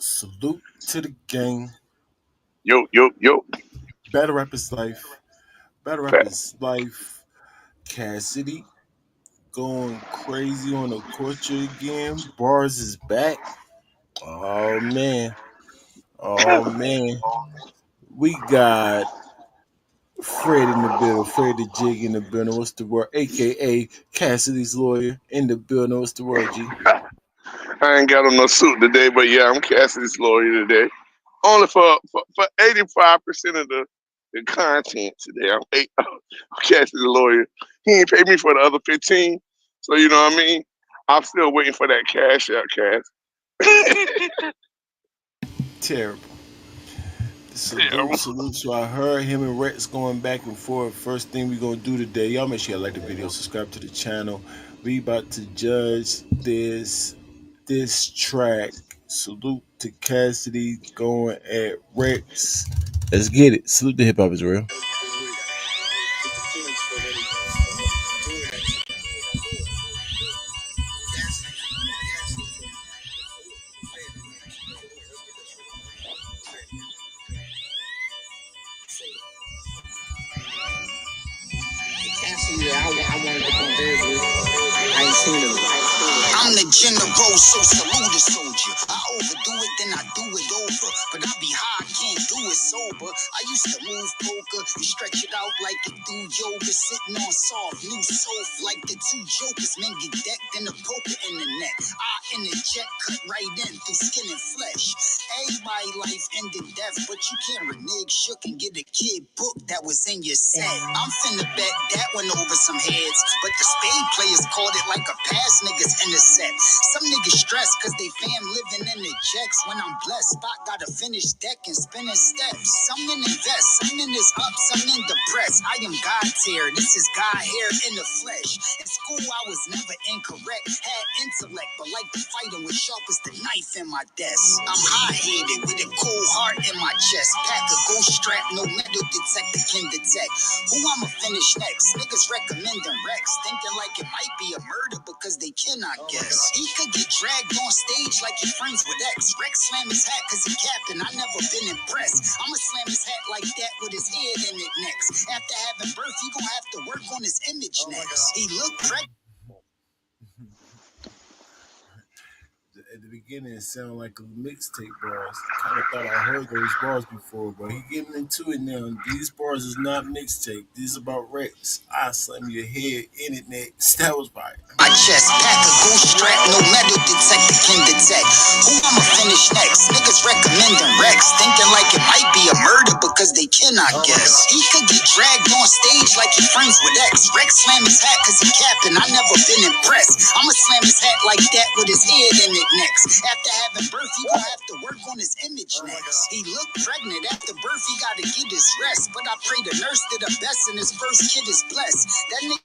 Salute to the gang. Yo, yo, yo. Battle rap is life. Battle rap Fact. is life. Cassidy going crazy on the culture again. Bars is back. Oh man. Oh man. We got Fred in the building. Fred the Jig in the building. What's the word? AKA Cassidy's lawyer in the building. What's the word, G? I ain't got on no suit today, but yeah, I'm Cassidy's lawyer today. Only for 85% of the content today. I'm Cassidy's lawyer. He ain't paid me for the other 15. So you know what I mean? I'm still waiting for that cash out, Cass. Terrible. Salute, Terrible. salute. So I heard him and Rex going back and forth. First thing we gonna do today, y'all make sure you like the video, subscribe to the channel. We about to judge this track. Salute to Cassidy going at Rex. Let's get it. Salute to hip hop is real. Actually, I wanted to compare this. I ain't seen it. I'm the general, so salute a soldier. I overdo it, then I do it over. But I be high, I can't do it sober. I used to move poker and stretch it out like it do yoga. Sitting on soft, new sofa like the two jokers. Men get decked in the poker in the neck. I interject, cut right in through skin and flesh. Everybody life ended death, but you can't renege shook and get a kid book that was in your set. I'm finna bet that went over some heads, but the spade players called it like a pass niggas intercept. Some niggas stress cause they fam living in the jets. When I'm blessed, spot gotta finish deck and spinning steps. Some in invest, some in this up, some in depressed. I am God tier, this is God hair in the flesh. In school I was never incorrect, had intellect, but like the fighting was sharp as the knife in my desk. I'm hot-headed with a cold heart in my chest. Pack a ghost strap, no metal detector can detect. Who I'ma finish next? Niggas recommending Rex, thinking like it might be a murder because they cannot guess. He could get dragged on stage like he friends with X. Rex slam his hat cause he captain, I never been impressed. I'ma slam his hat like that with his head in it next. After having birth, he gon' have to work on his image next. He look pregnant. At the beginning, it sounded like a mixtape bars. Kind of thought I heard those bars before, but he getting into it now. These bars is not mixtape. These about Rex. I slam your head in it next. That was right. My chest, pack a goose strap, no metal detector can detect. Who I'ma finish next? Niggas recommending Rex, thinking like it might be a murder because they cannot guess. He could get dragged on stage like he friends with X. Rex slam his hat cause he captain, I never been impressed. I'ma slam his hat like that with his head in it next. After having birth, he gon' have to work on his image next. He looked pregnant after birth, he gotta get his rest. But I pray the nurse did her best and his first kid is blessed. That nigga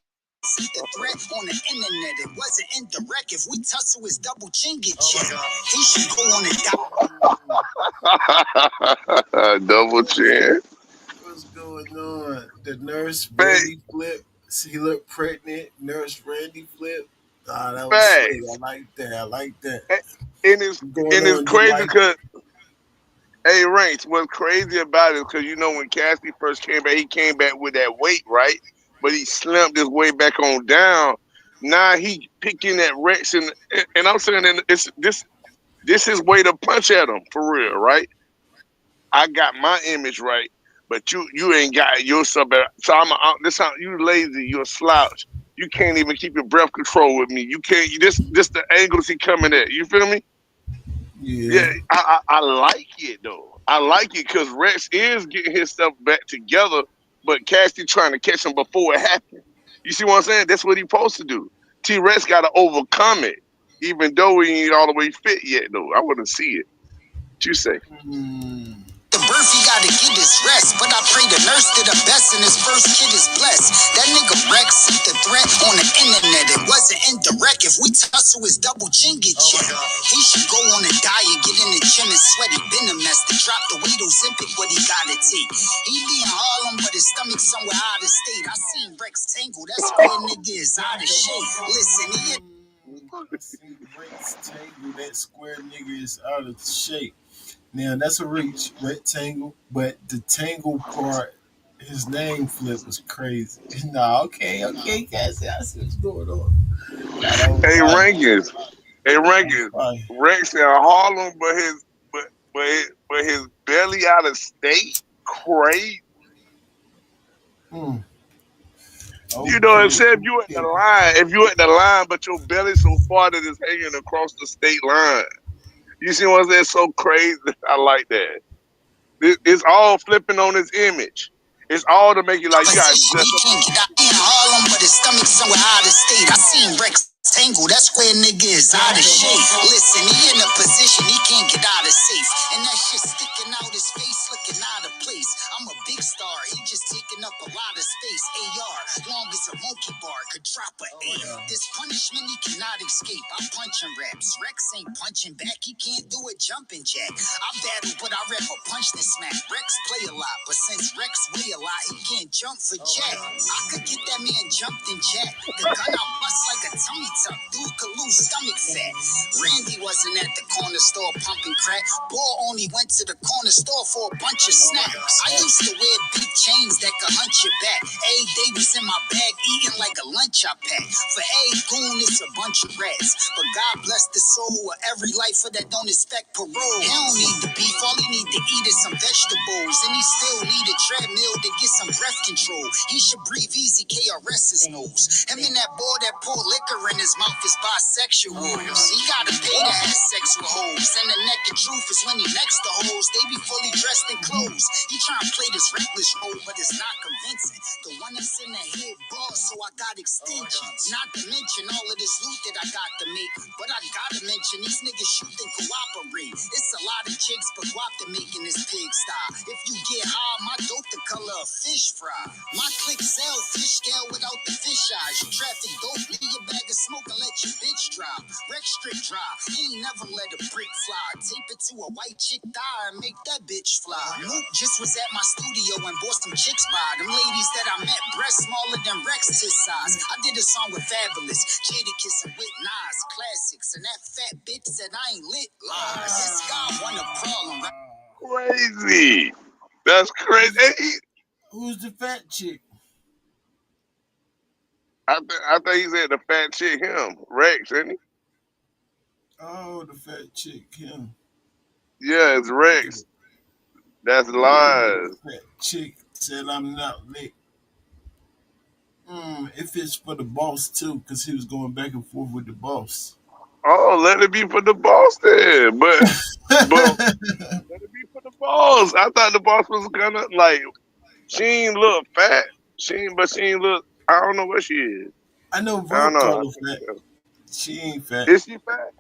sent the threat on the internet. It wasn't indirect. If we tussle his double chin get checked, he should go on and die. Double chin. What's going on? The nurse Fact. Randy flip. She looked pregnant. Nurse Randy flip. Ah, that was slick. I Facts. like that. I like that. And it's What's going and it's on, D crazy Life? because hey Ranks, what's crazy about it is because you know when Cassidy first came back, he came back with that weight, right? But he slimmed his way back on down. Now he picking that Rex and I'm saying that it's this is way to punch at him for real, right? I got my image right, but you ain't got yourself better. So this how you lazy, you're a slouch. You can't even keep your breath control with me. You can't. This the angles he coming at. You feel me? Yeah. Yeah, I like it though. I like it because Rex is getting his stuff back together, but Cassidy trying to catch him before it happened. You see what I'm saying? That's what he's supposed to do. T Rex got to overcome it, even though he ain't all the way fit yet. Though I want to see it. What you say? Hmm. The birth, he gotta get his rest. But I pray the nurse did her best and his first kid is blessed. That nigga Rex sent the threat on the internet. It wasn't indirect. If we tussle his double chin get checked, he should go on a diet, get in the gym and sweat. He been a mess. To drop the weight Ozempic, what he gotta take. He be in Harlem, but his stomach somewhere out of state. I seen Rex tangle. That's where nigga is out of shape. Listen, he I seen Rex Tangle. That square nigga is out of shape. Now that's a reach rectangle, but the tangle part, his name flip was crazy. Nah, okay, Cassie, I see what's going on. Got on Hey fire, Rankins, hey on Rankins, fire. Rex in Harlem, but his belly out of state, crazy. Mm, You know, it okay, said if you at the okay. line, if you at the line, but your belly so far that it's hanging across the state line. You see what I'm saying? So crazy. I like that. It's all flipping on his image. It's all to make you like you got to Position, dress he up. can't get out in Harlem, but his stomach somewhere out of state. I seen Rex Tangle, that square nigga is out of shape. Listen, he in a position he can't get out of safe. And that shit sticking out his face, looking out of place. I'm a big star, he just taking up a lot of space. AR, long as a monkey bar could drop a A. This punishment he cannot escape. I'm punching raps. Rex ain't punching back, he can't do a jumping jack. I battle, but I rap a punch that smack. Rex play a lot, but since Rex weigh a lot, he can't jump for jack. I could get that man jumped in jack. The gun I bust like a tummy tuck. Dude could lose stomach fat. Randy wasn't at the corner store pumping crack. Boy only went to the corner store for a bunch of snacks. I used to wear big chains that could hunch your back. Every day was in my bag eating like a lunch I packed. For every goon, it's a bunch of rats. But God bless the soul of every lifer that don't expect parole. He don't need the beef, all he need to eat is some vegetables. And he still need a treadmill to get some breath control. He should breathe easy, KRS his nose. Him and that boy that pour liquor in his mouth is bisexuals. He gotta pay to have sex with hoes. And the naked truth is when he next to hoes, they be fully dressed in clothes. He trying to play this reckless role, but it's not convincing. The one that's in the head boss, so I got extensions. Not to mention all of this loot that I got to make. But I gotta mention these niggas shoot and cooperate. It's a lot of jigs, but guap to making this pig style. If you get high, my dope the color of fish fry. My click sell fish scale without the fish eyes. You traffic dope, leave your bag of smoke and let your bitch drop. Rex strip dry, he ain't never let a brick fly. Tape it to a white chick thigh and make that bitch fly. Luke just was at my studio and bought some chicks by. Them ladies that I met, breasts smaller than Rex's size. I did a song with Fabulous, Jada kissing with Nas, classics, and that fat bitch said I ain't lit. Lies. This guy want a problem, right? Crazy. That's crazy. Who's, who's the fat chick? I think he said the fat chick him Rex, isn't he? Oh, the fat chick, him. Yeah, it's Okay. Rex. That's lies. Fat chick said I'm not lit. If it's for the boss too, because he was going back and forth with the boss. Oh, let it be for the boss then. But let it be for the boss. I thought the boss was gonna like she ain't look fat. She ain't look. I don't know what she is. I know I don't Vert know. call her fat. She ain't fat. Is she fat?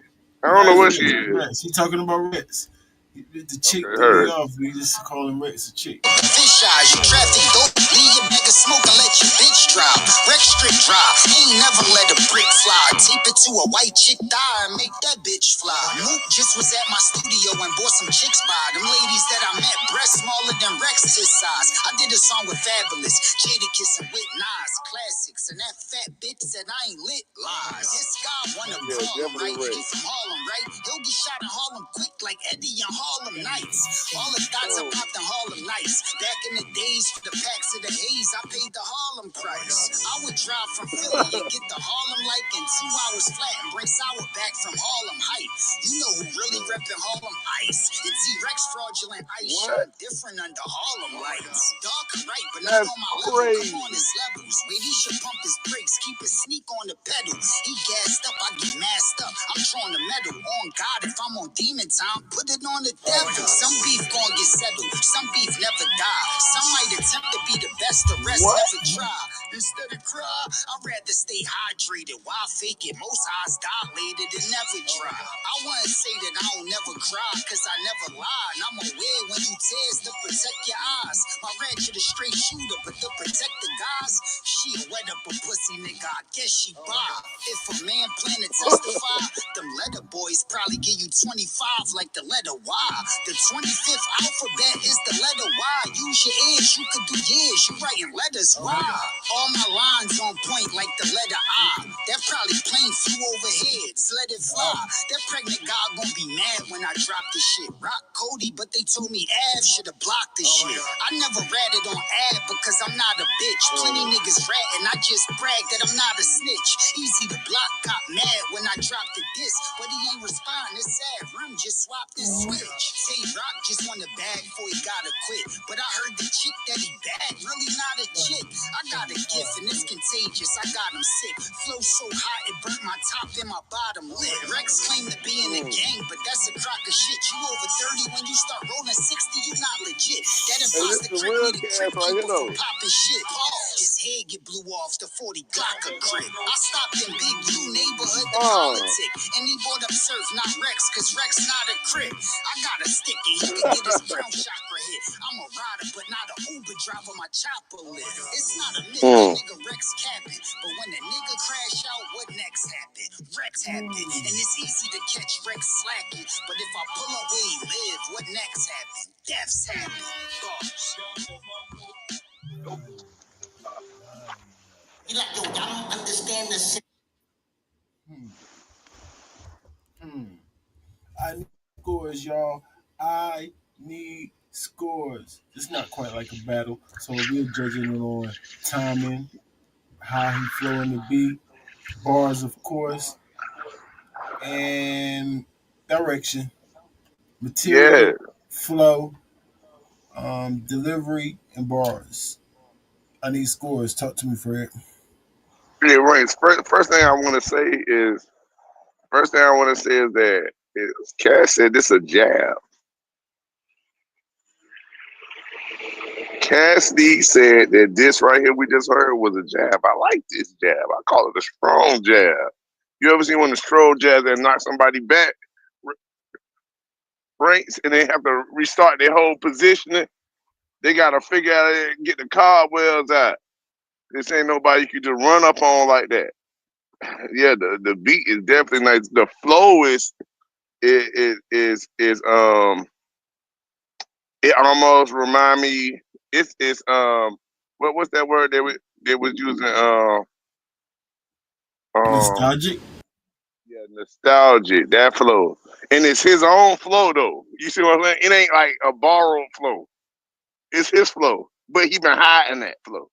I don't Nah, know it's what she Rex. It's is. Rex. He talking about Rex. The Okay, chick threw me her. off. We just call him Rex a chick. Fish eyes, you traffic dope. Leave your bag of smoke and let your bitch drop. Rex strip dry. Ain't never let a brick fly. Tape it to a white chick thigh and make that bitch fly. Luke just was at my studio and bought some chicks by. Them ladies that I met, breasts smaller than Rex's size. I did a song with Fabulous, Jada kissing with Nas, classics, and that fat bitch said I ain't lit. Lies. This guy want a Yeah, problem, definitely right? Rex. He from Harlem, right? He'll get shot in Harlem quick like Eddie and Harlem Nights. All the thoughts I Oh, popped in Harlem Nights. Back in the days for the packs of the haze, I paid the Harlem price. I would drive from Philly and get to Harlem like in 2 hours flat and bring sour back from Harlem Height. You know who really reppin' Harlem Ice? The T-Rex fraudulent ice what? shine different under Harlem lights. Dark and right, but not That's on my level. Come crazy. on, his levels. Wait, he should pump his brakes, keep his sneak on the pedal. He gassed up, I get masked up. I'm drawing the metal. On God, if I'm on demon time, put it on the devil. Some beef gon' get settled. Some beef never die. Some might attempt to be the best, the rest What? never try. Instead of cry, I'd rather stay hydrated. Why fake it? Most eyes dilated and never dry. I wouldn't say that I don't never cry, cause I never lie. And I'm aware when you tears to protect your eyes. My ratchet a straight shooter, but to protect the guys, she a wet up a pussy nigga, I guess she bi. If a man plan to testify, them letter boys probably give you 25 like the letter Y. The 25th alphabet is the letter Y. Use your ears, you could do years. You writing letters. Why? All All my lines on point like the letter I. That probably plane flew overhead. Let it fly. That pregnant guy gonna be mad when I drop this shit. Rock Cody, but they told me Av should have blocked this shit. I never ratted on Av because I'm not a bitch. Plenty niggas ratting, I just brag that I'm not a snitch. Easy to block, got mad when I dropped the disc, but he ain't respond. It's sad, Rim just swapped his switch. Say Rock just want a bag before he gotta quit, but I heard the chick that he bad really not a chick. I got a gift and it's contagious. I got him sick. Flow so hot it burnt my top and my bottom lip. Rex claimed to be in the gang, but that's a crock of shit. You over 30 when you start rolling 60, you not legit. That Hey, this imposter is trick real me to cash crib right here keeper from though. popping shit. His head get blew off the 40 Glock a crib. I stopped in Big U neighborhood the politic, and he bought up Surf, not Rex, cause Rex not a crib. I got a stick and he can get his brown chakra hit. I'm a rider, but not an Uber driver. My chopper lit. It's not a myth, that nigga Rex capping. But when the nigga crash out, what next happen? Rex happened, and it's easy to catch Rex slacking. But if I pull up where he live, what next happen? Death's happen. Bars. You like, yo, y'all don't understand the. I need scores, y'all. I need scores. It's not quite like a battle, so we're judging it on timing, how he flowing the beat, bars, of course, and direction, Yeah, material, flow, delivery, and bars. I need scores. Talk to me, Fred. yeah, right. First thing I want to say is that Cass said this a jab. Cassidy said that this right here we just heard was a jab. I like this jab. I call it a strong jab. You ever seen one of the strong jabs that knock somebody back, ranks, and they have to restart their whole positioning? They got to figure out and get the cobwebs out. This ain't nobody you can just run up on like that. Yeah, the beat is definitely nice. The flow is it almost remind me. It's what's that word they was using um Nostalgic. yeah, nostalgic, that flow. And it's his own flow though. You see what I'm saying? It ain't like a borrowed flow. It's his flow. But he been hiding that flow.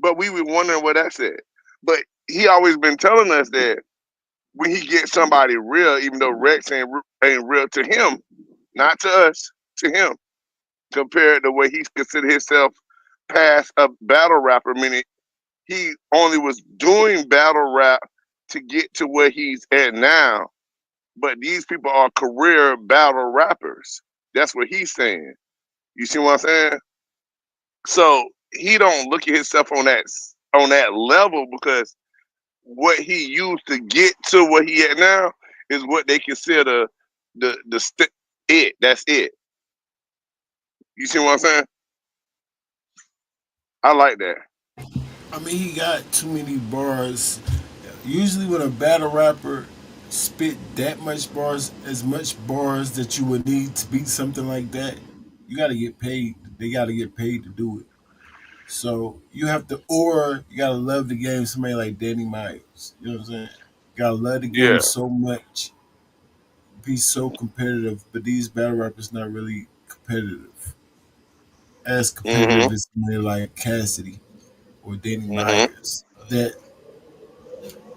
But we were wondering what that said. But he always been telling us that when he gets somebody real, even though Rex ain't real to him, not to us, to him, compared to where he's considered himself past a battle rapper, meaning he only was doing battle rap to get to where he's at now. But these people are career battle rappers. That's what he's saying. You see what I'm saying? So he don't look at himself on that level because what he used to get to where he at now is what they consider it. That's it. You see what I'm saying? I like that. I mean, he got too many bars. Usually, when a battle rapper spit that much bars, as much bars that you would need to beat something like that, you got to get paid. They got to get paid to do it. So you have to, or you got to love the game. Somebody like Danny Myers, you know what I'm saying? You got to love the game Yeah. so much, be so competitive. But these battle rappers not really competitive, as competitive Mhm. as somebody like Cassidy or Danny Mhm. Myers. That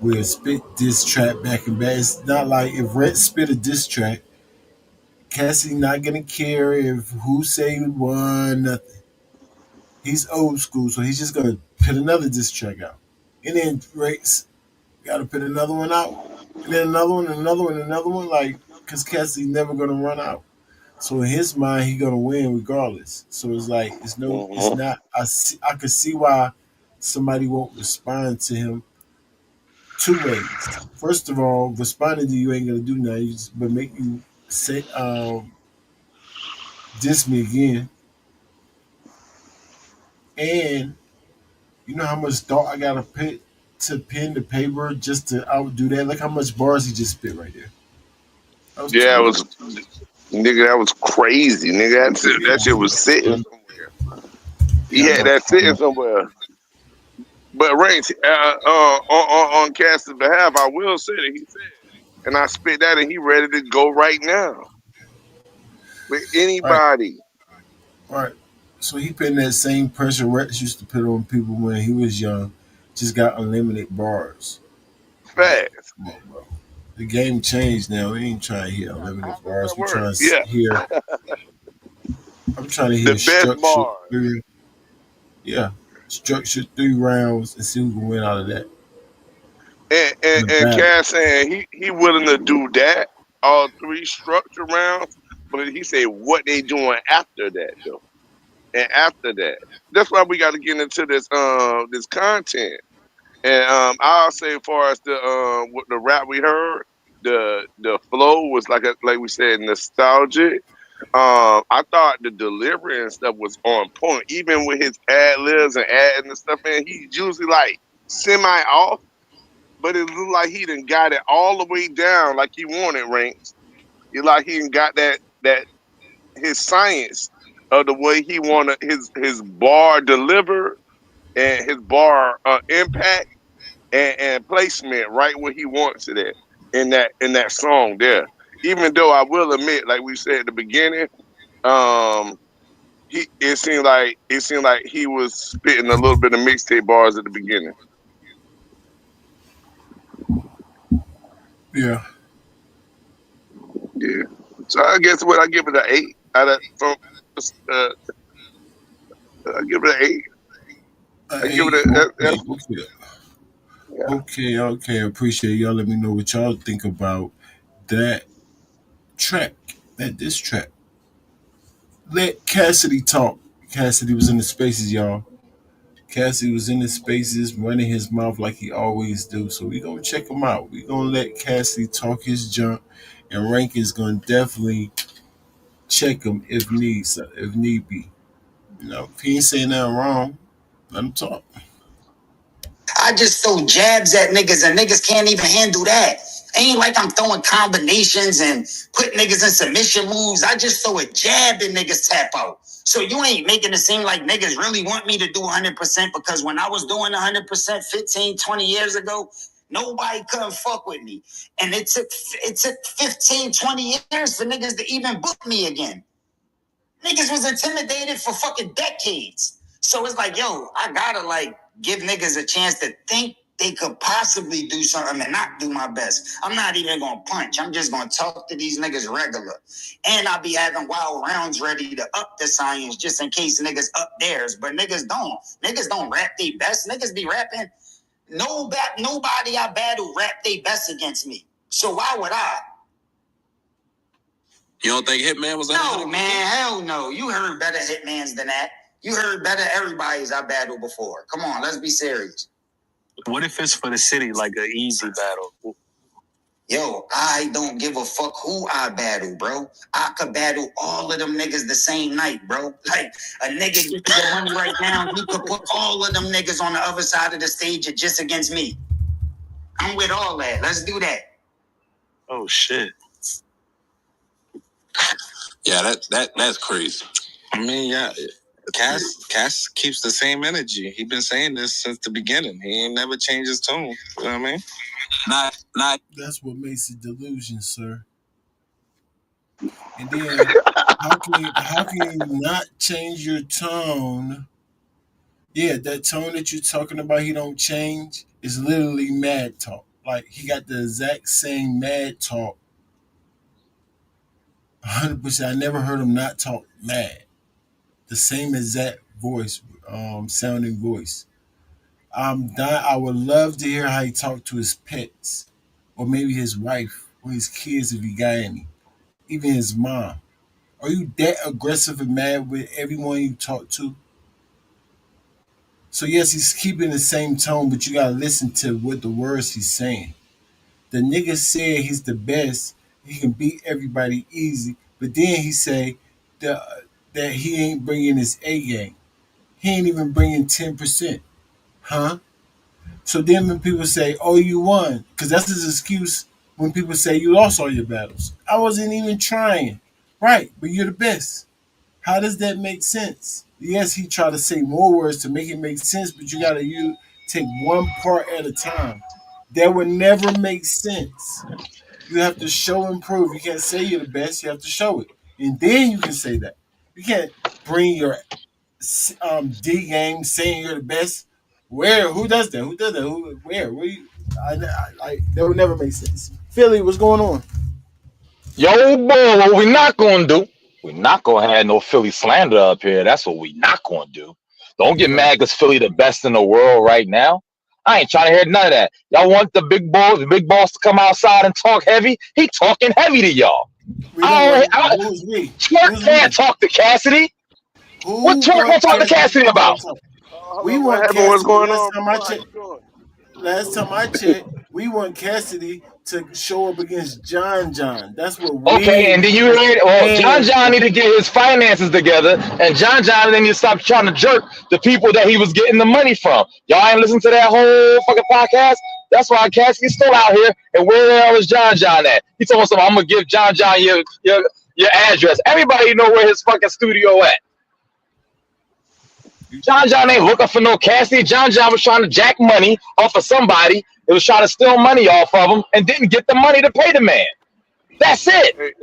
will spit diss track back and back. It's not like if Red spit a diss track, Cassidy not gonna care if who say won nothing. He's old school, so he's just gonna put another diss track out. And then Rex gotta put another one out. And then another one, and another one, and another one, like cause Cassidy's never gonna run out. So in his mind, he gonna win regardless. So it's like it's Mhm. not. I could see why somebody won't respond to him two ways. First of all, responding to you ain't gonna do nothing, but make you say diss me again. And you know how much thought I gotta put to pen to paper just to outdo that. Look how much bars he just spit right there. That was too Yeah, it much. was nigga. That was crazy, nigga. That shit was sitting Yeah, somewhere. He yeah, I'm had about to that find sitting out. somewhere. But Ranks, on Cass's behalf, I will say that he said, and I spit that, and he ready to go right now with Right, anybody. right. So he putting that same pressure Rex used to put on people when he was young. Just got unlimited bars. Like, Fast. come on, bro. The game changed now. We ain't trying to hear unlimited How does bars. that We work? trying to Yeah, hear. I'm trying to the hear best structured bar. three. Yeah, structured 3 rounds and see who can win out of that And in and, a and battle. Cass saying he willing to do that, all three structure rounds, but he said what they doing after that though. And after that. That's why we gotta get into this content. And I'll say as far as what the rap we heard, the flow was like we said, nostalgic. I thought the delivery and stuff was on point, even with his ad libs and adding the stuff in. He's usually like semi off, but it looked like he done got it all the way down like he wanted ranks. He like he done got that his science of the way he wanted his bar delivered and his bar impact and placement right where he wants it at in that song there. Even though I will admit, like we said at the beginning, um, it seemed like he was spitting a little bit of mixtape bars at the beginning. Yeah, Yeah. So I guess what I give it an 8 out of from I give it an 8. I give it hey, that's okay, okay, yeah. okay. Appreciate y'all. Let me know what y'all think about that track, that diss track. Let Cassidy talk. Cassidy was in the spaces, y'all. Cassidy was in the spaces, running his mouth like he always do. So we gonna check him out. We gonna let Cassidy talk his junk, and Rank is gonna definitely check him if need be. You know, if he ain't saying nothing wrong, let him talk. I just throw jabs at niggas and niggas can't even handle that. Ain't like I'm throwing combinations and put niggas in submission moves. I just throw a jab and niggas tap out. So you ain't making it seem like niggas really want me to do 100% because when I was doing 100% 15, 20 years ago, nobody couldn't fuck with me. And it took 15, 20 years for niggas to even book me again. Niggas was intimidated for fucking decades. So it's like, yo, I gotta like give niggas a chance to think they could possibly do something and not do my best. I'm not even gonna punch. I'm just gonna talk to these niggas regular. And I'll be having wild rounds ready to up the science just in case niggas up theirs. But niggas don't. Niggas don't rap they best. Niggas be rapping. Nobody I battle rap they best against me. So why would I? You don't think Hitman was no, man, hell no. You heard better Hitmans than that. You heard better everybody's I battled before. Come on, let's be serious. What if it's for the city, like an easy battle? Yo, I don't give a fuck who I battle, bro. I could battle all of them niggas the same night, bro. Like, a nigga get the money right now, he could put all of them niggas on the other side of the stage just against me. I'm with all that. Let's do that. Oh, shit. Yeah, that's crazy. I mean, yeah, Cass keeps the same energy. He been saying this since the beginning. He ain't never changed his tone. You know what I mean? Not. That's what makes it delusion, sir. And then how can you not change your tone? Yeah, that tone that you're talking about, he don't change, is literally mad talk. Like he got the exact same mad talk. 100%. I never heard him not talk mad. The same exact voice, sounding voice. I would love to hear how he talked to his pets, or maybe his wife, or his kids if he got any, even his mom. Are you that aggressive and mad with everyone you talk to? So yes, he's keeping the same tone, but you gotta listen to what the words he's saying. The nigga said he's the best. He can beat everybody easy, but then he say that that he ain't bringing his A game. He ain't even bringing 10%, huh? So then when people say, "Oh, you won," because that's his excuse. When people say you lost all your battles, I wasn't even trying. Right, but you're the best. How does that make sense? Yes, he tried to say more words to make it make sense, but you gotta use take one part at a time. That would never make sense. You have to show and prove. You can't say you're the best. You have to show it, and then you can say that. You can't bring your D game saying you're the best. Where? Who does that? Who does that? Who? Where? Where you? That would never make sense. Philly, what's going on? Yo, boy, what we not gonna do? We not gonna have no Philly slander up here. That's what we not gonna do. Don't get Okay. mad because Philly the best in the world right now. I ain't trying to hear none of that. Y'all want the big boss to come outside and talk heavy? He talking heavy to y'all. We don't want. Who's we? Twerk Who's can't we? talk to Cassidy. What Who Twerk gonna wants talk to Cassidy Cassidy to come about? on top? Hold We on, what want happened? What's Cassidy. going on, bro? How you doing? Last time I checked, we want Cassidy to show up against John John. That's what Okay, we and then you as heard, well, John fans John want. need to get his finances together, and John John then you stop trying to jerk the people that he was getting the money from. Y'all ain't listen to that whole fucking podcast. That's why Cassie's still out here. And where the hell is John John at? He told us, "I'm gonna give John John your address." Everybody know where his fucking studio at. John John ain't looking for no Cassidy. John John was trying to jack money off of somebody. It was trying to steal money off of him and didn't get the money to pay the man. That's it. Hey,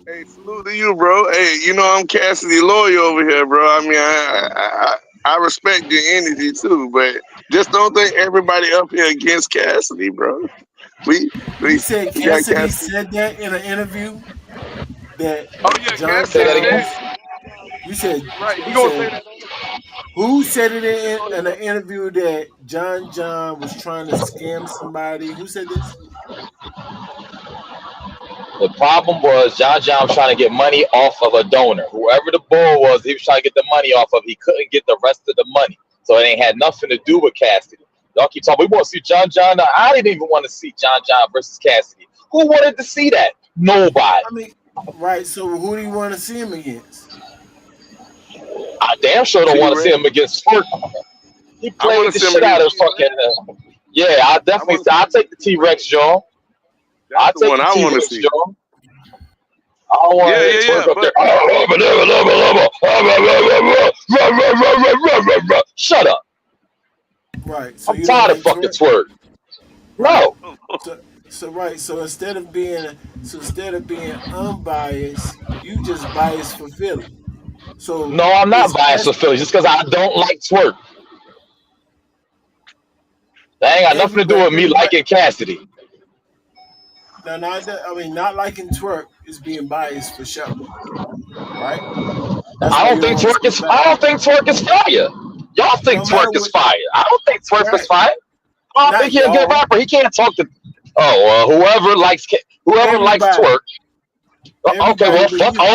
hey, salute to you, bro. Hey, you know I'm Cassidy lawyer over here, bro. I mean, I respect your energy too, but just don't think everybody up here against Cassidy, bro. We You we said we got Cassidy Cassidy. said that in an interview that Oh yeah, John Say Cassidy that John again. said was. You said right. He you gonna say said that on the who said it audio. in an interview that John John was trying to scam somebody? Who said this? The problem was John John was trying to get money off of a donor. Whoever the bull was, he was trying to get the money off of. He couldn't get the rest of the money. So it ain't had nothing to do with Cassidy. Y'all keep talking. We want to see John John. Now, I didn't even want to see John John versus Cassidy. Who wanted to see that? Nobody. I mean, right. So who do you want to see him against? I damn sure don't T want to see Rex. him against Twerk. He I want played to the see him shit out against of T fucking. Rex. Yeah, I I definitely. want to see I'll him take the against T T Rex. Rex, John. That's I'll the take one the I T want to Rex, see. John. I don't want Yeah, to hear yeah, yeah. Twerk up But there. Shut up. Right. So I'm you don't tired of like fucking twerk. Twerk. Right. No. So right. So instead of being unbiased, you just biased for Philly. So No, I'm not it's biased best for Philly just because I don't like Twerk. That ain't got nothing to do with me everybody. liking Cassidy. No, not that. I mean, not liking twerk is being biased for sure. Right. That's I why don't you don't think want to see Twerk the is. battle. I don't think Twerk is fire. Y'all think No matter Twerk is what. fire. I don't think Twerk is Right. fire. I don't think Not he's a good y'all. rapper. He can't talk to. Oh, whoever likes Everybody. Twerk. Okay, Everybody well, but you.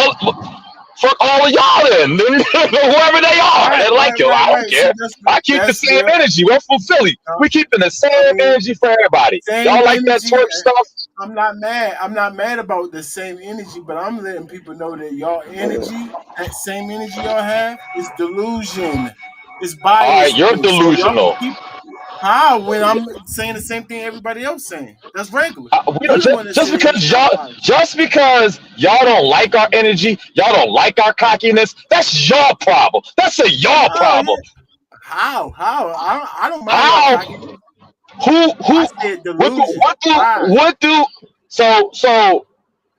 fuck all of y'all then. Whoever they are, Right. they like Right. him. Right. I don't Right. See, care. I keep the that's same where. energy. We're from Philly. We keeping the same I mean, energy for everybody. same Y'all like that energy. twerk stuff? I'm not mad. I'm not mad about the same energy, but I'm letting people know that y'all energy, that same energy y'all have, is delusion. It's All right, you're biasness. So y'all delusional. keep how when I'm saying the same thing everybody else saying. That's regular. We You don't, the one that just said it's because not y'all biased. don't like our energy, y'all don't like our cockiness. That's your problem. That's a y'all Oh problem. yeah. How? How? I don't mind y'all How? cockiness. I Who? said What do? delusion. What do? Pride. What do? So so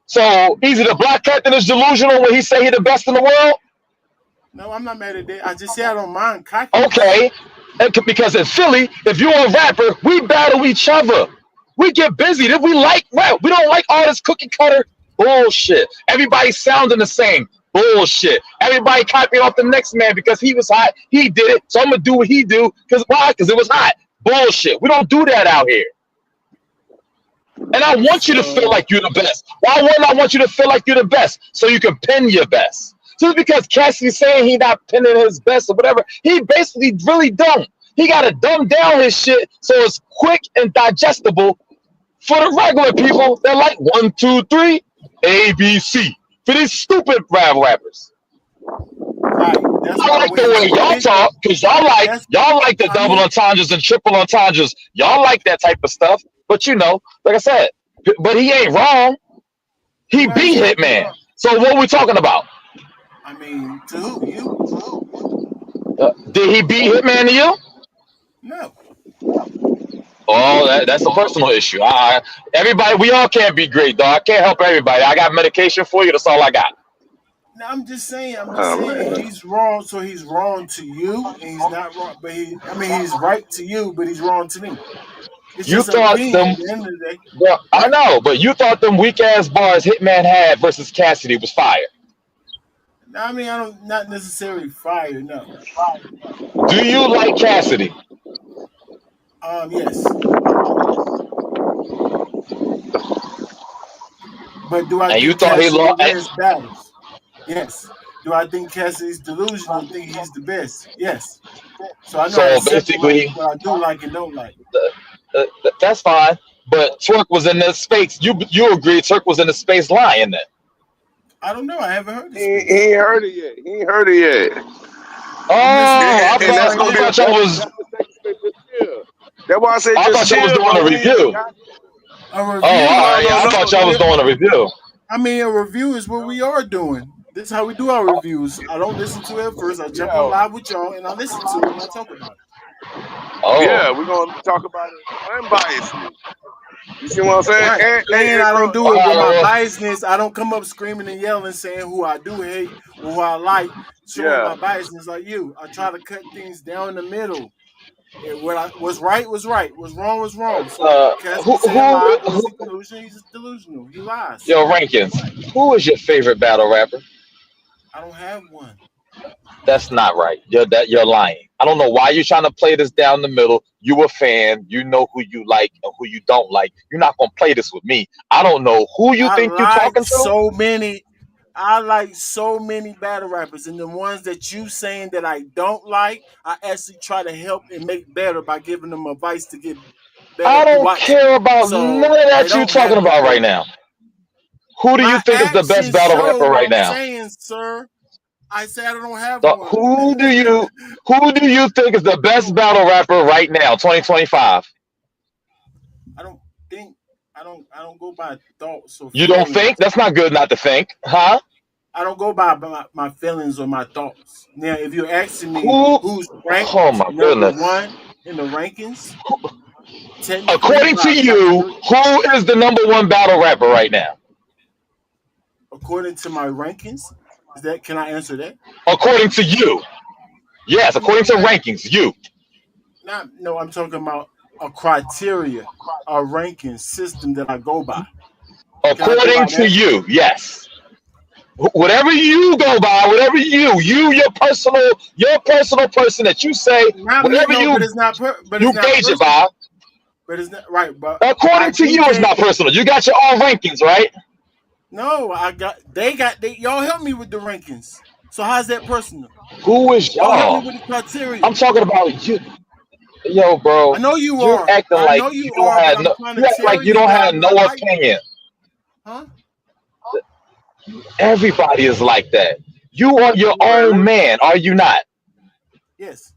so easy. The black captain is delusional when he say he the best in the world. No, I'm not mad at that. I just say I don't mind cockiness. Okay, because in Philly, if you're a rapper, we battle each other. We get busy. If we like rap, we don't like all this cookie cutter bullshit. Everybody sounding the same bullshit. Everybody copying off the next man because he was hot. He did it, so I'm gonna do what he do. Because why? Because it was hot. Bullshit. We don't do that out here. And I want you to feel So like you're the best. Why wouldn't I want you to feel like you're the best? So you can pin your best. Just because Cassidy's saying he not pinning his best or whatever, he basically really don't. He gotta dumb down his shit so it's quick and digestible for the regular people that like 1, 2, 3, ABC. For these stupid rappers. right. That's I why like the when way y'all Spit, talk, because that's y'all like the I double mean, entendres and triple entendres. Y'all like that type of stuff. But like I said, but he ain't wrong. He right, beat so he ain't Hitman. wrong. So what we talking about? I mean, to who? You? Did he beat Hitman to you? No. Oh, that's a personal issue. Everybody, we all can't be great, though. I can't help everybody. I got medication for you. That's all I got. No, I'm just saying. I'm just Oh saying. man. He's wrong, so he's wrong to you, and he's not wrong. But I mean, he's right to you, but he's wrong to me. It's You just an thought opinion them, at the end of the day, well, I right? know, but you thought them weak ass bars Hitman had versus Cassidy was fire. I mean, I don't not necessarily fire. No. Do you like Cassidy? Yes. But do I And you think thought he Cassidy lost? wins battles? Yes. Do I think Cassidy's delusional? Think he's the best? Yes. So I know how to So separate basically, what I do like and don't like. that's fine. But Twerk was in the space. You agreed Twerk was in the space line then. I don't know. I haven't heard the He space. ain't heard it yet. He ain't heard it yet. Oh, I'm listening to I the And space thought that's right gonna I be now. thought y'all was that's the second space. Just chill. That's why I say I just thought y'all was chill. doing a Don't we ain't review. got A Oh, review. all no right. no I no thought y'all was no. doing a review. I mean, a review is what we are doing. This is how we do our reviews. I don't listen to it at first. I jump on Yeah. live with y'all and I listen to it and I talk about it. Oh, Yeah, we're gonna talk about it unbiasedly. You see what I'm saying? Right. And And I bro, don't do all it with my right. biasness. I don't come up screaming and yelling saying who I do hate or who I like, showing yeah. my biasness like you. I try to cut things down the middle. What I was right was right. Was wrong was wrong. So if Who Cassidy saying who lie, is who? he delusional? He's just delusional. He lies. Yo, Rankins. Who is your favorite battle rapper? I don't have one. That's not right. You're lying. I don't know why you're trying to play this down the middle. You a fan. You know who you like and who you don't like. You're not gonna play this with me. I don't know who you I think you like talking to. so many. I like so many battle rappers, and the ones that you saying that I don't like, I actually try to help and make better by giving them advice to get better I through don't watching. care about none So of I that you don't talking have no about right favorite. now. Who do you My think is the best actions battle show rapper what right I'm now? saying, sir. I say I don't have The, one. who do you think is the best battle rapper right now, 2025? I don't think I don't go by thoughts or You don't feelings. think? That's not good not to think, huh? I don't go by my feelings or my thoughts. Now, if you're asking me Who? who's Oh ranked my number goodness. one in the rankings, technically, According to you, who is the number one battle rapper right now? according to my rankings, is that can I answer that? According to you. Yes, I mean, according to rankings, you. not no, I'm talking about a criteria, a ranking system that I go by. Can I go According by to that? you, yes. Whatever you go by, whatever your personal person that you say, Not me, whatever no, you but it's you not gauge it personal. by, But it's not right. But I according to do you, it's think not personal. You got your own rankings, right? no. They y'all help me with the rankings. So how's that personal? Who is Y'all help me y'all? with the criteria. I'm talking about you. Yo, I bro, know you you're are. acting I like know you you don't are, but have I'm no. trying to You act tell like you you don't that have I'm no not like that. opinion. Huh? Everybody is like that. You are your own Well, man, are you not? Yes.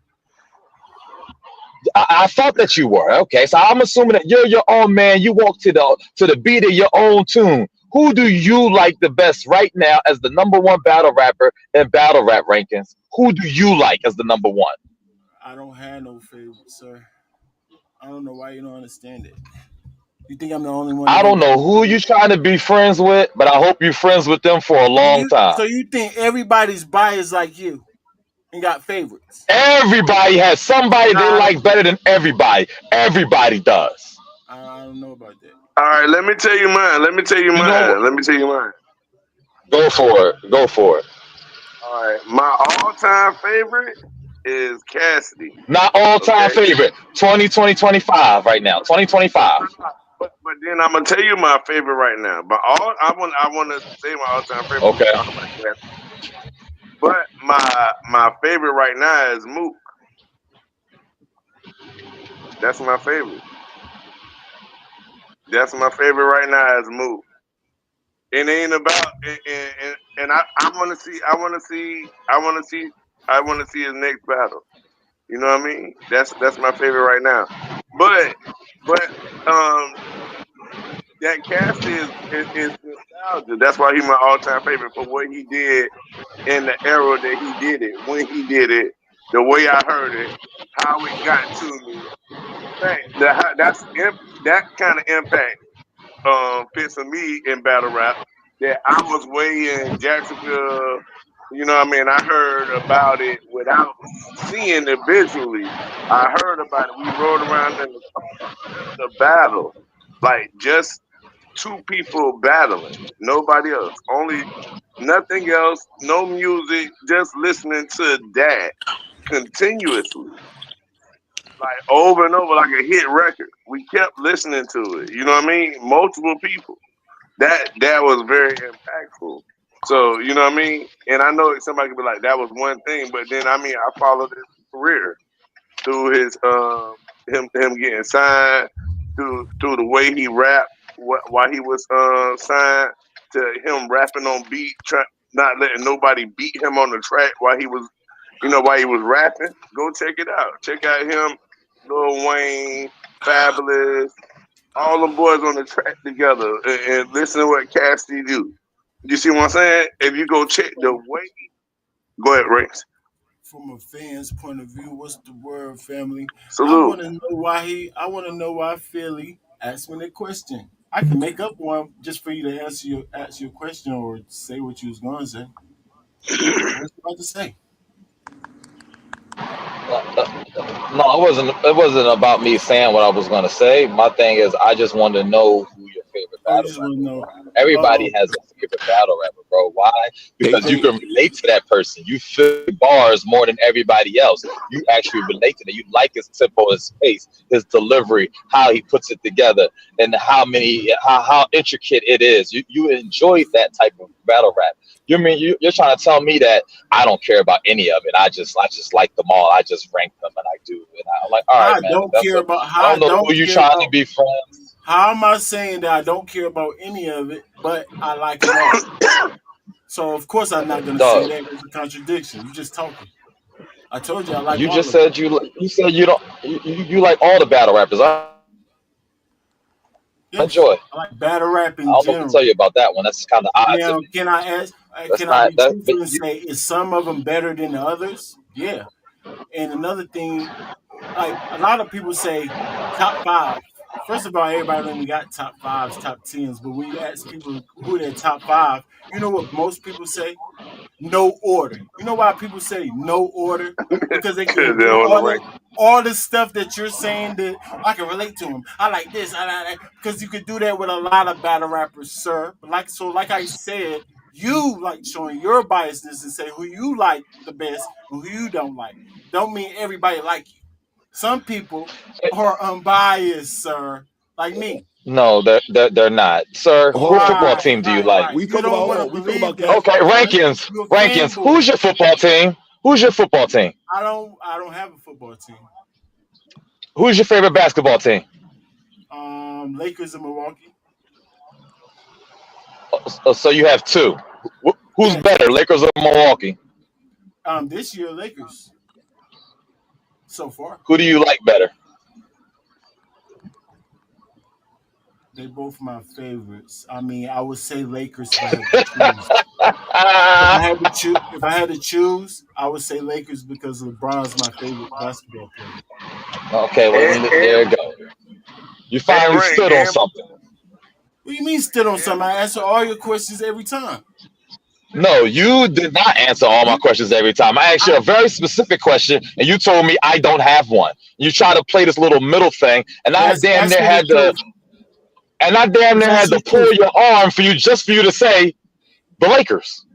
I thought that you were. Okay, so I'm assuming that you're your own man. You walk to the beat of your own tune. Who do you like the best right now as the number one battle rapper in battle rap rankings? Who do you like as the number one? I don't have no favorite, sir. I don't know why you don't understand it. You think I'm the only one that I don't don't got know no who favorite? you trying to be friends with, but I hope you're friends with them for a So long time. you think everybody's biased like you and got favorites? Everybody has somebody they Nah, I don't like think better so. than everybody. Everybody does. I don't know about that. all right, let me tell you mine. Let me tell you You know what? mine. Let me tell you mine. Go for it. Go for it. All right, my all-time favorite is Cassidy. Not all time Okay, favorite. 2025 right now. 2025. but then I'm gonna tell you my favorite right now. But all I want to say my all-time favorite when we Okay. talk about Cassidy. But my favorite right now is Mook. That's my favorite. That's my favorite right now is Mook. It ain't about and I want to see I want to see his next battle. You know what I mean? That's my favorite right now. But but um that Cassidy is nostalgia. That's why he's my all time favorite for what he did in the era that he did it, when he did it, the way I heard it, how it got to me. impact. That kind of impact fits for me in battle rap. That I was way in Jacksonville. You know what I mean? I heard about it without seeing it visually. I heard about it. We rode around in the just a battle, like just two people battling, nobody else, only nothing else, no music, just listening to that continuously, like over and over, like a hit record. We kept listening to it. You know what I mean? Multiple people. That was very impactful. So you know what I mean? And I know somebody could be like, that was one thing, but then I mean, I followed his career through his him getting signed, through the way he rapped while he was signed, to him rapping on beat, not letting nobody beat him on the track while he was while he was rapping. Go check it out. Check out him, Lil Wayne, Fabulous, all them boys on the track together, and listen to what Cassidy do. You see what I'm saying? If you go check the way, go ahead, Rex. From a fan's point of view, what's the word, family? I Salute. want to know why he. I want to know why Philly asked me that question. I can make up one just for you to answer your question or say what you was going to say. What you about to say? No, it wasn't about me saying what I was gonna say. My thing is, I just want to know who your favorite Oh, you battle just want to rapper know. are. Everybody Oh, has a favorite battle rapper, bro. Why? Hey, Because you hey, can relate to that person. You feel bars more than everybody else. You actually relate to that. You like his tempo, his pace, his delivery, how he puts it together, and how intricate it is. You enjoy that type of battle rap. You're trying to tell me that I don't care about any of it. I just like them all. I just rank them and I do. And I'm like, all right, I man. don't care about I how I don't know don't who you care trying to about. be friends. How am I saying that I don't care about any of it, but I like them all? So of course I'm not gonna say Dog, that. It's a contradiction. You just talking. I told you I like you all just of them. said you said you don't you like all the battle rappers. I Yes, enjoy. I like battle rap I in don't know what to tell general. you about that one. That's kind of odd to Now, me. can I ask? That's Can I not be that. But truthful and say is some of them better than the others? Yeah. And another thing, like a lot of people say, top five. First of all, everybody only got top fives, top tens. But when you ask people who their top five, you know what most people say? No order. You know why people say no order? Because they can They're do on the rank. all the stuff that you're saying that I can relate to them. I like this. I like that. Because you could do that with a lot of battle rappers, sir. But like I said, you like showing your biasness and say who you like the best and who you don't like. Don't mean everybody like you. Some people are unbiased, sir. Like me. no, they're not, sir. hold Who on. football Right, team do you right, like? right. We You talk about don't hold want to on. We talk believe about that Okay, because rankings, you're a rankings. fanboy. Who's your football team? Who's your football team? I don't have a football team. Who's your favorite basketball team? Lakers in Milwaukee. So you have two. Who's Yes. better, Lakers or Milwaukee? This year Lakers so far. Who do you like better? They both my favorites. I mean, I would say Lakers if I had to choose. If I had to choose, I would say Lakers because LeBron's my favorite basketball player. Okay, well And there and you go. You and finally rank stood on something. What do you mean still on and something? I answer all your questions every time. No, you did not answer all my You, questions every time. I asked I, you a very specific question, and you told me I don't have one. You try to play this little middle thing, and that's actually the truth. I damn It's near had actually to the pull truth. your arm for you just for you to say the Lakers.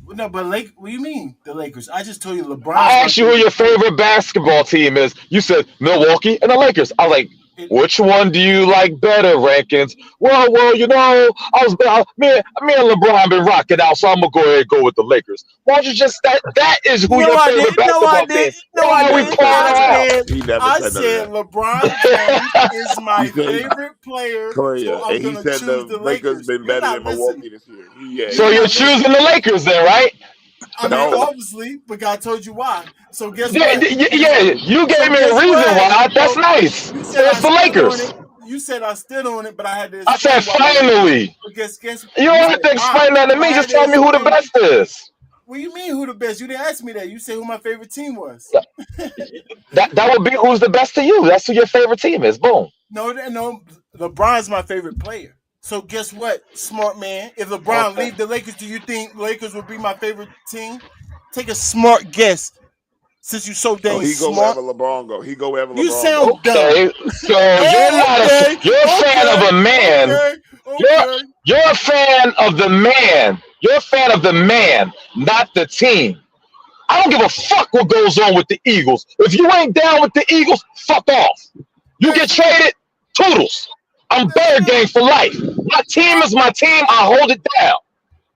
No, but what do you mean the Lakers? I just told you LeBron's I my asked you who favorite your player. favorite basketball team is. You said Milwaukee and the Lakers. I was like, It, which one do you like better, Rankins? Well, me and LeBron been rocking out, so I'm gonna go ahead and go with the Lakers. Why don't you just that is who No, your I favorite didn't. No, I basketball team? didn't. No, He I Why are we never didn't. said playing none of that. around? He never I said none of said that. LeBron James is He my said, favorite player, so Korea, I'm and he gonna said choose the the Lakers Lakers. been You're better not than listening. Milwaukee this year. Yeah, So You're you're not choosing listening. the Lakers then, right? I mean, no. obviously, but I told you why. So guess Yeah, what? yeah, you So gave me a guess reason what? why. That's So nice. you So said it's I the stood on Lakers. it. You said I stood on it, but I had to I said explain why the Lakers. finally. But guess You you don't said have to why, explain that to but I me. had Just to tell me who the explain. best is. What do you mean who the best? You didn't ask me that. You said who my favorite team was. That would be who's the best to you. That's who your favorite team is. Boom. No. LeBron's my favorite player. So guess what, smart man? If LeBron Okay. leave the Lakers, do you think Lakers would be my favorite team? Take a smart guess. Since you so Oh, dang he go wherever smart, LeBron go. He go wherever you LeBron go. sound dumb. Okay, so Oh, okay, you're a fan of okay, a man. okay, You're okay. you're a fan of the man. You're a fan of the man, not the team. I don't give a fuck what goes on with the Eagles. If you ain't down with the Eagles, fuck off. You get That's it. traded, toodles. I'm That's Bear it. Gang for life. My team is my team. I hold it down.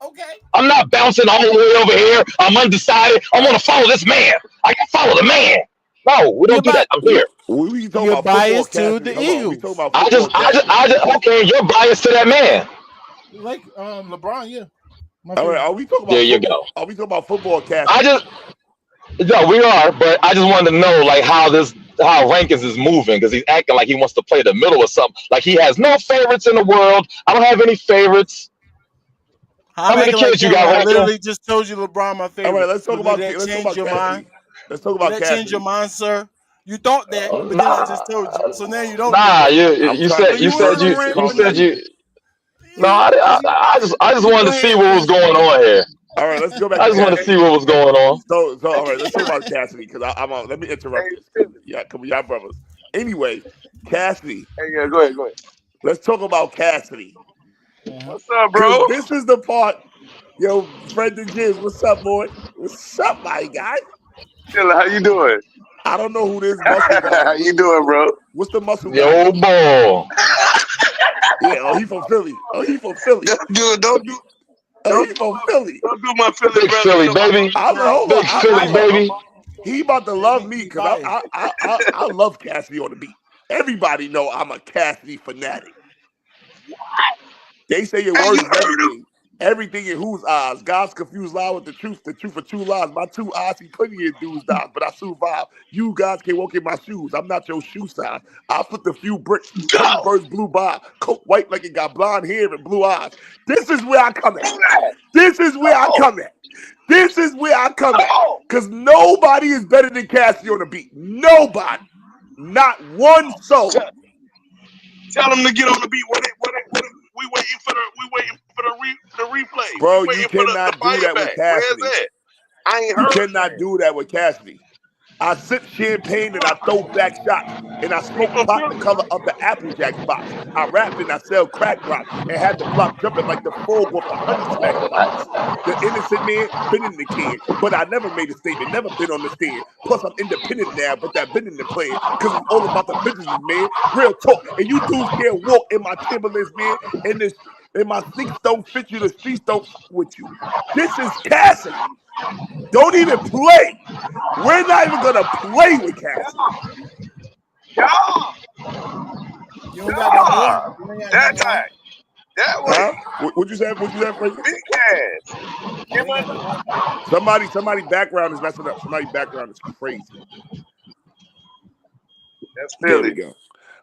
Okay. I'm not bouncing all the way over here. I'm undecided. I want to follow this man. I can follow the man. No, we You're don't do bi- that. I'm here. We talking You're about football, biased to Cassidy. the Hold on. We talking Eagles. about football, Cassidy. Okay, you're biased to that man. Like LeBron, yeah, my All right. favorite. Are we talking There about you football? go. Are we talking about football, I Cassidy? just, no, we are, but I just wanted to know, like, how Rankins is moving, because he's acting like he wants to play the middle or something. Like he has no favorites in the world. I don't have any favorites. I'm How many acting like kids you that when got, I Rankin? literally just told you LeBron my All right. favorite. So did that Let's talk change about your mind? Cassidy. Let's talk Did about that change your Cassidy. mind, sir? You thought that, but then I just Nah, told you. So now you don't know nah. that. I'm You trying So to said you went on a rant you for said nothing. you. conversation. No, Cause you I just wanted go to see ahead, what was man. going on here. All right. Let's go back I to just want to Cassidy. see what was going on. All right. Let's talk about Cassidy because I'm on. Let me interrupt Hey, this because Philly. yeah, come y'all brothers. Anyway, Cassidy. Hey, yeah, go ahead, go ahead. Let's talk about Cassidy Uh-huh. What's up, because bro? this is the part. Yo, Fred and James, what's up, boy? What's up, my guy? Chilla, how you doing? I don't know who this muscle guy is. How you doing, bro? What's the muscle guy Yo, name? boy. Yeah, oh, he from Philly. Oh, he from Philly. Oh, he from Philly. don't do my Philly Big brother. You Philly, know my baby. Hold on. Big Philly, Bias. baby. He about to Yeah, love me he because biased. I love Cassidy on the beat. Everybody know I'm a Cassidy fanatic. They say your Hey, words you is heard him? everything. Everything in whose eyes? God's confused lie with the truth for two lies. My two eyes see plenty of dudes die, but I survive. You guys can't walk in my shoes. I'm not your shoe size. I put the few bricks. Penny Go. birds blew by. Coat white like it got blonde hair and blue eyes. This is where I come at. Do that. This is where I Go. come at. This is where I come at. Go. Because nobody is better than Cassidy on the beat. Nobody. Not one soul. Tell, tell them to get on the beat. We waiting for the replay. We Bro, waiting you for the cannot do fire that with back. Where's Cassidy. that? I ain't You heard cannot that. do that with Cassidy. I sip champagne and I throw back shots. And I He smoke from pot the Philly. color of the Apple Jacks box. I rap and I sell crack rock and had the block jumping like the frog off the honey smacks box. The innocent man been in the can, but I never made a statement, never been on the stand. Plus, I'm independent now, but that been in the plan. Cause it's all about the business, man. Real talk. And you dudes can't walk in my Timberlands, man. And my sneaks don't fit you, the streets don't fuck with you. This is Cassidy. Don't even play. We're not even gonna play with Cassidy. Yeah, You don't got no more. yeah. You ain't got That no more. guy. That way. Huh? What you said? What you said, Frankie? Big ass. You Give ain't us got no more. Somebody background is messing up. Somebody background is crazy. That's There we Philly. go.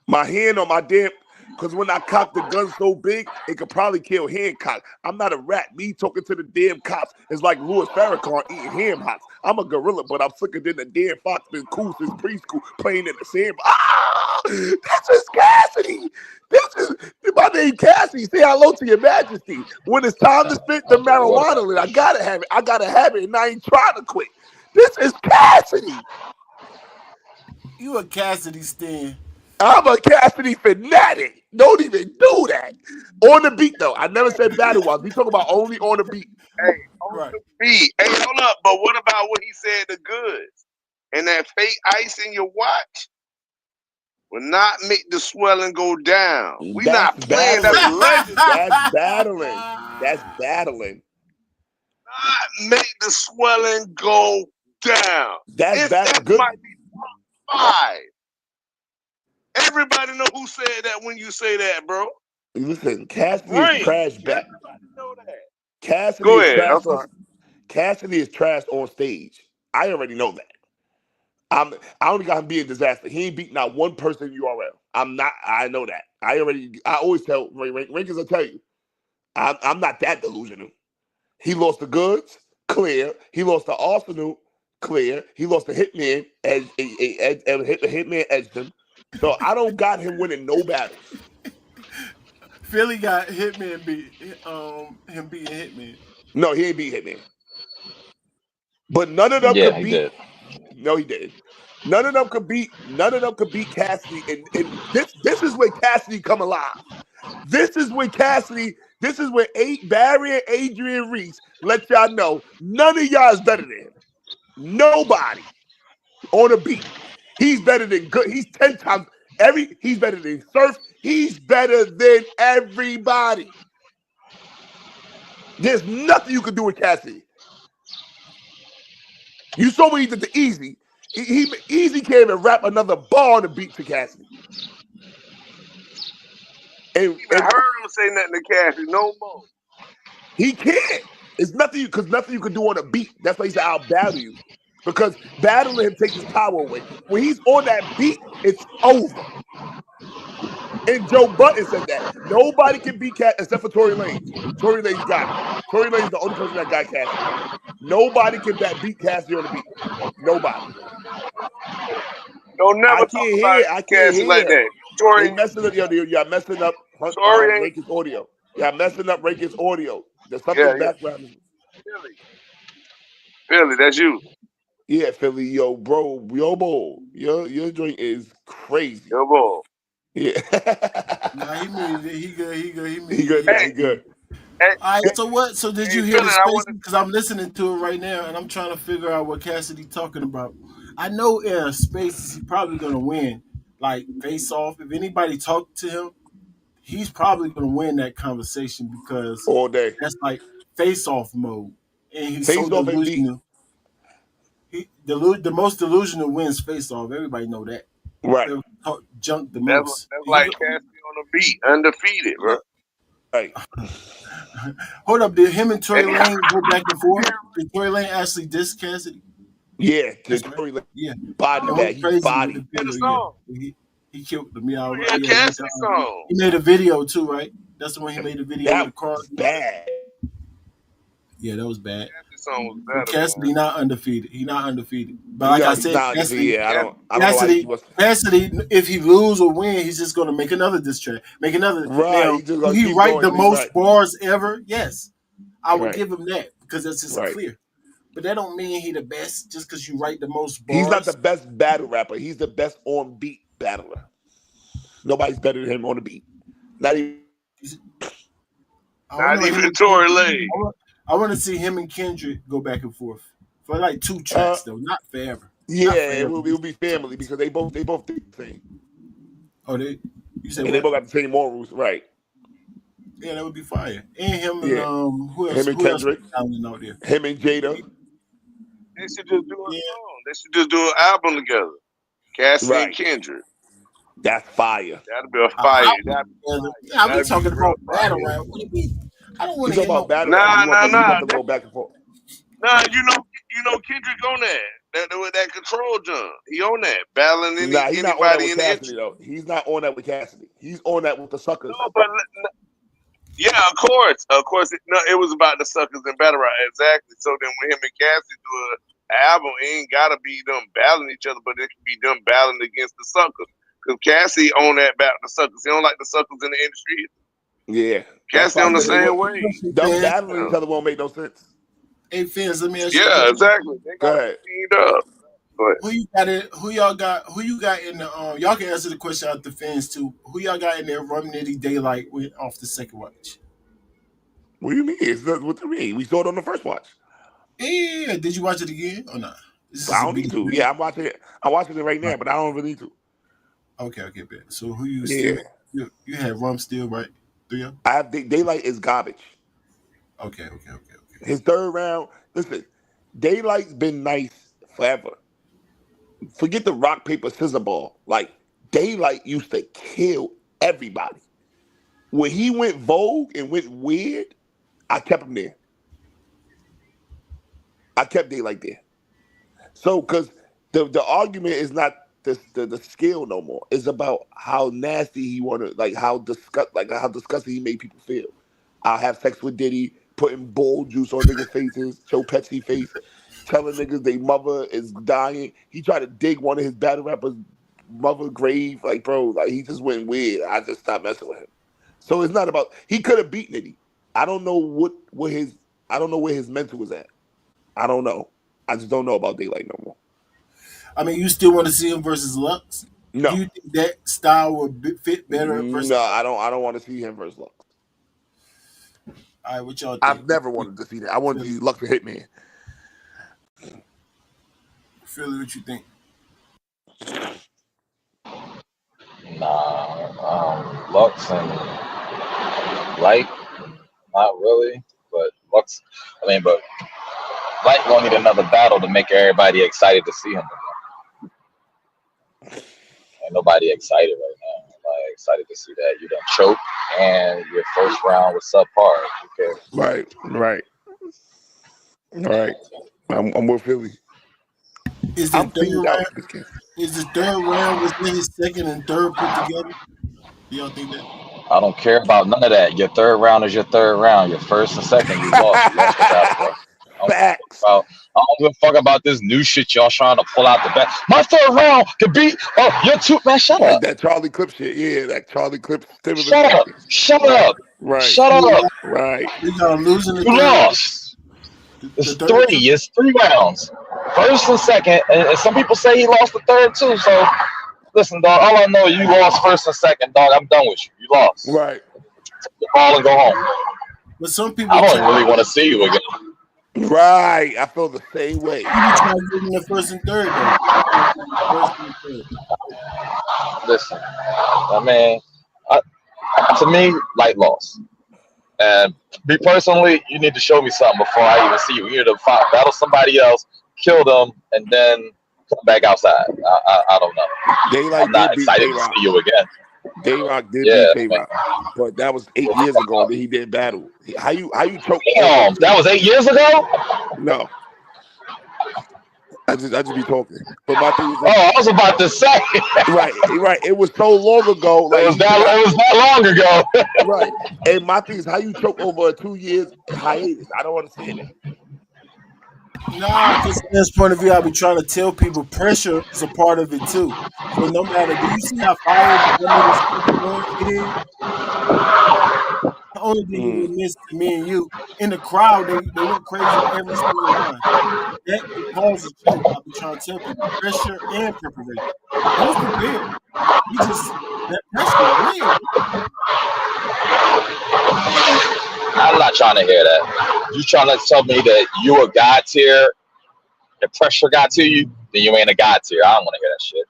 My hand on my damn, because when I cock the gun so big, it could probably kill Hancock. I'm not a rat. Me talking to the damn cops is like Louis Farrakhan eating ham hocks. I'm a gorilla, but I'm slicker than the damn fox. Been cool since preschool, playing in the sand. Ah, this is Cassidy. This is my name, Cassidy. Say hello to your majesty. When it's time to spit the marijuana, lit, I gotta have it. I gotta have it, and I ain't trying to quit. This is Cassidy. You a Cassidy stan. I'm a Cassidy fanatic. Don't even do that. On the beat, though. I never said battle wise. We talk about only on the beat. Hey, on Right. the beat. Hey, hold up. But what about what he said? The goods and that fake ice in your watch will not make the swelling go down. We That's not playing. That's battling. legend. That's battling. That's battling. Not make the swelling go down. That's That good. might be five. Everybody know who said that when you say that, bro. Listen, Cassidy is Right. trash back. Everybody know that. Cassidy Go is ahead. I'm trash on sorry. Cassidy is trash on stage. I already know that. I only got him being disaster. He ain't beating out one person in URL. I'm not. I know that. I always tell Rankins. I tell you, I'm not that delusional. He lost the goods. clear. He lost to Arsenal, clear. He lost to Hitman, Hitman edged him. So I don't got him winning no battles. Philly got Hitman beat him beating Hitman. No, he ain't beat Hitman. But none of them Yeah, could he beat. did. No, he didn't. None of them could beat. None of them could beat Cassidy. And this is where Cassidy come alive. This is where Cassidy. This is where Barry and Adrian Reese let y'all know none of y'all is better than him. Nobody on a beat. He's better than good. He's 10 times he's better than Surf. He's better than everybody. There's nothing you can do with Cassidy. You saw what he did to Easy. Easy can't even rap another bar on the beat to Cassidy. Even heard him say nothing to Cassidy no more. He can't. It's nothing because nothing you can do on a beat. That's why he said I'll battle you. Because battling him takes his power away. When he's on that beat, it's over. And Joe Button said that. Nobody can beat Cat except for Tory Lanez. Tory Lanez got him. Tory Lanez is the only person that got Cassidy. Nobody can beat Cassidy on the beat. Nobody. Don't never talk about Cassidy like that. Tory, they messing up. Y'all messing up Rankin's audio. Y'all messing up Rankin's audio. There's something background. Philly, that's you. Yeah, Philly, yo, bro, your joint is crazy. Yo, bro. Yeah. Nah, he made it. He good. He good. All right. So what? So did you hear the space? Because I'm listening to it right now, and I'm trying to figure out what Cassidy talking about. I know in spaces he's probably gonna win, like face off. If anybody talk to him, he's probably gonna win that conversation because all day. that's like face off mode, and he's face so off delusional. The most delusional wins face off. Everybody know that. Right. Junk the most. That's like Cassidy on the beat, undefeated, bro. Right. Hold up, did him and Tory Lane go back and forth? Did Tory Lane actually diss Cassidy? Yeah, Tory Lane. Yeah. Body bag. He body. He killed the meow. Yeah, Cassidy song. He made a video too, right? That's the one he made a video with the car. Bad. Yeah, that was bad. Cassidy song was better. Cassidy not undefeated. He not undefeated. But like I said, Cassidy, I don't know Cassidy, if he lose or win, he's just gonna make another diss track. Make another. Right. Now, he write the most bars ever. Yes, I would give him that because that's just clear. But that don't mean he the best just because you write the most bars. He's not the best battle rapper. He's the best on beat battler. Nobody's better than him on the beat. Not even Tory Lane. I want to see him and Kendrick go back and forth for like 2 tracks though, not forever. Yeah, it will be family because they both think the same. Oh, you said they both got the same morals, right? Yeah, that would be fire. And him and who else? Him and Kendrick. Out there? Him and Jada. They should just do a song. They should just do an album together. Cassidy and Kendrick. That's fire. That'd be a fire. I've been talking about battle rap. What do you mean? I don't want to hear about battle rap. Nah. Go back and forth. Nah, you know Kendrick on that with that control jump. He on that battling he's not on that with Cassidy though. He's not on that with Cassidy. He's on that with the suckers. No, but yeah, of course. It was about the suckers and battle rap exactly. So then when him and Cassidy do an album, it ain't gotta be them battling each other, but it can be them battling against the suckers. Because Cassidy on that battle the suckers. He don't like the suckers in the industry. Yeah. Cassidy on the same way. Them battling each other won't make no sense. Hey, fans, let me ask you. Yeah, exactly. They got teamed up. Who you got in? Who y'all got? Who you got in the? Y'all can answer the question out the fans too. Who y'all got in there? Rum Nitty Daylight went off the second watch. What do you mean? What do you mean? We saw it on the first watch. Yeah. Did you watch it again or not? I don't need to. Yeah, I'm watching it. I'm watching it right now, but I don't really need to. Okay, bet. So who you still? You had Rum still, right? Do you? I have Daylight is garbage. Okay. His third round. Listen, Daylight's been nice forever. Forget the rock, paper, scissors ball. Like, Daylight used to kill everybody. When he went vogue and went weird, I kept him there. I kept Daylight there. So, because the argument is not the skill no more. It's about how nasty he wanted, how disgusting he made people feel. I'll have sex with Diddy, putting bull juice on niggas' faces, show Pepsi face, telling niggas they mother is dying. He tried to dig one of his battle rappers' mother grave. Like, bro, like he just went weird. I just stopped messing with him. So it's not about he could have beaten Nitty. I don't know what his I don't know where his mental was at. I don't know. I just don't know about Daylight no more. I mean, you still want to see him versus Lux? Do No. you think that style would fit better versus? No, I don't want to see him versus Lux. All right, what y'all think? I've never wanted to see that. I wanted to see Lux and Hitman. Philly, what you think? Nah, Lux and Light, not really. But Lux, but Light gonna need another battle to make everybody excited to see him. Ain't nobody excited right now. Nobody excited to see that. You done choke and your first round was subpar. Who cares? Right. I'm with Philly. Is the I'm seeing third out round? this game. Is the third round was his second and third put together? Do y'all think that? I don't care about none of that. Your third round is your third round. Your first and second, you lost. You lost the battle, bro. Facts. I don't give a fuck about this new shit y'all trying to pull out the back. My third round could be. Oh, you're too. Man, shut Like up. that Charlie Clip shit. Yeah, that Charlie Clip. Shut up. Shut up. Right. Shut up. Right. We got losing the You third. lost. It's three. It's 3 rounds. First and second. And some people say he lost the third too. So listen, dog. All I know is you lost first and second, dog. I'm done with you. You lost. Right. Take the ball and go home. But some people I don't really want to see you again. Right. I feel the same way. You try to give him the first and third though. First and third. Listen, to me, Light lost. And me personally, you need to show me something before I even see you. You need to battle somebody else, kill them, and then come back outside. I don't know. Daylight I'm not did beat excited to J-Rock. see you again. J-Rock did Yeah, beat J-Rock. But that was 8 years ago that he did battle. How you choke? Damn, that was 8 years ago? No. I just be talking. But my thing is I was about to say. Right. It was so long ago. Like it was that long ago. Right. And my thing is how you choke over a 2 years hiatus. I don't understand that. Nah, because from this point of view, I be trying to tell people pressure is a part of it too. So no matter, do you see how fired it is? The only thing you would miss to me and you in the crowd, they went crazy every single line. That could cause a choke. I be trying to tell people pressure and preparation. Don't prepare. You just that pressure is real. I'm not trying to hear that. You trying to tell me that you a god tier, the pressure got to you, then you ain't a god tier. I don't want to hear that shit.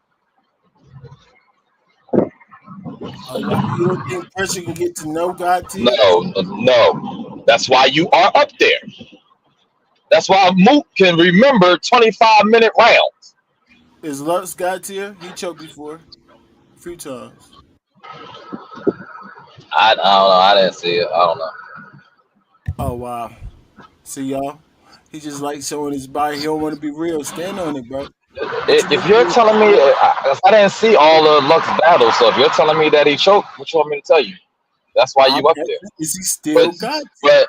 You don't think pressure can get to no god tier? No. That's why you are up there. That's why Mook can remember 25-minute rounds. Is Lux god tier? He choked before a few times. I don't know. I didn't see it. I don't know. Oh wow. See y'all? He just like showing his body. He don't want to be real. Stand on it, bro. If you're telling me, I didn't see all the Lux battles, so if you're telling me that he choked, what you want me to tell you? That's why you up there. Is he still got? But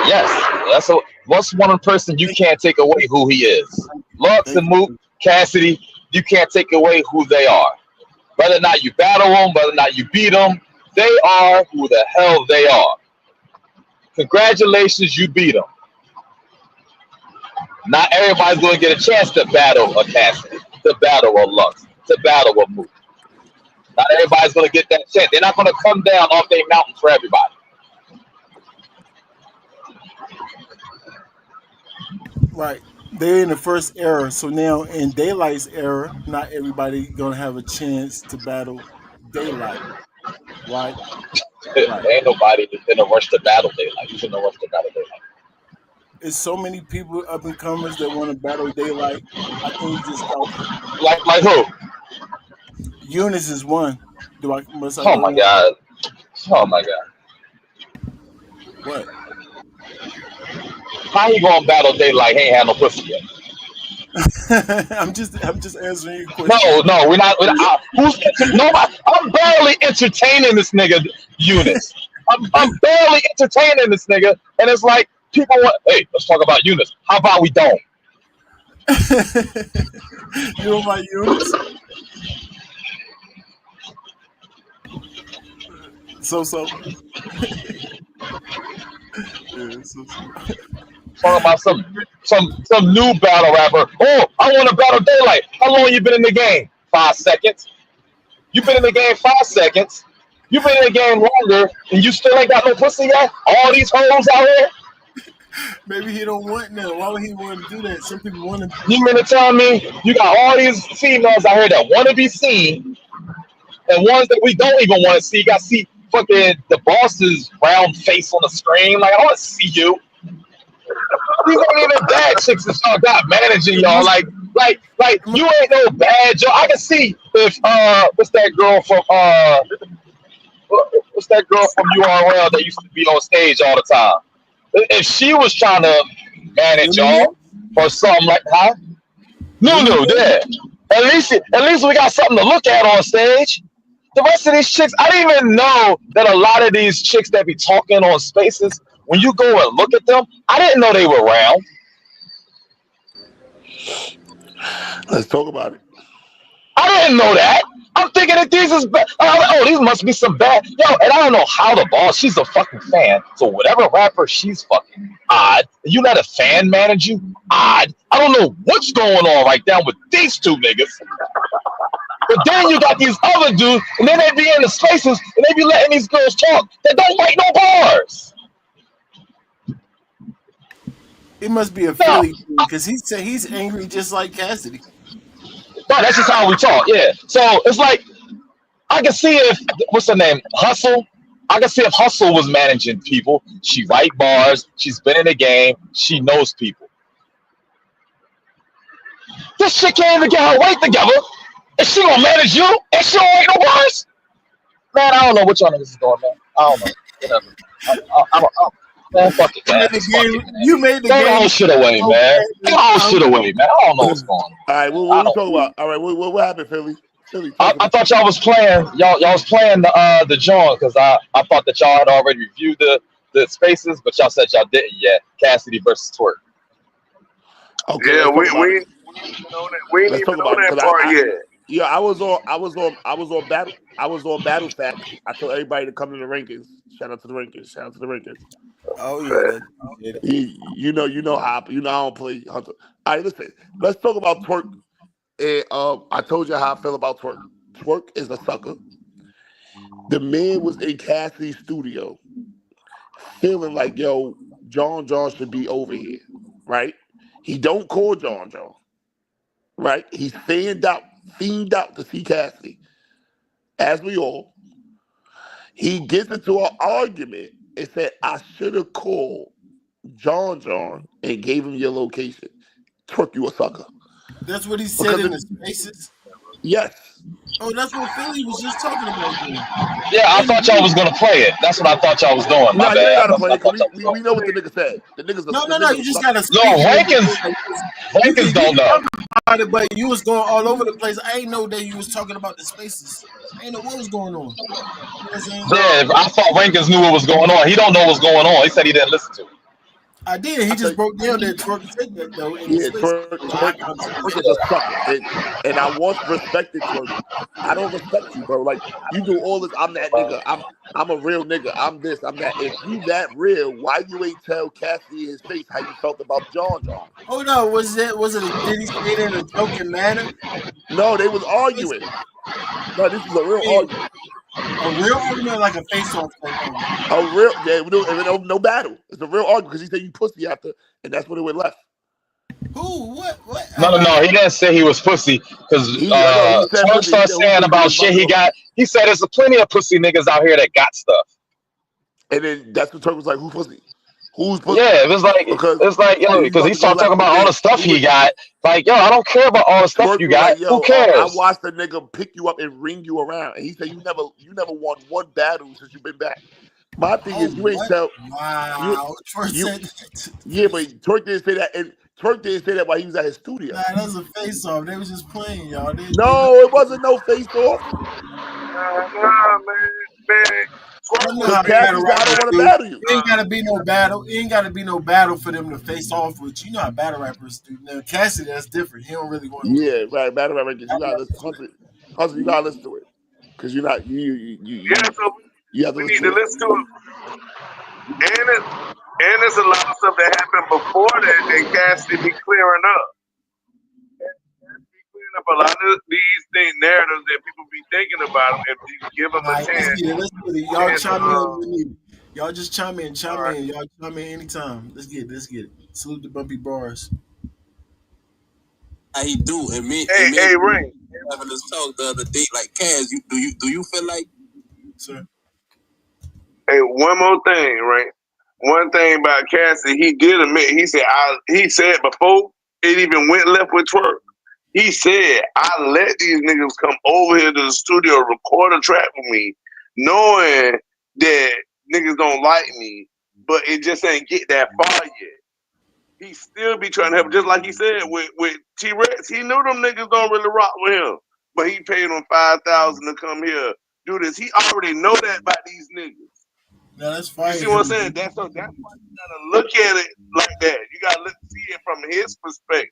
yes, what's one person you can't take away who he is. Lux and Mook, Cassidy, you can't take away who they are. Whether or not you battle them, whether or not you beat them, they are who the hell they are. Congratulations, you beat them. Not everybody's going to get a chance to battle a Cassidy, to battle a Lux, to battle a Mook. Not everybody's going to get that chance. They're not going to come down off their mountain for everybody. Right. They're in the first era, so now in Daylight's era, not everybody gonna have a chance to battle Daylight. Right? Ain't nobody in a rush to battle Daylight. Who's in a rush to battle Daylight? It's so many people up and comers that want to battle Daylight. I think just like who? Eunice is one. Oh my god. What? How you gonna battle Daylight? He ain't had no pussy yet. I'm just answering your question. No, we're not. Nobody. I'm barely entertaining this nigga Eunice. I'm barely entertaining this nigga, and it's like people want. Hey, let's talk about Eunice. How about we don't? You don't like Eunice? So. Yeah, so. Talking about some new battle rapper. Oh, I want to battle Daylight. How long you been in the game? 5 seconds. You been in the game 5 seconds. You been in the game longer, and you still ain't got no pussy yet. All these hoes out here. Maybe he don't want none. Why would he want to do that? Some people want to. You mean to tell me you got all these females out here that want to be seen, and ones that we don't even want to see? You got to see fucking the boss's round face on the screen. Like I want to see you. These ain't even bad chicks that y'all got managing y'all. Like you ain't no bad Joe. I can see if what's that girl from URL that used to be on stage all the time? If she was trying to manage y'all or something like that, no, yeah. At least we got something to look at on stage. The rest of these chicks, I didn't even know that a lot of these chicks that be talking on spaces, when you go and look at them, I didn't know they were around. Let's talk about it. I didn't know that. I'm thinking that these is bad. Oh, these must be some bad. Yo, and I don't know how the boss, she's a fucking fan. So whatever rapper, she's fucking odd. You let a fan manage you? Odd. I don't know what's going on right now with these two niggas. But then you got these other dudes, and then they be in the spaces, and they be letting these girls talk that don't like no bars. It must be a Philly because he said he's angry just like Cassidy. No, that's just how we talk, yeah. So it's like I can see if what's her name? Hustle. I can see if Hustle was managing people. She write bars, she's been in the game, she knows people. This shit can't even get her weight together. And she gonna manage you and she don't write no bars? Man, I don't know what y'all niggas is doing, man. I don't know. Whatever. Man, fuck it, man. You made the Throw game. the whole shit away, man. Throw the whole shit away, man. I don't know what's going on. All right, what we talking about? All right, what happened, Philly? I thought y'all was playing. Y'all was playing the John because I thought that y'all had already reviewed the spaces, but y'all said y'all didn't yet. Cassidy versus Twerk. Okay, yeah, we ain't even know that part yet. Yeah, I was on battle facts. I told everybody to come to the rankings. Shout out to the rankings. Oh yeah. You know how I don't play Hunter. All right, listen. Let's talk about Twerk. And I told you how I feel about Twerk. Twerk is a sucker. The man was in Cassidy's studio, feeling like John should be over here, right? He don't call John, right? He's fiend out to see Cassidy, as we all. He gets into an argument and said, I should have called John and gave him your location. Twerk, you a sucker. That's what he said in the spaces? Yes. Oh, that's what Philly was just talking about. Then. Yeah, I thought y'all was gonna play it. That's what I thought y'all was doing. No, you ain't gotta play it. We know what the nigga said. The niggas. No. You just gotta. No, Rankins don't know. About it, but you was going all over the place. I ain't know that you was talking about the spaces. I ain't know what was going on. You know what I'm saying? Yeah, I thought Rankins knew what was going on. He don't know what's going on. He said he didn't listen to it. I did. He just broke down that Twerk said that though. Yeah, Twerk is a sucker, and I once respected Twerk. I don't respect you, bro. Like you do all this. I'm that nigga. I'm a real nigga. I'm this. I'm that. If you that real, why you ain't tell Cassidy in his face how you felt about John? Oh no, was it? Did he say it in a joking manner? No, they was arguing. No, this is a real argument. A real argument, like a face-off. No battle. It's a real argument because he said you pussy after, and that's when it went left. Who? What? No. He didn't say he was pussy because Twerk started saying about shit he got. He said there's plenty of pussy niggas out here that got stuff. And then that's when Twerk was like, "Who pussy? Who's pussy?" Yeah, because he started talking about all the stuff he got. Like, I don't care about all the stuff you got. Who cares? I watched the nigga pick you up and ring you around, and he said you never won one battle since you've been back. My thing is you ain't tell. Wow, yeah, but Twerk didn't say that, and Twerk didn't say that while he was at his studio. Nah, that was a face-off. They was just playing, y'all. No, it wasn't no face-off. Nah, man. I know Because how Cassidy battle said, I don't rappers want to do. battle you. It ain't gotta be no battle. It ain't gotta be no battle for them to face off with you. You know how battle rappers do. Now Cassidy, that's different. He don't really want to. Yeah, right. Battle rap records. You gotta listen. Hunter, you gotta listen to it. Because you're not Yeah, so you have to we listen need to to it. listen to it. And there's a lot of stuff that happened before that Cassidy be clearing up. Be clearing up a lot of these narratives that people be thinking about him if you give All him a right, let's chance. get it. Let's get it. Y'all Chance to, chime in when you need it. Y'all just chime in. all Chime right. in. Y'all chime in anytime. Let's get it. Let's get it. Salute the bumpy bars. How he do, and me Hey, and me hey, Ring. having this talk the other day. Like, Kaz, do you feel like Sir. Hey, one more thing, right? One thing about Cassidy, he did admit. He said before it even went left with Twerk. He said, I let these niggas come over here to the studio, record a track with me, knowing that niggas don't like me, but it just ain't get that far yet. He still be trying to help, just like he said with T Rex. He knew them niggas don't really rock with him, but he paid them $5,000 to come here do this. He already know that about these niggas. Now that's You fire. see what I'm saying? That's why you gotta look at it like that. You gotta see it from his perspective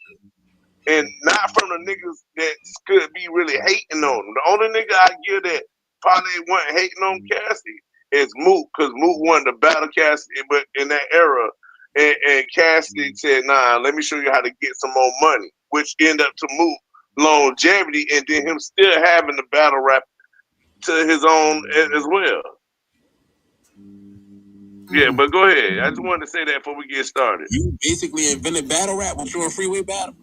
and not from the niggas that could be really hating on him. The only nigga I give that probably wasn't hating on Cassidy is Mook, because Mook wanted to battle Cassidy, but in that era, and Cassidy said, "Nah, let me show you how to get some more money," which ended up to Mook longevity, and then him still having the battle rap to his own as well. Yeah, but go ahead. I just wanted to say that before we get started. you basically invented battle rap with your freeway battle?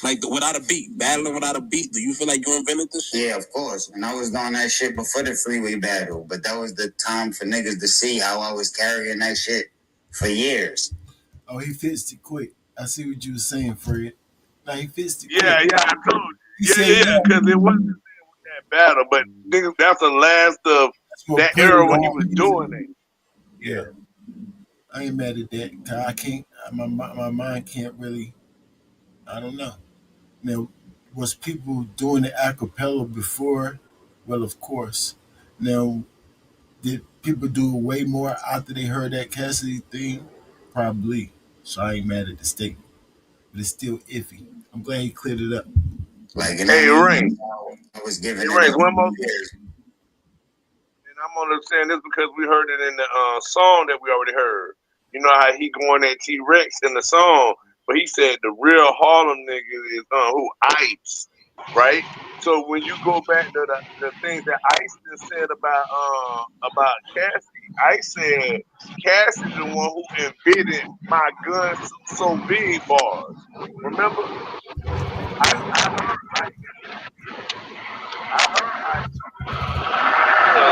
Like without a beat, battling without a beat. Do you feel like you invented this shit? Yeah, of course. And I was doing that shit before the freeway battle, but that was the time for niggas to see how I was carrying that shit for years. Oh, he fixed it quick. I see what you were saying, Fred. Now he fixed it Yeah, quick. yeah, I told you. He Yeah, said, yeah, "Yeah, yeah, because it wasn't that battle, but niggas, that's the last of that's what that put it era when he on was easy." doing it. Yeah, Yeah. I ain't mad at that. 'Cause I can't. My mind can't really. I don't know. Now, was people doing the acapella before? Well, of course. Now, did people do it way more after they heard that Cassidy thing? Probably. So I ain't mad at the statement, but it's still iffy. I'm glad he cleared it up. Like, you know what Hey, I Ring. mean? I was Hey, giving it Ring, up one for more thing. years. And I'm only saying this because we heard it in the song that we already heard. You know how he going at T Rex in the song, but he said the real Harlem nigga is who Ice, right? So when you go back to the things that Ice just said about Cassidy, Ice said Cassidy the one who invented my gun so big bars. Remember? I heard Ice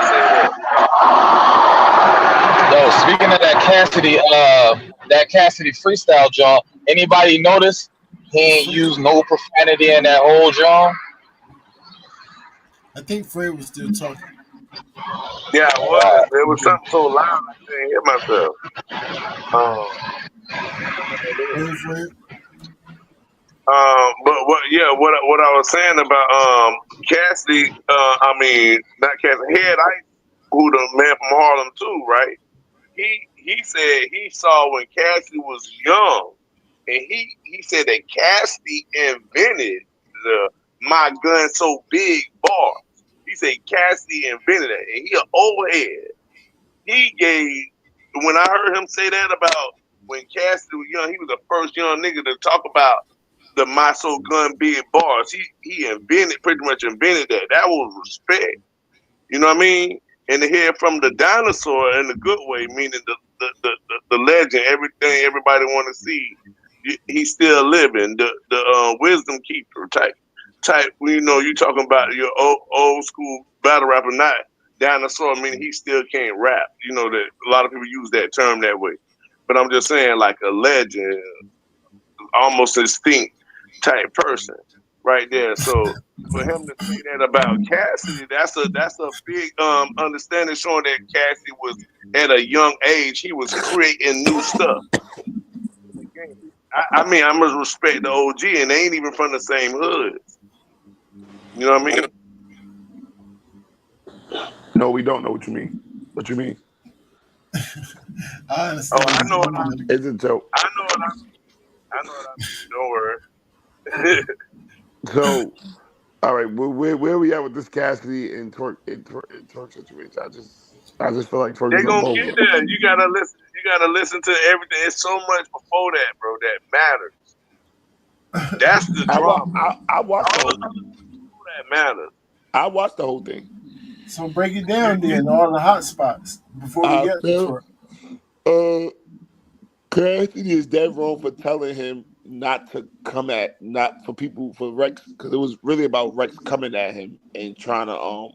say that. Yo, speaking of that Cassidy freestyle, John. Anybody notice he Was ain't Fred? used no profanity in that whole John? I think Fred was still talking. Yeah, I was. There was something so loud I couldn't hear myself. Um, Go ahead, Fred. but what I was saying about Cassidy, I mean not Cassidy, Head Ice, who the man from Harlem too, right? He said he saw when Cassidy was young, and he said that Cassidy invented the "my gun so big" bar. He said Cassidy invented it, and he an old head. He gave when I heard him say that about when Cassidy was young, he was the first young nigga to talk about the "my so gun big" bars. He invented pretty much invented that. That was respect. You know what I mean? And to hear from the dinosaur in the good way, meaning the legend, everything everybody want to see, he's still living. The wisdom keeper type. You know, you talking about your old school battle rapper, not dinosaur. Meaning he still can't rap. You know that a lot of people use that term that way. But I'm just saying, like a legend, almost extinct type person right there. So for him to say that about Cassidy, that's a big understanding, showing that Cassidy was at a young age, he was creating new stuff in the game. I mean, I must respect the OG, and they ain't even from the same hood. You know what I mean? No, we don't know what you mean. What you mean? I Oh, understand what I he's know what I saying. It's a joke. I know what I know what I mean. Don't worry. So, all right, where we at with this Cassidy and Twerk situation? I just feel like Twerk They is a gonna get bozo. there. You gotta listen. You gotta listen to everything. It's so much before that, bro. That matters. That's the drama. I watched the All the whole other before that matters. I watched the whole thing. So break it You, down you, then, all the hot spots before we I get to felt twerk. uh Cassidy is dead wrong for telling him not to come at not for people for Rex because it was really about Rex coming at him and trying to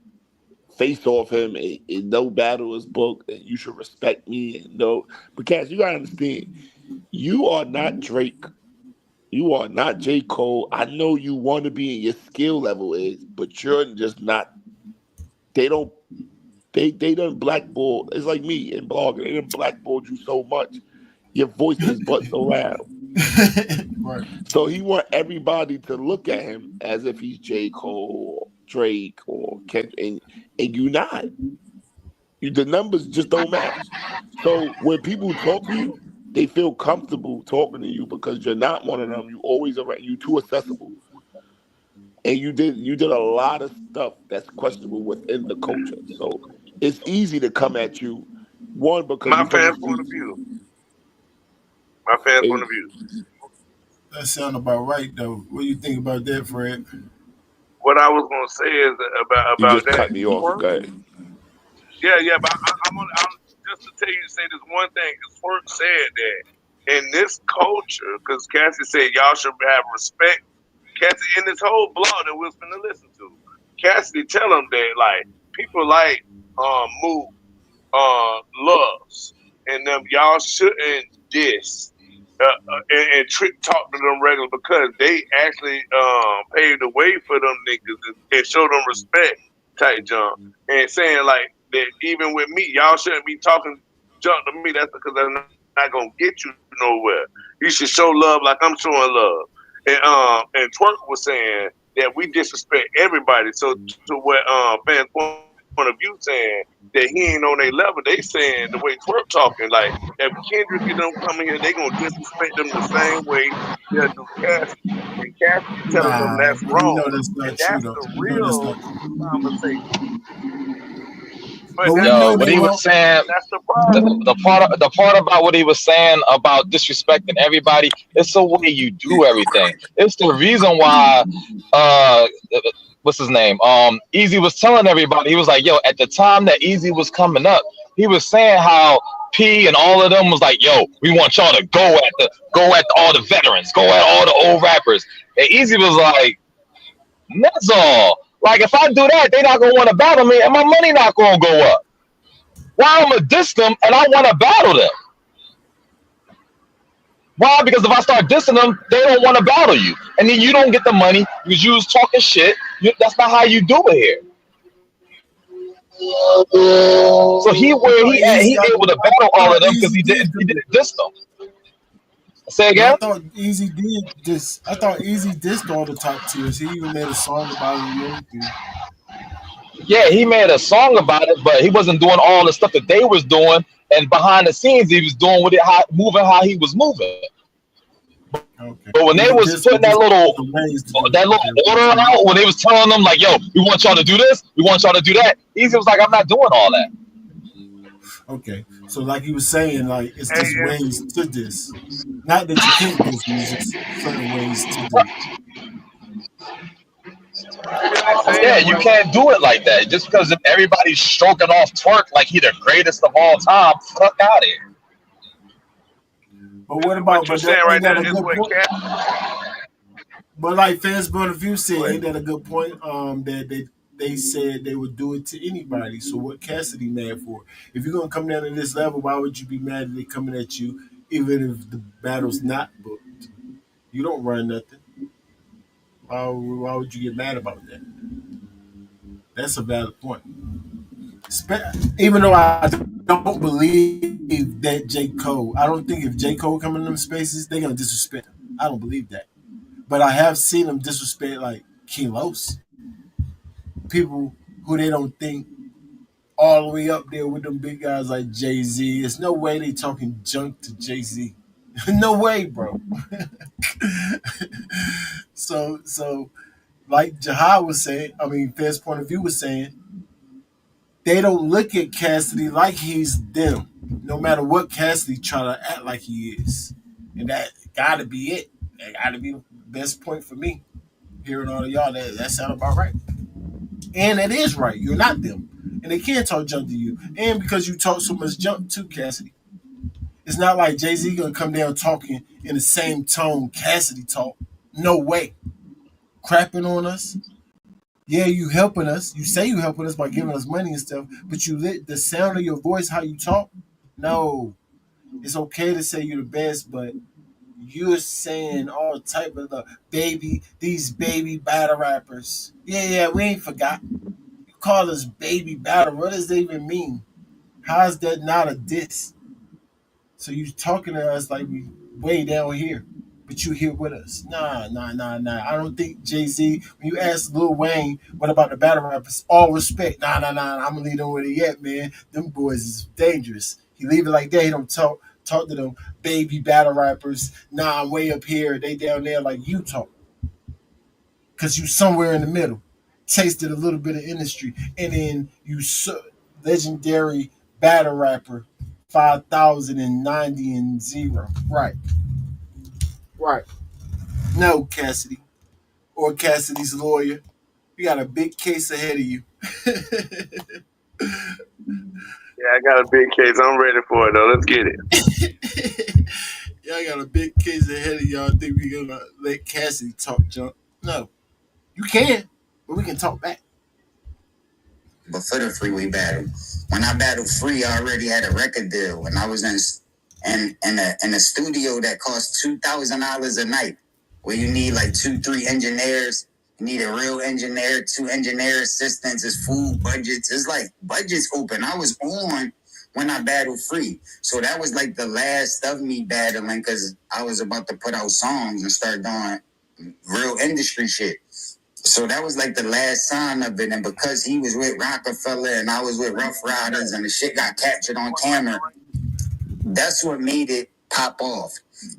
face off him and no battle is booked and you should respect me and no but Cass, you gotta understand, you are not Drake. You are not J. Cole. I know you want to be and your skill level is, but you're just not. They don't. They done blackball. It's like me in blogging. They done blackballed you so much. Your voice is but so loud. Right. So he want everybody to look at him as if he's J. Cole or Drake or Kendrick, and you not. The numbers just don't match. So when people talk to you, they feel comfortable talking to you because you're not one of them. You always around. You too accessible. And you did a lot of stuff that's questionable within the culture. So it's easy to come at you. One because my you're from the fans' point of streets. view. My fans' point And of view. That sound about right though. What do you think about that, Fred? What I was gonna say is you about just that. cut me off. Twerk. Go ahead. Yeah, yeah. But I'm just to tell you, say this one thing. Because Twerk said that in this culture, because Cassie said y'all should have respect. Cassie in this whole blog that we was finna listen to, Cassidy tell them that like people like Mook loves, and them y'all shouldn't diss and trick talk to them regular because they actually paved the way for them niggas and show them respect type jump and saying like that even with me y'all shouldn't be talking junk to me. That's because that's not gonna get you nowhere. You should show love like I'm showing love. And Twerk was saying that we disrespect everybody. So to what fans point of view saying that he ain't on their level, they saying the way Twerk talking, like if Kendrick and them come in here, they gonna disrespect them the same way they'll do Cassidy. And Cassidy telling them Nah, that's you wrong. know that's And not true that's though. the You know that's real not true. conversation. But But we Yo, know what they he was won't. saying, that's the the, problem. the part about what he was saying about disrespecting everybody, it's the way you do everything. It's the reason why uh what's his name? Easy was telling everybody, he was like, yo, at the time that Easy was coming up, he was saying how P and all of them was like, yo, we want y'all to go at all the veterans, go at all the old rappers. And Easy was like, that's all. Like if I do that, they not gonna want to battle me and my money not gonna go up. Why I'm gonna diss them and I want to battle them? Why? Because if I start dissing them, they don't want to battle you, and then you don't get the money because you was talking shit. That's not how you do it here. So he I where thought he Easy. able to battle I all of thought them because Easy did he do didn't it. diss them. Say But I again? thought Easy did this. I thought Easy dissed all the top tiers. He even made a song about it and everything. Yeah, he made a song about it, but he wasn't doing all the stuff that they was doing. And behind the scenes, he was doing with it, moving how he was moving. Okay. But when But they the was diss putting was just the ways to do it. that little Okay. Okay. order So, out, when they was telling them like, "Yo, we want y'all to do this, we want y'all to do that," Easy was like, "I'm not doing all that." okay. So like he was saying, like it's And, just ways to this. Not that you can't diss me, it's just certain ways to do it. really Yeah, saying you what can't do it like that. Just because everybody's stroking off Twerk like he the greatest of all time, fuck out of here. But what what about? you're But that saying right ain't there that a is good what point? Cassidy But like fans point of view said, what ain't that a good point? That they said they would do it to anybody. So what Cassidy mad for? If you're gonna come down to this level, why would you be mad at they coming at you, even if the battle's not booked? You don't run nothing. Why would you get mad about that? That's a valid point. Even though I don't believe that J. Cole, I don't think if J. Cole come in them spaces, they're gonna disrespect him. I don't believe that. But I have seen them disrespect like King Los, people who they don't think all the way up there with them big guys like Jay-Z. There's no way they talking junk to Jay-Z. No way, bro. So like Jahad was saying, I mean, Fed's point of view was saying, they don't look at Cassidy like he's them. No matter what Cassidy try to act like he is. And that gotta be it. That gotta be the best point for me. Hearing all of y'all, that sound about right. And it is right. You're not them. And they can't talk junk to you. And because you talk so much junk too, Cassidy. It's not like Jay-Z gonna come down talking in the same tone Cassidy talk. No way. Crapping on us. Yeah, you helping us. You say you helping us by giving us money and stuff, but you lit the sound of your voice, how you talk. No, it's okay to say you're the best, but you're saying all type of these baby battle rappers. Yeah, we ain't forgot. You call us baby battle. What does that even mean? How is that not a diss? So you talking to us like we way down here, but you here with us. Nah. I don't think Jay-Z, when you ask Lil Wayne, what about the battle rappers? All respect. Nah. I'm gonna leave them with it yet, man. Them boys is dangerous. He leave it like that. He don't talk to them baby battle rappers. Nah, I'm way up here. They down there like you talk. Cause you somewhere in the middle. Tasted a little bit of industry. And then legendary battle rapper 5,090 and zero. Right. No, Cassidy. Or Cassidy's lawyer. You got a big case ahead of you. Yeah, I got a big case. I'm ready for it though. Let's get it. Y'all got a big case ahead of y'all. Think we gonna let Cassidy talk junk? No. You can, but we can talk back. But for the freeway battle, when I battled Free, I already had a record deal. When I was in a studio that cost $2,000 a night, where you need like 2-3 engineers. You need a real engineer, 2 engineer assistants. It's food budgets. It's like budgets open. I was on when I battled Free, so that was like the last of me battling because I was about to put out songs and start doing real industry shit. So that was like the last sign of it. And because he was with Rockefeller and I was with Rough Riders and the shit got captured on camera, that's what made it pop off.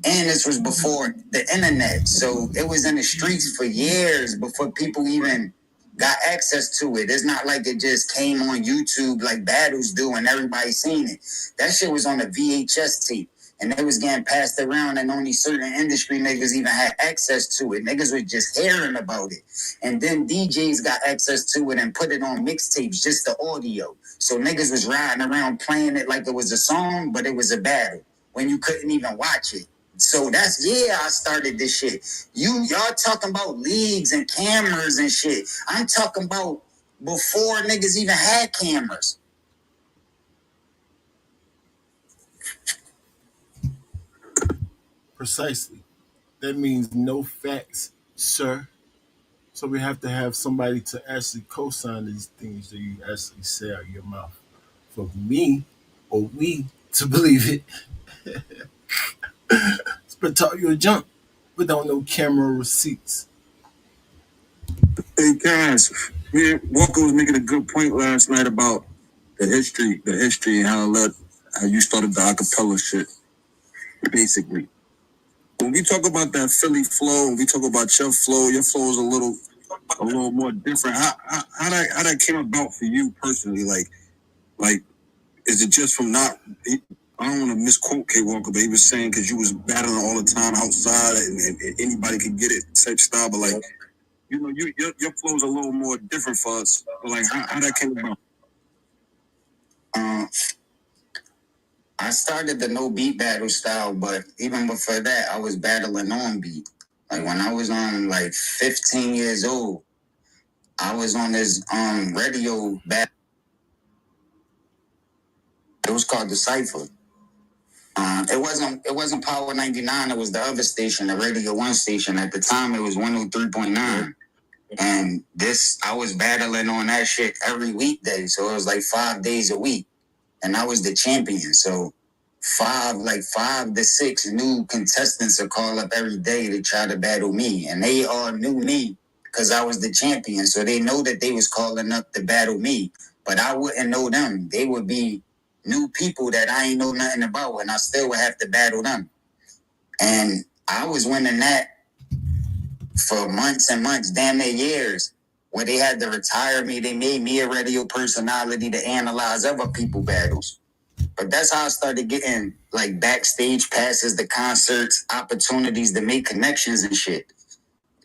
And this was before the internet. So it was in the streets for years before people even got access to it. It's not like it just came on YouTube like battles do and everybody seen it. That shit was on a VHS tape. And it was getting passed around, and only certain industry niggas even had access to it. Niggas was just hearing about it. And then DJs got access to it and put it on mixtapes, just the audio. So niggas was riding around playing it like it was a song, but it was a battle when you couldn't even watch it. So I started this shit. Y'all talking about leagues and cameras and shit. I'm talking about before niggas even had cameras. Precisely. That means no facts, sir. So we have to have somebody to actually co-sign these things that you actually say out of your mouth. For me or we to believe it. But talk your junk without no camera receipts. Hey guys, man, Walker was making a good point last night about the history and how you started the acapella shit. Basically, when we talk about that Philly flow, when we talk about your flow is a little more different. How that came about for you personally? Like, is it just from not? I don't want to misquote K Walker, but he was saying because you was battling all the time outside and anybody could get it such style, but like. You know, your flow's a little more different for us. But like, how that came about? I started the no beat battle style, but even before that, I was battling on beat. Like when I was on like 15 years old, I was on this radio battle. It was called the Cipher. It wasn't Power 99. It was the other station, the Radio One station. At the time, it was 103.9. And I was battling on that shit every weekday. So it was like 5 days a week. And I was the champion. So 5 to 6 new contestants would call up every day to try to battle me. And they all knew me because I was the champion. So they know that they was calling up to battle me. but I wouldn't know them. They would be new people that I ain't know nothing about, and I still would have to battle them. And I was winning that for months and months, damn near years. When they had to retire me, they made me a radio personality to analyze other people battles. But that's how I started getting like backstage passes to concerts, opportunities to make connections and shit.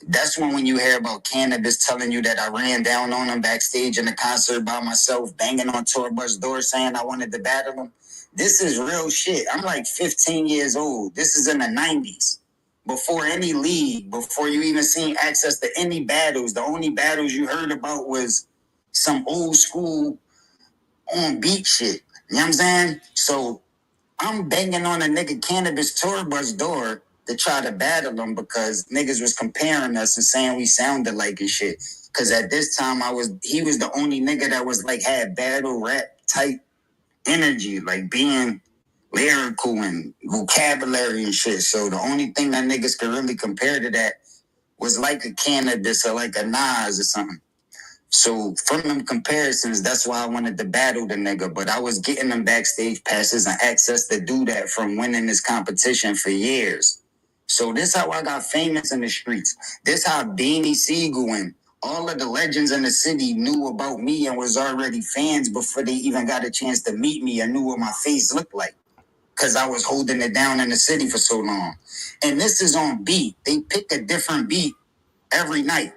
That's when you hear about Cannabis telling you that I ran down on him backstage in a concert by myself, banging on tour bus doors saying I wanted to battle him. This is real shit. I'm like 15 years old. This is in the 90s. Before any league, before you even seen access to any battles, the only battles you heard about was some old school on beat shit. You know what I'm saying? So I'm banging on a nigga Cannabis tour bus door to try to battle him because niggas was comparing us and saying we sounded like and shit. Cause at this time he was the only nigga that was like had battle rap type energy, like being lyrical and vocabulary and shit. So the only thing that niggas could really compare to that was like a Cannabis or like a Nas or something. So from them comparisons, that's why I wanted to battle the nigga. But I was getting them backstage passes and access to do that from winning this competition for years. So this how I got famous in the streets. This how Beanie Siegel and all of the legends in the city knew about me and was already fans before they even got a chance to meet me and knew what my face looked like. Cause I was holding it down in the city for so long. And this is on beat. They pick a different beat every night.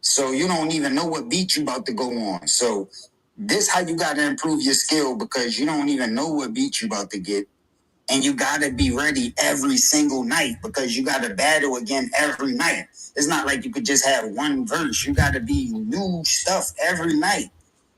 So you don't even know what beat you about to go on. So this how you gotta improve your skill because you don't even know what beat you about to get. And you gotta be ready every single night because you gotta battle again every night. It's not like you could just have one verse. You gotta be new stuff every night.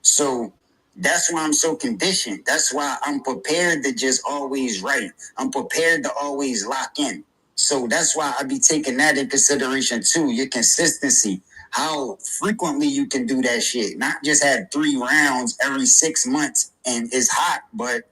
So that's why I'm so conditioned. That's why I'm prepared to just always write. I'm prepared to always lock in. So that's why I be taking that in consideration too. Your consistency, how frequently you can do that shit. Not just have 3 rounds every 6 months and it's hot, but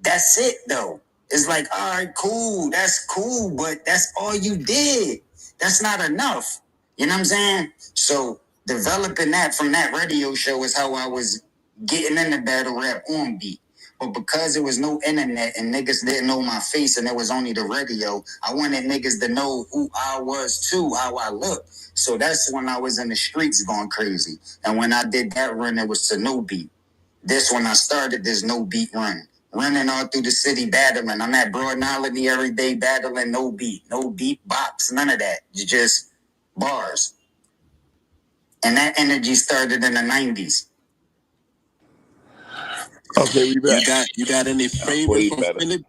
that's it though. It's like, all right, cool, that's cool, but that's all you did. That's not enough. You know what I'm saying? So developing that from that radio show is how I was getting into battle rap on beat. But because there was no internet and niggas didn't know my face and there was only the radio, I wanted niggas to know who I was too, how I looked. So that's when I was in the streets going crazy. And when I did that run, it was to no beat. This when I started this no beat run. Running all through the city battling. I'm at Broad Knowledge every day battling no beat. No beat box, none of that. It's just bars. And that energy started in the 90s. Okay, we back. You got any favorite Way from better. Philly?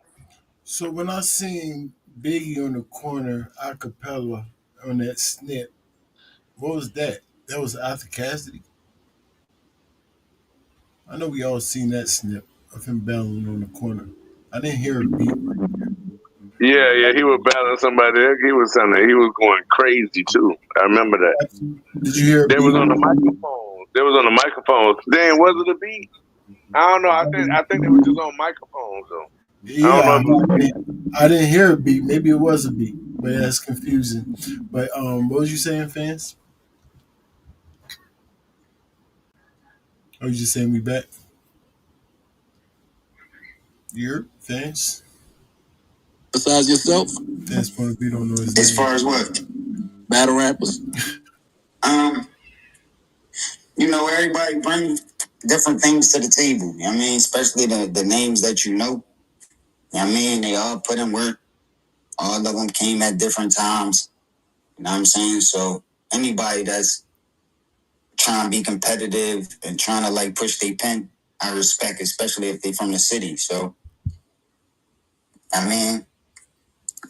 So when I seen Biggie on the corner a cappella on that snip, what was that? That was after Cassidy. I know we all seen that snip of him battling on the corner. I didn't hear a beat right there. Yeah, he was battling somebody else. He was going crazy too. I remember that. Did you hear a They was on the beat? microphone. They was on the microphone. Then was it a beat? I don't know. I think they were just on microphones though. I don't know Yeah, if it was a beat. I didn't hear a beat. Maybe it was a beat, but that's confusing. But what was you saying, fans? Or you just saying we back? You're fans. Besides yourself, Fans point of view don't know his As name. far as what? battle rappers. Um, everybody bring different things to the table. You know what I mean? Especially the names that you know. You know what I mean? They all put in work. All of them came at different times. You know what I'm saying? So anybody that's trying to be competitive and trying to like push their pen, I respect, especially if they from the city. So I mean,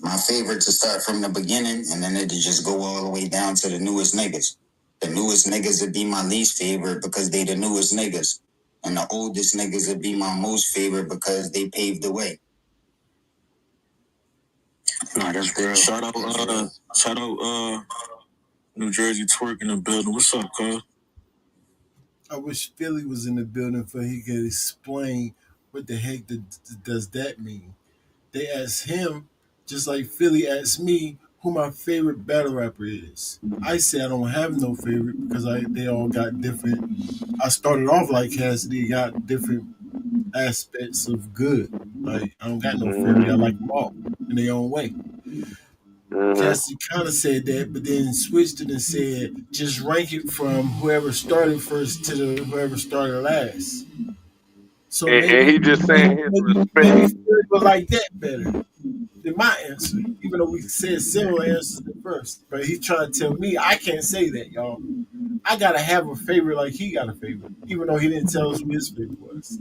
my favorite to start from the beginning and then it just go all the way down to the newest niggas. The newest niggas would be my least favorite because they the newest niggas. And the oldest niggas would be my most favorite because they paved the way. Nah, that's real. Shout out, New Jersey Twerk in the building. What's up, cuz? I wish Philly was in the building for he could explain what the heck does that mean. They asked him, just like Philly asked me, who my favorite battle rapper is. I say I don't have no favorite because they all got different. I started off like Cassidy, got different aspects of good. Like I don't got no favorite. I like them all in their own way. Mm-hmm. Cassidy kind of said that, but then switched it and said just rank it from whoever started first to whoever started last. So And maybe he just maybe saying his maybe, maybe respect. Fury would like that better than my answer, even though we said similar answers at first. But he's trying to tell me I can't say that, y'all. I gotta have a favorite like he got a favorite, even though he didn't tell us who his favorite was.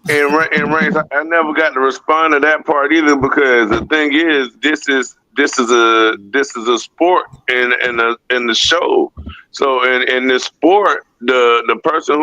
And Reigns, I never got to respond to that part either because the thing is, this is a sport in the show. So in this sport, the person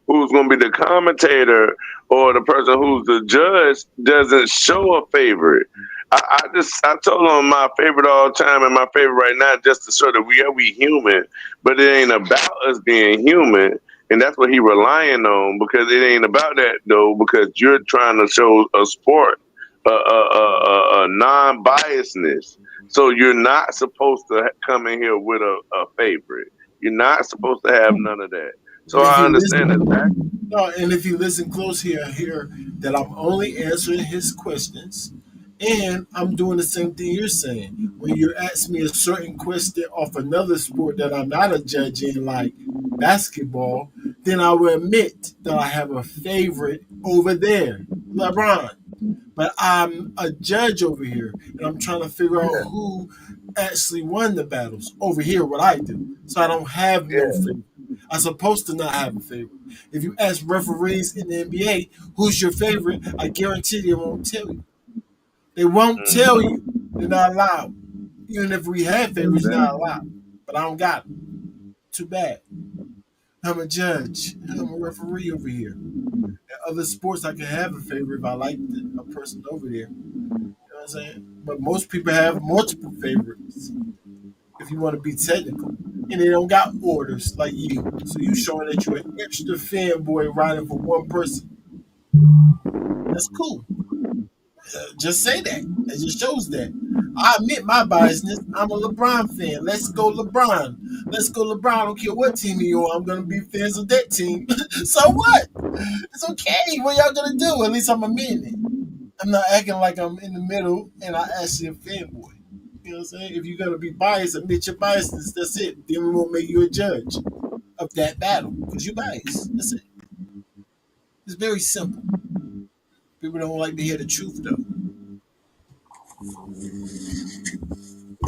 who's going to be the commentator or the person who's the judge doesn't show a favorite. I told him my favorite all time and my favorite right now just to show that we human, but it ain't about us being human. And that's what he relying on because it ain't about that though. Because you're trying to show a sport, a non-biasness. So you're not supposed to come in here with a favorite. You're not supposed to have none of that. So And if I you understand listen, exactly. no, and if you listen close here, hear that I'm only answering his questions, and I'm doing the same thing you're saying. When you ask me a certain question off another sport that I'm not a judge in, like basketball, then I will admit that I have a favorite over there, LeBron. But I'm a judge over here, and I'm trying to figure out Yeah, who actually won the battles over here. What I do, so I don't have no yeah. favorite. I'm supposed to not have a favorite. If you ask referees in the NBA who's your favorite, I guarantee they won't tell you. They won't tell Mm, you. They're not allowed. Even if we have favorites, they're not exactly. allowed. But I don't got them. Too bad. I'm a judge. I'm a referee over here. In other sports, I can have a favorite if I like a person over there. You know what I'm saying? But most people have multiple favorites if you want to be technical. And they don't got orders like you. So you showing that you're an extra fanboy riding for one person. That's cool. Just say that. It just shows that. I admit my biasness. I'm a LeBron fan. Let's go LeBron. Let's go LeBron. I don't care what team you're on. I'm gonna be fans of that team. So what? It's okay. What y'all gonna do? At least I'm admitting it. I'm not acting like I'm in the middle and I actually a fanboy. You know what I'm saying? If you're gonna be biased, admit your biasness. That's it. Then we won't make you a judge of that battle because you're biased. That's it. It's very simple. People don't like to hear the truth though.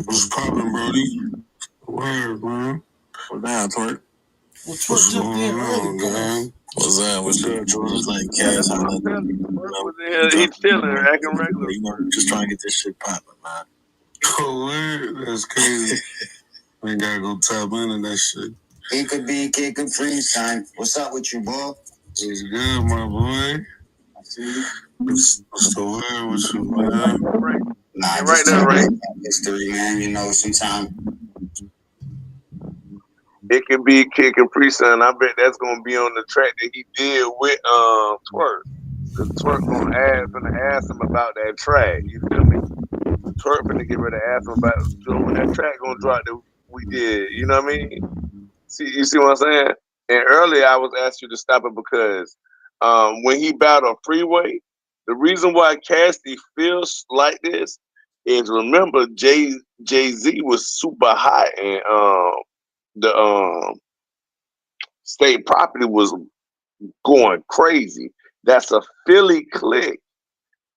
What's poppin', Brody? Word, man. What's down, Twerk? Well, Twerk What's jumped going in early, on, pause. gang? What's that? What's up, George? Like, Yeah, Cass, that's I what I'm let telling you. you Twerk know, was in we here. drop He's you chilling, know, acting regular. you know, just trying to get this shit poppin', man. Oh, word? That's crazy. We gotta go tap into that shit. He could be kicking free time. What's up with you, boy? It's good, my boy. I see you. What's the word with you, man? Right. Nah, You're right just there, talking right? about history, man. You know, sometimes It can be kicking free son. I bet that's gonna be on the track that he did with Twerk. Cause Twerk gonna ask him about that track. You feel me? Twerk finna get ready to ask him about Joe when that track gonna drop that we did. You know what I mean? You see what I'm saying? And earlier I was asked you to stop it because when he battled Freeway, the reason why Cassidy feels like this is remember Jay Z was super hot and the state property was going crazy. That's a Philly clique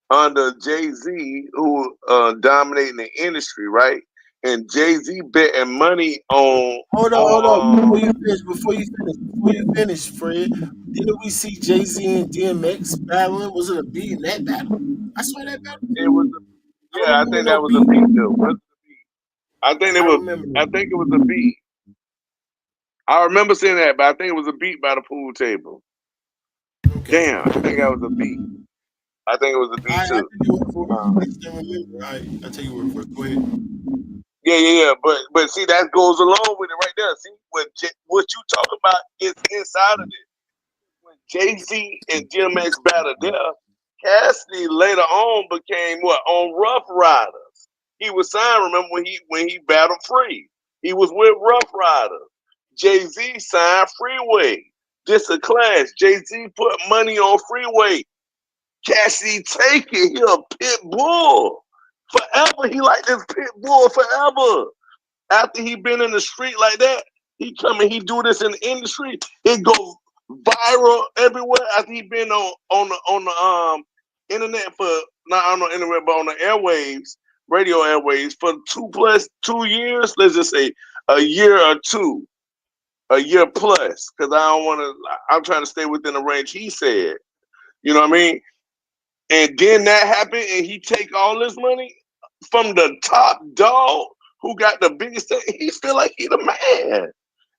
under Jay Z who dominating the industry, right? And Jay Z betting money Hold on. on Before you finish, Fred, didn't we see Jay Z and DMX battling? Was it a beat in that battle? I saw that battle. it was I don't yeah, I remember think no that was a beat. beat though. Was it a beat? I think it I was remember no I beat. think it was a beat. I remember seeing that, but I think it was a beat by the pool table. Okay. Damn, I think that was a beat. I think it was a beat I too. take your word for it. Uh, I just didn't remember. I take your word for it. Go ahead. yeah. But see, that goes along with it right there. See what you talking about is inside of it. When Jay Z and DMX battled there, Cassidy later on became what on Rough Riders. he was signed. Remember when he battled Free? He was with Rough Rider. Jay-Z signed Freeway. This a class. Jay-Z put money on Freeway. Cassidy Taking, he a pit bull. Forever, he like this pit bull forever. After he been in the street like that, he come and he do this in the industry. It go viral everywhere after he been on the internet for not on the internet but on the airwaves, radio airwaves for 2 plus 2 years. Let's just say a year or two, a year plus, because I don't want to. I'm trying to stay within the range he said. You know what I mean? And then that happened, and he take all this money from the top dog who got the biggest thing. He feel like he the man,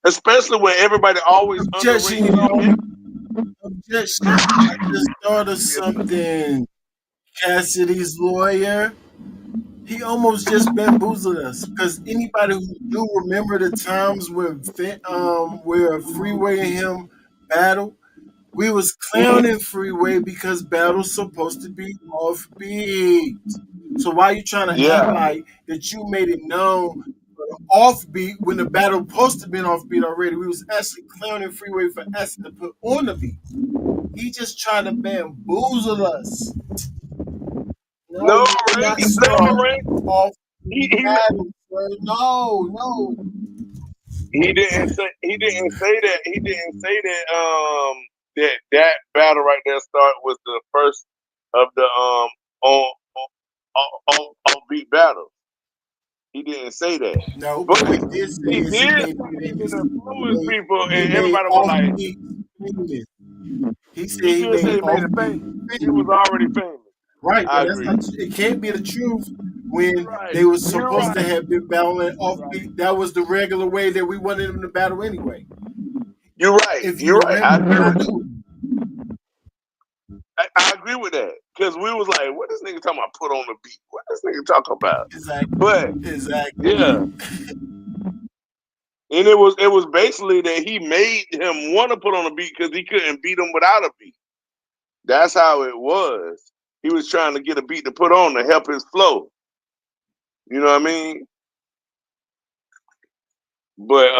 especially when everybody always Objection, underrated Your on Honor. him. Objection. I just thought of something. Cassidy's lawyer, he almost just bamboozled us. Because anybody who do remember the times where Freeway and him battled, we was clowning Freeway because battle's supposed to be offbeat. So why you trying to act Yeah, like that you made it known for the offbeat when the battle supposed to be offbeat already? We was actually clowning Freeway for asking to put on the beat. He just trying to bamboozle us. No, no, you did Ray, not no, start Ray. off He he battle, sir. No, no. he didn't say that he didn't say that that battle right there start was the first of the on on beat battle. He didn't say that, No, but what but he did say he is he did made say it famous. influenced people, He and made everybody was like, offbeat famous. He said he he did made say he made it offbeat famous. It famous. was already famous. Right, but I that's agree. not. It can't be the truth when You're right. they was You're supposed to right. have been battling You're right. offbeat. That was the regular way that we wanted them to battle anyway. You're right. If you You're right. remember I what agree I with do, you. I agree with that because we was like, what this nigga talking about? Put on the beat. What this nigga talking about? exactly, But exactly. yeah, and it was basically that he made him want to put on a beat because he couldn't beat him without a beat. That's how it was. He was trying to get a beat to put on to help his flow. You know what I mean? But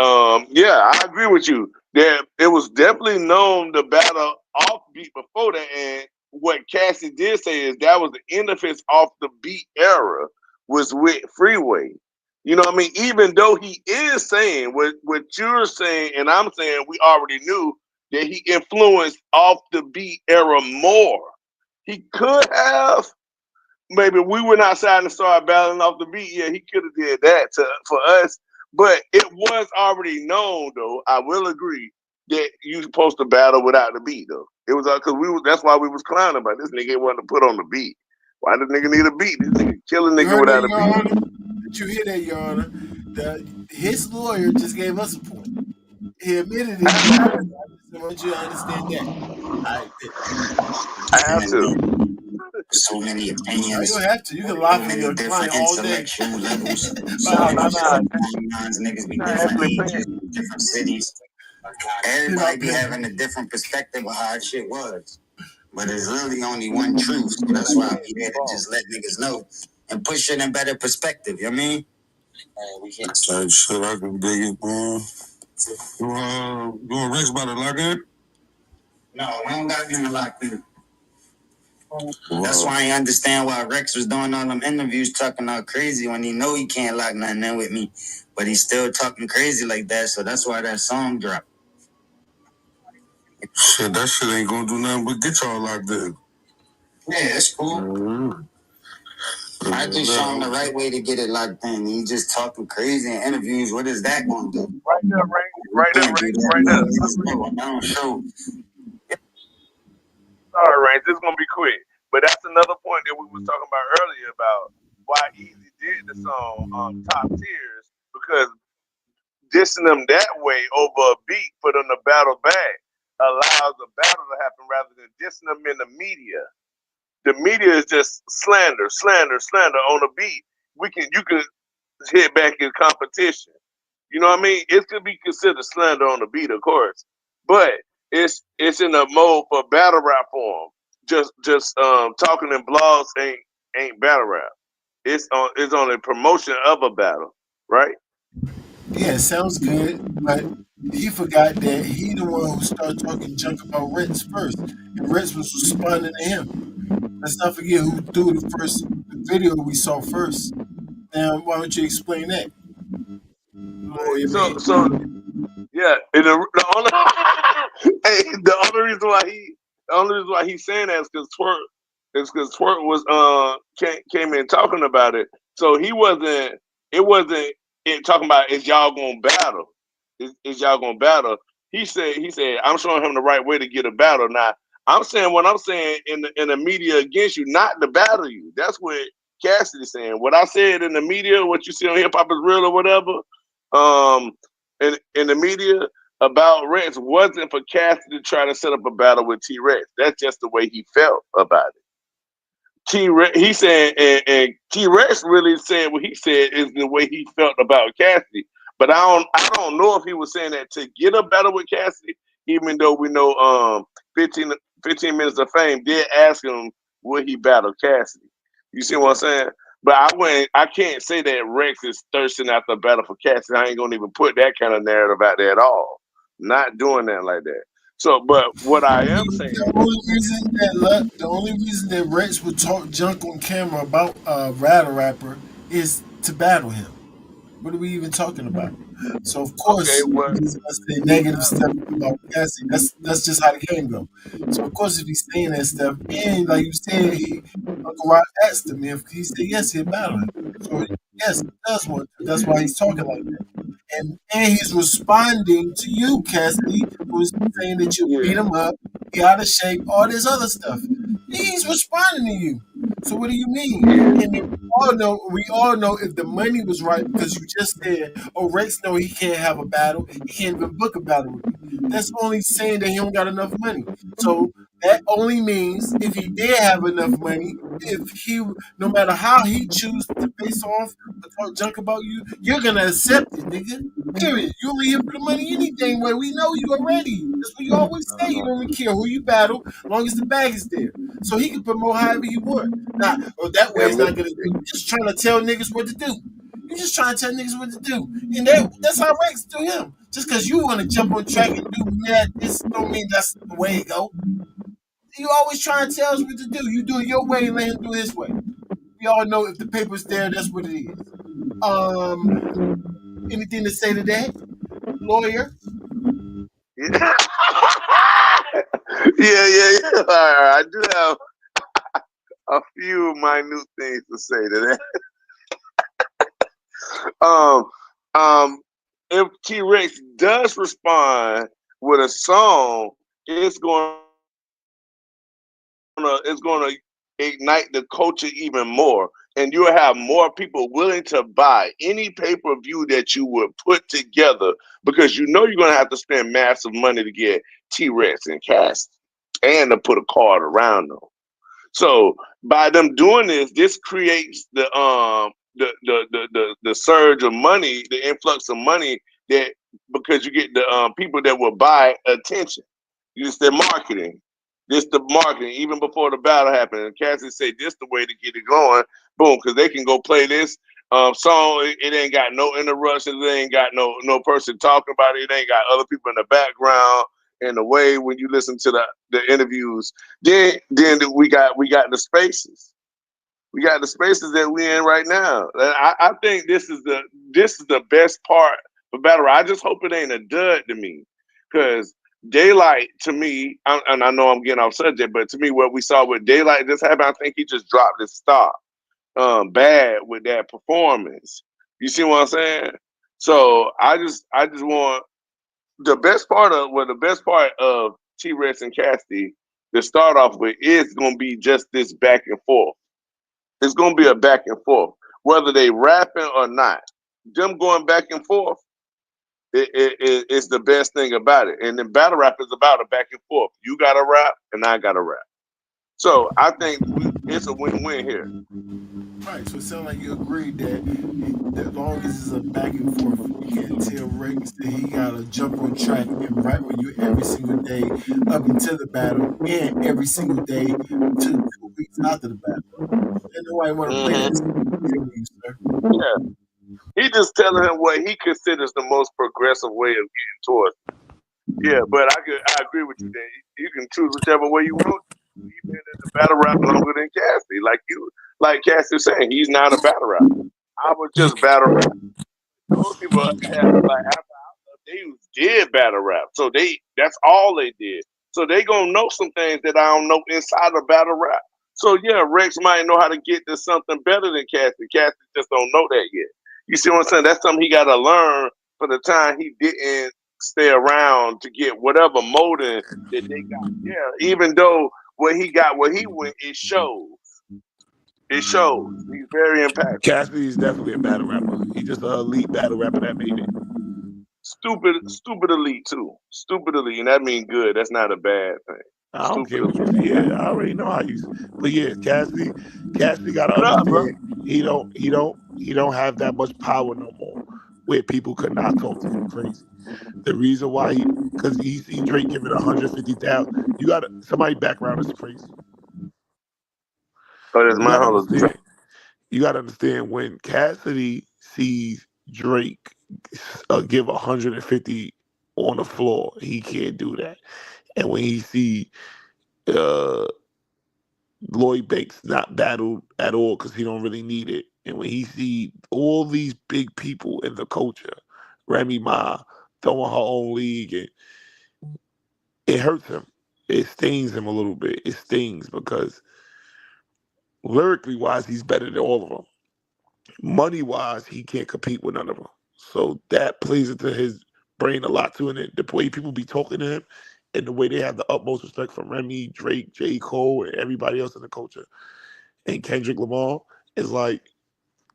yeah, I agree with you. That it was definitely known the battle off beat before that, and what Cassie did say is that was the end of his off the beat era was with Freeway. You know what I mean? Even though he is saying what you're saying and I'm saying, we already knew that he influenced off the beat era more. He could have, maybe we went outside and started battling off the beat. Yeah, he could have did that for us, but it was already known, though. I will agree that you supposed to battle without the beat, though. It was because we was that's why we was clowning about this nigga wanted to put on the beat. Why does nigga need a beat? This nigga kill a You nigga heard that, without a Your beat. Honor? Did you hear that, Your Honor? His lawyer just gave us a point. He admitted it to us. I just want you to understand that. I did. I And have to. then so many No, you don't opinions, have to. You can lie so for many your different client all day intellectual levels, so about how No, many much you know. different timelines, niggas be you're not different actually ages, paying. different cities. You're Everybody not be paying. having a different perspective of how shit was. But there's really only one truth. So You're that's not why I paying be me, there to boss. just let niggas know and push it in better perspective. You know what I mean? Type shit, I can dig it, man. You and Rex about to lock in? No, we don't got nothing locked in. That's why I understand why Rex was doing all them interviews talking all crazy when he know he can't lock nothing in with me. But he's still talking crazy like that, so that's why that song dropped. Shit, that shit ain't gonna do nothing but get y'all locked in. Yeah, it's cool. Mm-hmm. I just show him the right way to get it locked in. He just talking crazy in interviews. What is that gonna do? Right there, Ray. We Right there, can't do Ray. that. Right Let there. niggas know. I don't show. Sorry, Ray. This is gonna be quick. But that's another point that we was talking about earlier about why Easy did the song Top Tiers because dissing them that way over a beat for them to battle back allows a battle to happen rather than dissing them in the media. The media is just slander, slander, slander on a beat. You can hit back in competition. You know what I mean? It could be considered slander on the beat, of course, but it's in a mode for battle rap form. Just talking in blogs ain't battle rap. It's on a promotion of a battle, right? Yeah, sounds good, but he forgot that he the one who started talking junk about Ritz first, and Ritz was responding to him. Let's not forget who threw the video we saw first. Now, why don't you explain that, lawyer So man? so yeah, and the only hey, the only reason why he's saying that is because Twerk was came in talking about it. So it wasn't talking about is y'all gonna battle. Is y'all gonna battle? He said I'm showing him the right way to get a battle. Now I'm saying what I'm saying in the media against you, not to battle you. That's what Cassidy saying. What I said in the media, what you see on Hip Hop is Real or whatever, um, in the media about Rex wasn't for Cassidy to try to set up a battle with T Rex. That's just the way he felt about it. T Rex, he said, and T Rex really said what he said is the way he felt about Cassidy. But I don't know if he was saying that to get a battle with Cassidy, even though we know 15, 15 minutes of fame did ask him would he battle Cassidy. You see what I'm saying? But I can't say that Rex is thirsting after a battle for Cassidy. I ain't gonna even put that kind of narrative out there at all. Not doing that like that. So, but what I I am mean, saying, the only reason that Rex would talk junk on camera about Rattle Rapper is to battle him. What are we even talking about? So of okay, course well, he's gonna say negative stuff about Cassie. That's just how the game go. So of course if he's saying that stuff, and like you said, Uncle Rod asked him if he said yes, he'll battle him. So yes, he does want to. That's why he's talking like that. And he's responding to you, Cassidy, who's saying that you beat yeah, him up, he out of shape, all this other stuff. He's responding to you. So what do you mean? yeah, And then we all know if the money was right because you just said, "Oh, Rex, no, he can't have a battle. He can't even book a battle with me." That's only saying that he don't got enough money. So that only means if he did have enough money, if he, no matter how he chooses to face off or talk junk about you, you're gonna accept it, nigga. Period. You only here for the money anything. Way we know you already. That's what you always say. You don't even care who you battle, as long as the bag is there. So he can promote however he want. Now, that way and it's not gonna do. You just trying to tell niggas what to do. You just trying to tell niggas what to do, and that's how Rex do him. Just because you want to jump on track and do that, this don't mean that's the way it go. You always trying to tell us what to do. You do it your way and let him do his way. We all know if the paper's there, that's what it is. Um, anything to say to that, lawyer? yeah, yeah. All right, I do have a few minute things to say to that. If T Rex does respond with a song, it's gonna ignite the culture even more, and you'll have more people willing to buy any pay per view that you would put together because you know you're gonna have to spend massive money to get T Rex and cast and to put a card around them. So by them doing this, this creates the surge of money, the influx of money that because you get the people that will buy attention. It's their marketing. This the marketing even before the battle happened. And Cassidy said this the way to get it going. Boom, because they can go play this song. It ain't got no interruptions. It ain't got no person talking about it. It ain't got other people in the background. In the way when you listen to the interviews, then we got the spaces. We got the spaces that we in right now. I think this is the best part for battle rap. I just hope it ain't a dud to me, because Daylight to me, and I know I'm getting off subject, but to me, what we saw with Daylight just happened, I think he just dropped his stock bad with that performance. You see what I'm saying? So I just want the best part of T Rex and Cassidy to start off with is going to be just this back and forth. It's going to be a back and forth, whether they rapping or not. Them going back and forth is the best thing about it. And then battle rap is about a back and forth. You got to rap, and I got to rap. So I think it's a win-win here. Right. So it sounds like you agreed that as long as it's a back and forth, you can't tell Rex that he got to jump on track and rap with you every single day up until the battle and every single day until 2 weeks after the battle. And nobody want to play hmm that. feel you, sir. Yeah, he just telling him what he considers the most progressive way of getting towards. Yeah, but I agree with you. That you can choose whichever way you want. He's been in the battle rap longer than Cassidy. Like Cassidy saying, he's not a battle rap. I was just battle rap. Those people have like after they did battle rap, so that's all they did. So they gonna know some things that I don't know inside of battle rap. So yeah, Rex might know how to get to something better than Cassidy. Cassidy just don't know that yet. You see what I'm saying? That's something he got to learn for the time he didn't stay around to get whatever molding that they got. Yeah, even though what he got, where he went, it shows. It shows. He's very impactful. Cassidy is definitely a battle rapper. He's just an elite battle rapper that made it. Stupid elite too. Stupid elite, and that means good. That's not a bad thing. I don't Stupid care what you elite. say. Yeah, I already know how you. But yeah, Cassidy got to What up, bro? understand he don't have that much power no more, where people could not talk to him crazy. The reason why because he see Drake giving 150,000. You got somebody background is crazy. Oh, that's You my got to hollow. understand. You got to understand when Cassidy sees Drake give 150 on the floor, he can't do that. And when he see uh, Lloyd Banks not battled at all because he don't really need it, and when he see all these big people in the culture, Remy Ma throwing her own league, and it hurts him. It stings him a little bit. It stings because lyrically wise, he's better than all of them. Money wise, he can't compete with none of them. So that plays into his brain a lot too. And the way people be talking to him and the way they have the utmost respect for Remy, Drake, J. Cole, and everybody else in the culture, and Kendrick Lamar, is like,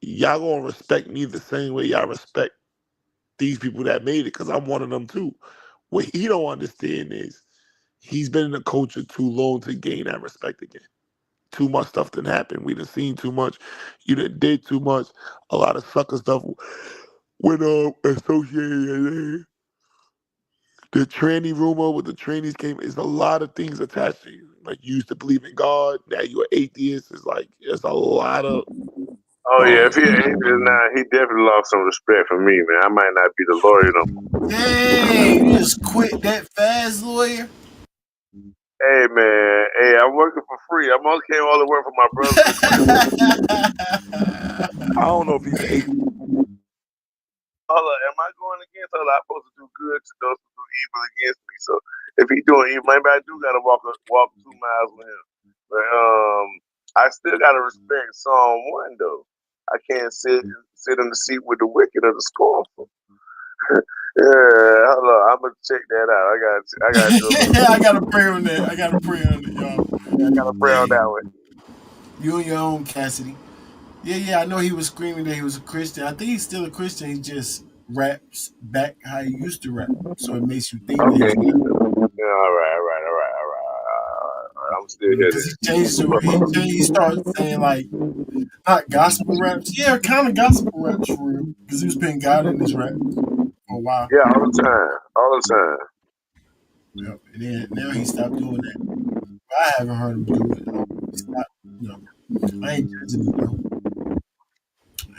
y'all gonna respect me the same way y'all respect these people that made it, because I'm one of them too. What he don't understand is he's been in the culture too long to gain that respect again. Too much stuff done happened. We done seen too much. You done did too much. A lot of sucker stuff went associated. The tranny rumor with the trannies came. Is a lot of things attached to you. Like you used to believe in God. Now you're an atheist. It's like it's a lot of Oh yeah, if he um. ain't now, he definitely lost some respect for me, man. I might not be the lawyer no more. Dang, you just quit that fast, lawyer? Hey man, hey, I'm working for free. I'm only came all the work for my brothers in Christ. I don't know if he's an atheist. Hold on, am I going against? Hold on, I'm supposed to do good to those who do evil against me. So if he doing evil, maybe I do gotta walk 2 miles with him. But I still gotta respect Psalm 1 though. I can't sit in the seat with the wicked or the scornful. Yeah, hold on, I'm gonna check that out. I gotta do a little. I gotta pray on that. I gotta pray on it, y'all. I gotta pray on Dang, that one. you and your own Cassidy. Yeah. I know he was screaming that he was a Christian. I think he's still a Christian. He just raps back how he used to rap, so it makes you think that Okay. he's not. Yeah, all right. I'm still here Because he changed to he started saying like not gospel raps. Yeah, kind of gospel raps for real. Because he was putting God in his rap for a while. Yeah, all the time. All the time. Yep. And then now he stopped doing that. But I haven't heard him do it. He stopped, you know. I ain't judging him though.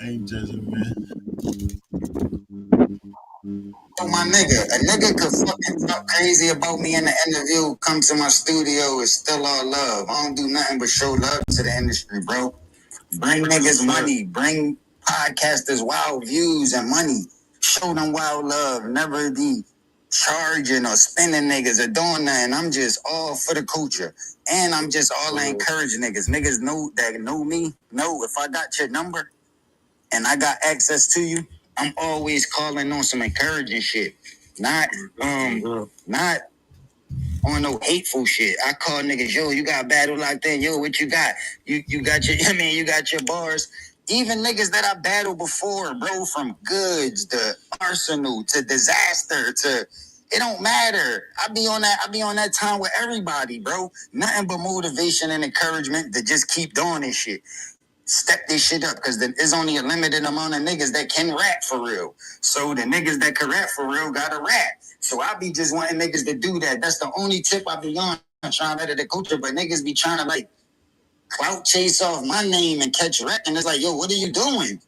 I ain't judging him, man. So my nigga, a nigga could fucking talk crazy about me in the interview, come to my studio, it's still all love. I don't do nothing but show love to the industry, bro. Bring niggas money, bring podcasters wild views and money. Show them wild love, never be charging or spending niggas or doing nothing. I'm just all for the culture. And I'm just all encourage niggas. Niggas know that know me, know if I got your number and I got access to you, I'm always calling on some encouraging shit. Not on no hateful shit. I call niggas, yo, you got battle like that, yo, what you got? You got your, I mean, you got your bars. Even niggas that I battled before, bro, from Goods to Arsenal to Disaster to it don't matter. I be on that time with everybody, bro. Nothing but motivation and encouragement to just keep doing this shit. Step this shit up because there's only a limited amount of niggas that can rap for real. So the niggas that can rap for real gotta rap. So I be just wanting niggas to do that. That's the only tip I be on trying to better the culture. But niggas be trying to like clout chase off my name and catch Rex, and it's like, yo, what are you doing?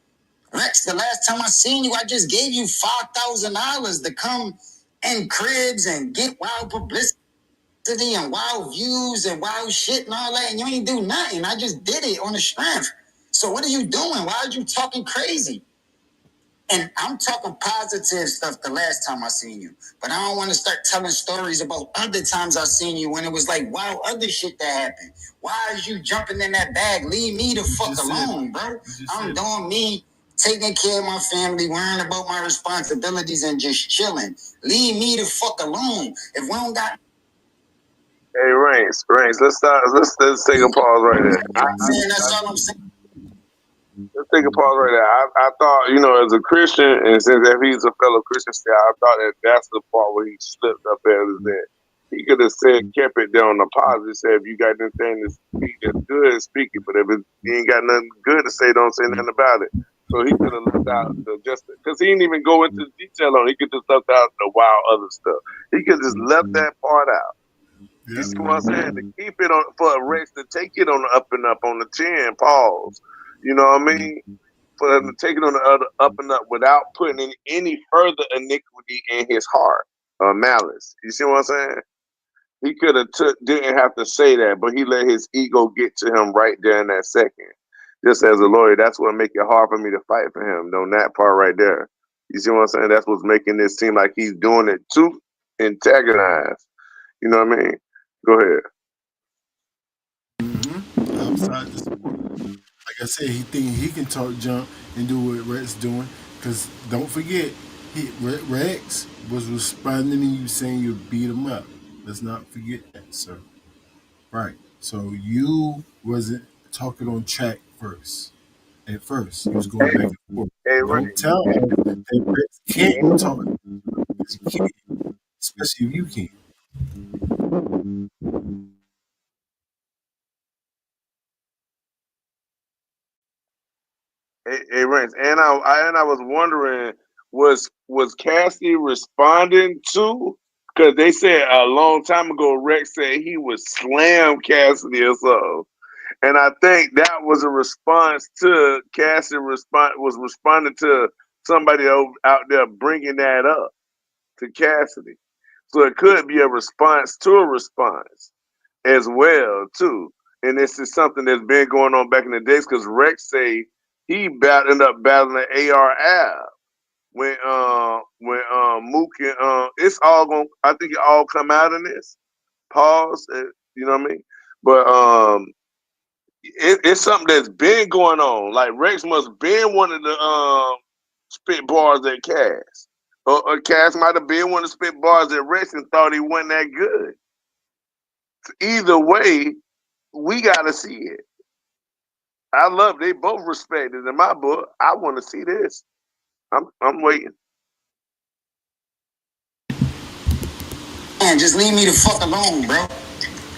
Rex, the last time I seen you, I just gave you $5,000 to come in cribs and get wild publicity and wild views and wild shit and all that, and you ain't do nothing. I just did it on the strength. So what are you doing? Why are you talking crazy? And I'm talking positive stuff the last time I seen you. But I don't want to start telling stories about other times I seen you when it was like wild other shit that happened. Why is you jumping in that bag? Leave me the fuck alone, bro. I'm doing me, taking care of my family, worrying about my responsibilities and just chilling. Leave me the fuck alone. If we don't got Hey, Reigns, let's start. Let's take a pause right there. that's all I'm saying. Let's take a pause right there. I thought, as a Christian, and since if he's a fellow Christian, still, I thought that that's the part where he slipped up there. Is that he could have said, kept it there on the positive, said, if you got anything to speak that's good, speak it. But if you ain't got nothing good to say, don't say nothing about it. So he could have left out because he didn't even go into detail on it. He could just left out the wild other stuff. He could just left that part out. You see what I'm saying? To keep it on for a Rex to take it on the up and up on the chin, pause. You know what I mean? For them to take it on the other up and up without putting in any further iniquity in his heart or malice. You see what I'm saying? He could have didn't have to say that, but he let his ego get to him right there in that second. Just as a lawyer, that's what make it hard for me to fight for him. On that part right there. You see what I'm saying? That's what's making this seem like he's doing it to antagonize. You know what I mean? Go ahead. Outside the sport. Like I said, he think he can talk junk and do what Rex doing. Cause don't forget, Rex was responding to you saying you beat him up. Let's not forget that, sir. Right. So you wasn't talking on track first. At first, you was going back and forth. Hey, Don't Ray. tell us that Rex can't talk. Because you can, especially if you can. Hey, Rance, and I was wondering, was Cassidy responding to? Because they said a long time ago, Rex said he would slam Cassidy or so, and I think that was a response to Cassidy. Was responding to somebody out there bringing that up to Cassidy, so it could be a response to a response as well too. And this is something that's been going on back in the days because Rex say he ended up battling the AR when Mook and it's all going I think it all come out in this. Pause. You know what I mean? But it's something that's been going on. Like Rex must been one of the spit bars at Cass. Or Cass might have been one of the spit bars at Rex and thought he wasn't that good. Either way, we gotta see it. I love they both respected in my book. I want to see this. I'm waiting. Man, just leave me the fuck alone, bro.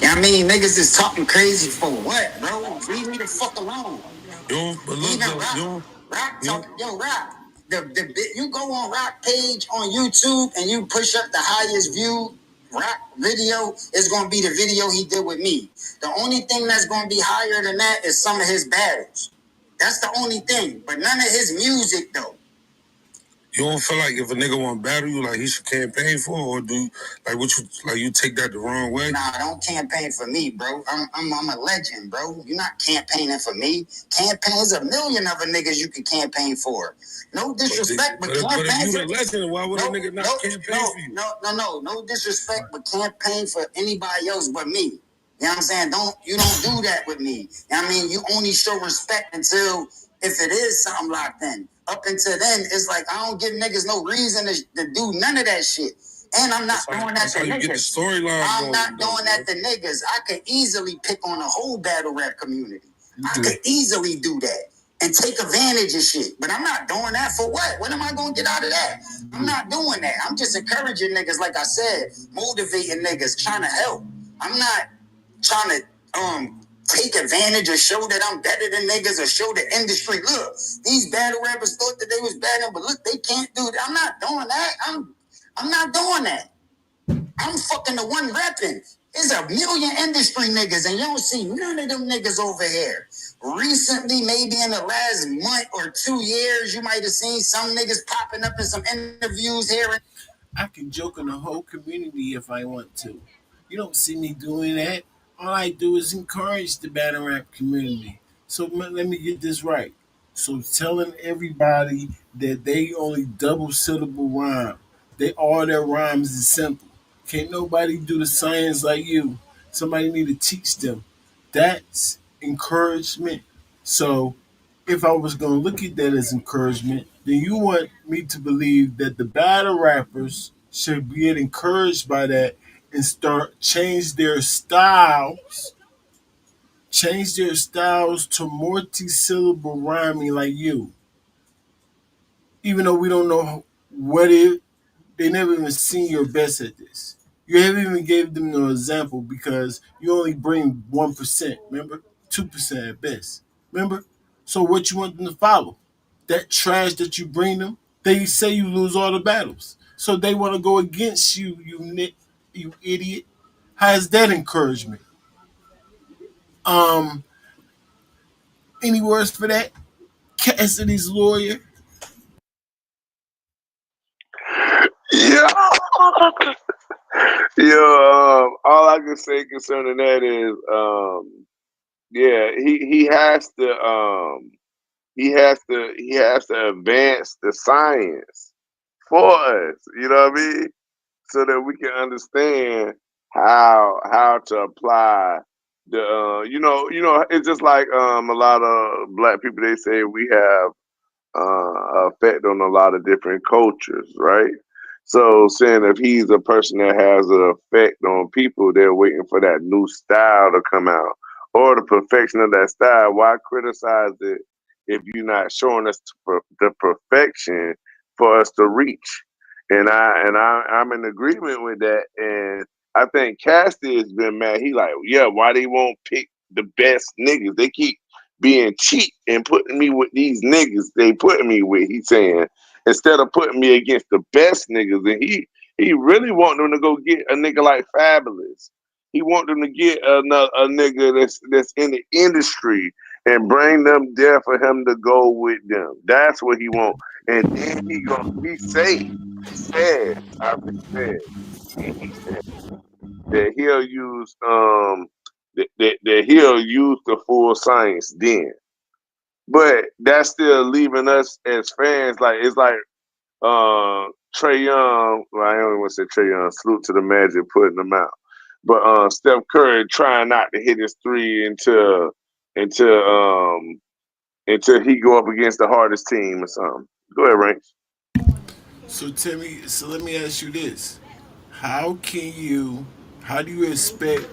Yeah, I mean, niggas is talking crazy for what, bro? Leave me the fuck alone. Yo, but look, even Rock talking, yo, Rock. You go on Rock page on YouTube and you push up the highest view Rock video, it's gonna be the video he did with me. The only thing that's gonna be higher than that is some of his battles. That's the only thing, but none of his music though. You don't feel like if a nigga want to battle you, like he should campaign for, or do like what you like you take that the wrong way? Nah, don't campaign for me, bro. I'm a legend, bro. You're not campaigning for me. There's a million other niggas you can campaign for. No disrespect, but campaign for. But if you the legend, why would a nigga not campaign for you? No disrespect, but campaign for anybody else but me. You know what I'm saying? You don't do that with me. You know what I mean? You only show respect until if it is something locked in. Up until then, it's like I don't give niggas no reason to do none of that shit. And I'm not doing that to niggas. I'm not doing that to niggas. I could easily pick on the whole battle rap community. I could easily do that and take advantage of shit. But I'm not doing that for what? What am I gonna get out of that? I'm not doing that. I'm just encouraging niggas, like I said, motivating niggas, trying to help. I'm not trying to take advantage or show that I'm better than niggas or show the industry, look, these battle rappers thought that they was better, but look, they can't do that. I'm not doing that. I'm not doing that. I'm fucking the one rapping. There's a million industry niggas, and you don't see none of them niggas over here. Recently, maybe in the last month or 2 years, you might have seen some niggas popping up in some interviews here. I can joke on the whole community if I want to. You don't see me doing that. All I do is encourage the battle rap community. So let me get this right. So telling everybody that they only double syllable rhyme, they all their rhymes is simple. Can't nobody do the science like you. Somebody need to teach them. That's encouragement. So if I was going to look at that as encouragement, then you want me to believe that the battle rappers should get encouraged by that and start change their styles to multi-syllable rhyming like you. Even though we don't know what it, they never even seen your best at this. You haven't even gave them no example because you only bring 1%. Remember, 2% at best. Remember, so what you want them to follow? That trash that you bring them. They say you lose all the battles, so they want to go against you. You idiot. How is that encouragement? Um, any words for that? Cassidy's lawyer. Yeah. All I can say concerning that is, yeah, he has to advance the science for us. You know what I mean? So that we can understand how to apply the it's just like a lot of black people, they say we have effect on a lot of different cultures, right? So saying if he's a person that has an effect on people, they're waiting for that new style to come out or the perfection of that style. Why criticize it if you're not showing us the perfection for us to reach? I'm in agreement with that, and I think Cassidy has been mad. He like, yeah, why they won't pick the best niggas? They keep being cheap and putting me with these niggas they putting me with. He's saying instead of putting me against the best niggas, and he really want them to go get a nigga like Fabulous. He want them to get a nigga that's in the industry and bring them there for him to go with them. That's what he want. And then he said, I said, he said that he'll use that he'll use the full science then. But that's still leaving us as fans like it's like Trey Young. Well, I only want to say Trey Young. Salute to the Magic putting them out. But Steph Curry trying not to hit his three until until he go up against the hardest team or something. Go ahead, Ranks. So Timmy, so let me ask you this: How can you? How do you expect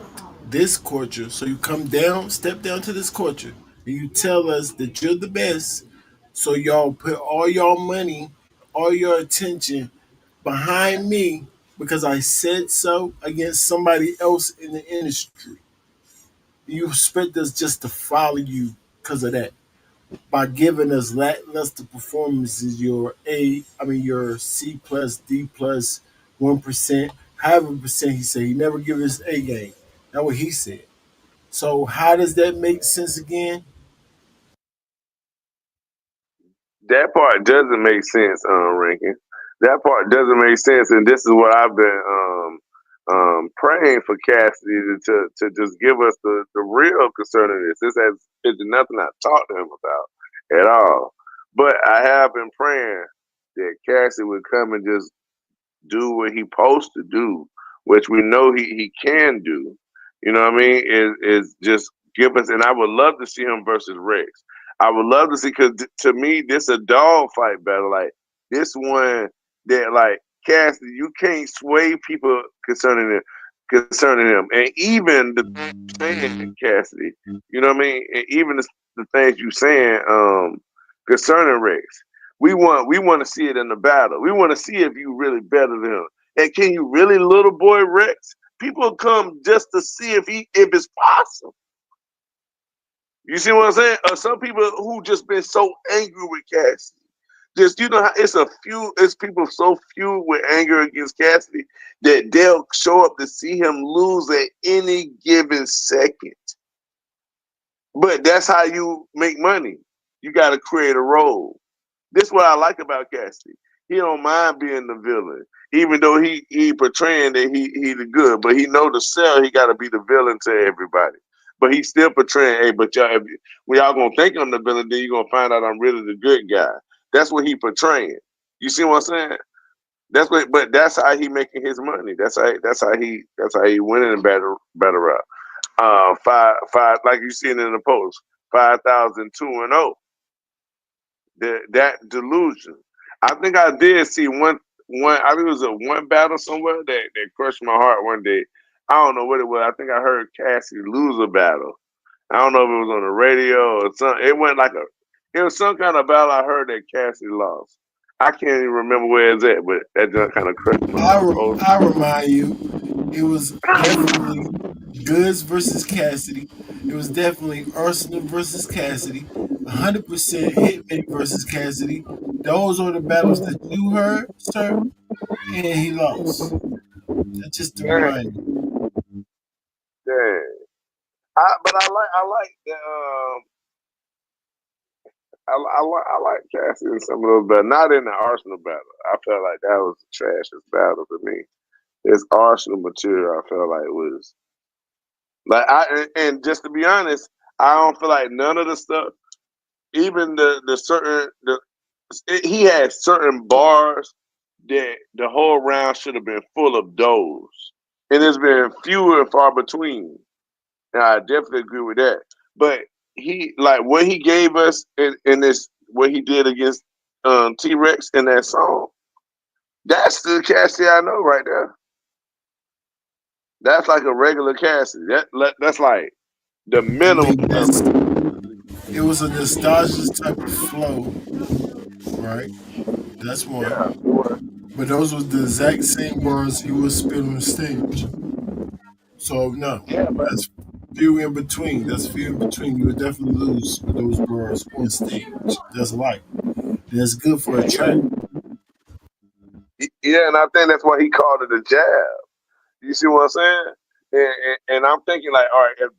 this culture? So you come down, step down to this culture, and you tell us that you're the best. So y'all put all y'all money, all your attention behind me because I said so against somebody else in the industry. You expect us just to follow you because of that by giving us lackluster performances, your C plus, D plus, 1%, however percent he said. He never give us A game. That's what he said. So how does that make sense again? That part doesn't make sense, Rankin. That part doesn't make sense, and this is what I've been praying for Cassidy to just give us the real concern of this. This has is nothing I talked to him about at all. But I have been praying that Cassidy would come and just do what he supposed to do, which we know he can do. You know what I mean? Is just give us, and I would love to see him versus Rex. I would love to see because to me this a dog fight battle. Like this one that like Cassidy, you can't sway people concerning him, and even the saying Cassidy, you know what I mean? And even the things you saying concerning Rex. We want to see it in the battle. We want to see if you really better than him. And can you really little boy Rex? People come just to see if it's possible. You see what I'm saying? Some people who just been so angry with Cassidy Just you know how it's a few, it's people so few with anger against Cassidy that they'll show up to see him lose at any given second. But that's how you make money. You got to create a role. This is what I like about Cassidy. He don't mind being the villain, even though he portraying that he the good, but he know to sell. He got to be the villain to everybody. But he's still portraying, hey, but y'all, when y'all gonna think I'm the villain, then you are gonna find out I'm really the good guy. That's what he portraying. You see what I'm saying? That's what, but that's how he making his money. That's how he winning in battle rap. Five, like you seen in the post, 5,002-0. That delusion. I think I did see one. I think it was a one battle somewhere that crushed my heart one day. I don't know what it was. I think I heard Cassie lose a battle. I don't know if it was on the radio or something. It went like a. It was some kind of battle I heard that Cassie lost. I can't even remember where it's at, but that just kind of crushed my soul. I remind you, it was definitely Goods versus Cassidy. It was definitely Arsenal versus Cassidy. 100% Hitman versus Cassidy. Those are the battles that you heard, sir, and he lost. That's just to Dang, remind you. dang. But I like that. I like Cassie in some of those, but not in the Arsenal battle. I felt like that was the trashiest battle for me. His Arsenal material, I felt like was like and just to be honest, I don't feel like none of the stuff, even the certain he had certain bars that the whole round should have been full of those, and it's been fewer and far between. And I definitely agree with that. But he like what he gave us in this what he did against T Rex in that song. That's the Cassidy I know right there. That's like a regular Cassidy. That's like the I minimum mean, of that's it. it was a nostalgia type of flow, right? That's one. Yeah, it was. But those was the exact same bars he was spitting on stage. So no, Yeah, but that's few in between. That's few in between. You would definitely lose with those bars on stage. That's light. That's good for a track. yeah, and I think that's why he called it a jab. You see what I'm saying? And I'm thinking like, all right, if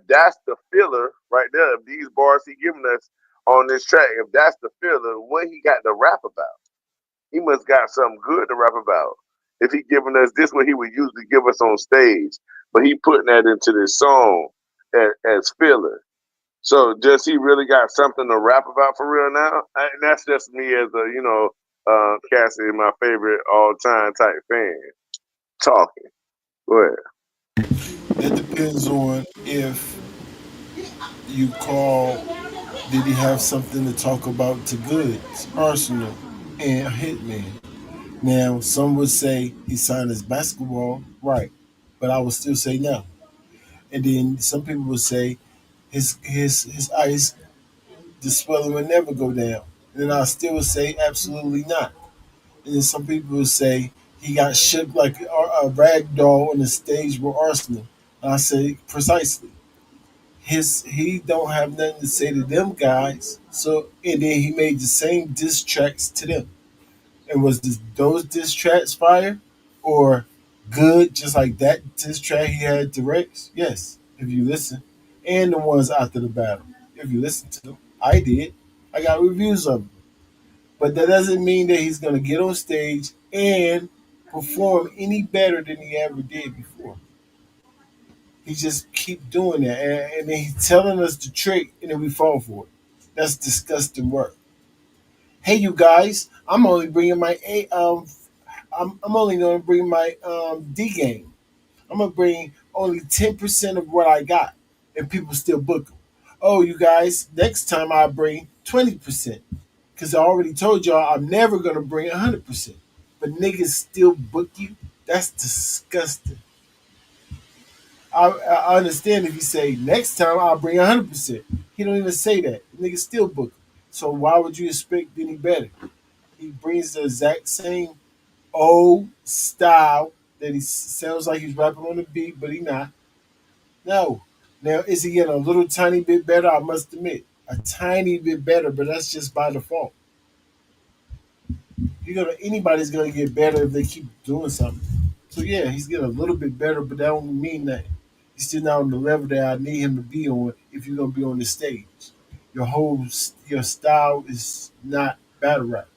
that's the filler right there, if these bars he giving us on this track, if that's the filler, what he got to rap about? He must got something good to rap about. If he giving us this, what he would usually give us on stage, but he putting that into this song as filler. So does he really got something to rap about for real now? And that's just me as a Cassidy, my favorite all time type fan. Talking. Go ahead. That depends on if you call. Did he have something to talk about to Goods, Arsenal, and Hitman? Now, some would say he signed his basketball, right? But I would still say no. And then some people would say his ice, the swelling would never go down. And then I still would say absolutely not. And then some people would say he got shook like a rag doll on the stage with Arsenal. And I say precisely. He don't have nothing to say to them guys. So and then he made the same diss tracks to them. And was those diss tracks fire or good, just like that diss track he had to Rex? Yes, if you listen, and the ones after the battle, if you listen to them, I did. I got reviews of them, but that doesn't mean that he's gonna get on stage and perform any better than he ever did before. He just keep doing that, and then he's telling us the trick, and then we fall for it. That's disgusting work. Hey, you guys, I'm only bringing my I'm only going to bring my D game. I'm going to bring only 10% of what I got, and people still book them. Oh, you guys, next time I bring 20%, because I already told y'all I'm never going to bring 100%. But niggas still book you? That's disgusting. I understand if you say next time I'll bring 100%. He don't even say that. Niggas still book him. So why would you expect any better? He brings the exact same old style that he sounds like he's rapping on the beat, but he not. No. Now, is he getting a little tiny bit better? I must admit, a tiny bit better, but that's just by default. anybody's gonna get better if they keep doing something. So yeah, he's getting a little bit better, but that don't mean that he's still not on the level that I need him to be on if you're gonna be on the stage. Your style is not battle rap.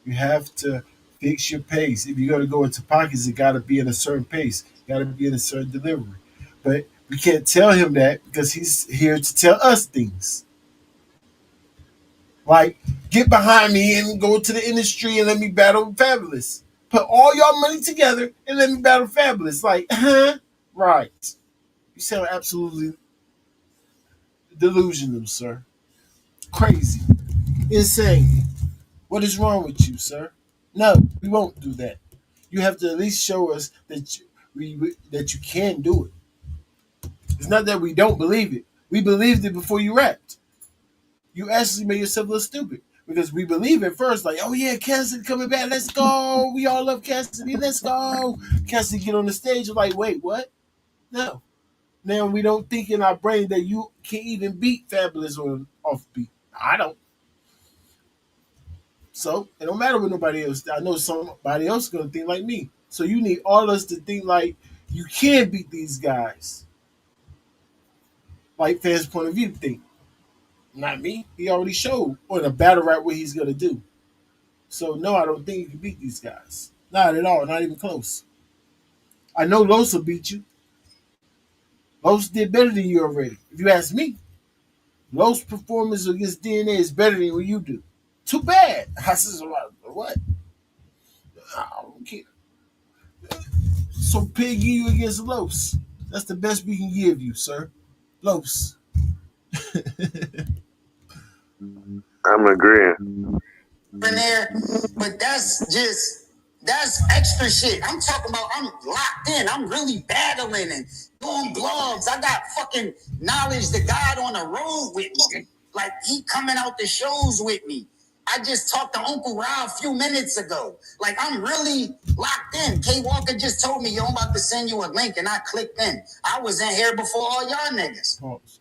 You have to fix your pace. If you're gonna go into pockets, it gotta be in a certain pace. It gotta be in a certain delivery. But we can't tell him that because he's here to tell us things. Like, get behind me and go to the industry and let me battle Fabulous. Put all your money together and let me battle Fabulous. Like, huh? Right. You sound absolutely delusional, sir. Crazy. Insane. What is wrong with you, sir? No, we won't do that. You have to at least show us that you can do it. It's not that we don't believe it. We believed it before you rapped. You actually made yourself look stupid because we believe it first, like, oh yeah, Cassidy coming back, let's go. We all love Cassidy, let's go. Cassidy get on the stage, we're like, wait, what? No. Now we don't think in our brain that you can even beat Fabulous on offbeat. I don't. So it don't matter what nobody else. I know somebody else is gonna think like me. So you need all of us to think like you can beat these guys. Like fans' point of view think. Not me. He already showed on a battle rap what he's gonna do. So no, I don't think you can beat these guys. Not at all. Not even close. I know Los will beat you. Los did better than you already. If you ask me, Los' performance against DNA is better than what you do. Too bad. I said, what? I don't care. So pig you against Los. That's the best we can give you, sir. Los. I'm agreeing. There, but that's extra shit. I'm talking about I'm locked in. I'm really battling and doing blogs. I got fucking knowledge to God on the road with me. Like he coming out the shows with me. I just talked to Uncle Rob a few minutes ago. Like I'm really locked in. K Walker just told me, yo, I'm about to send you a link, and I clicked in. I was in here before all y'all niggas. Pause.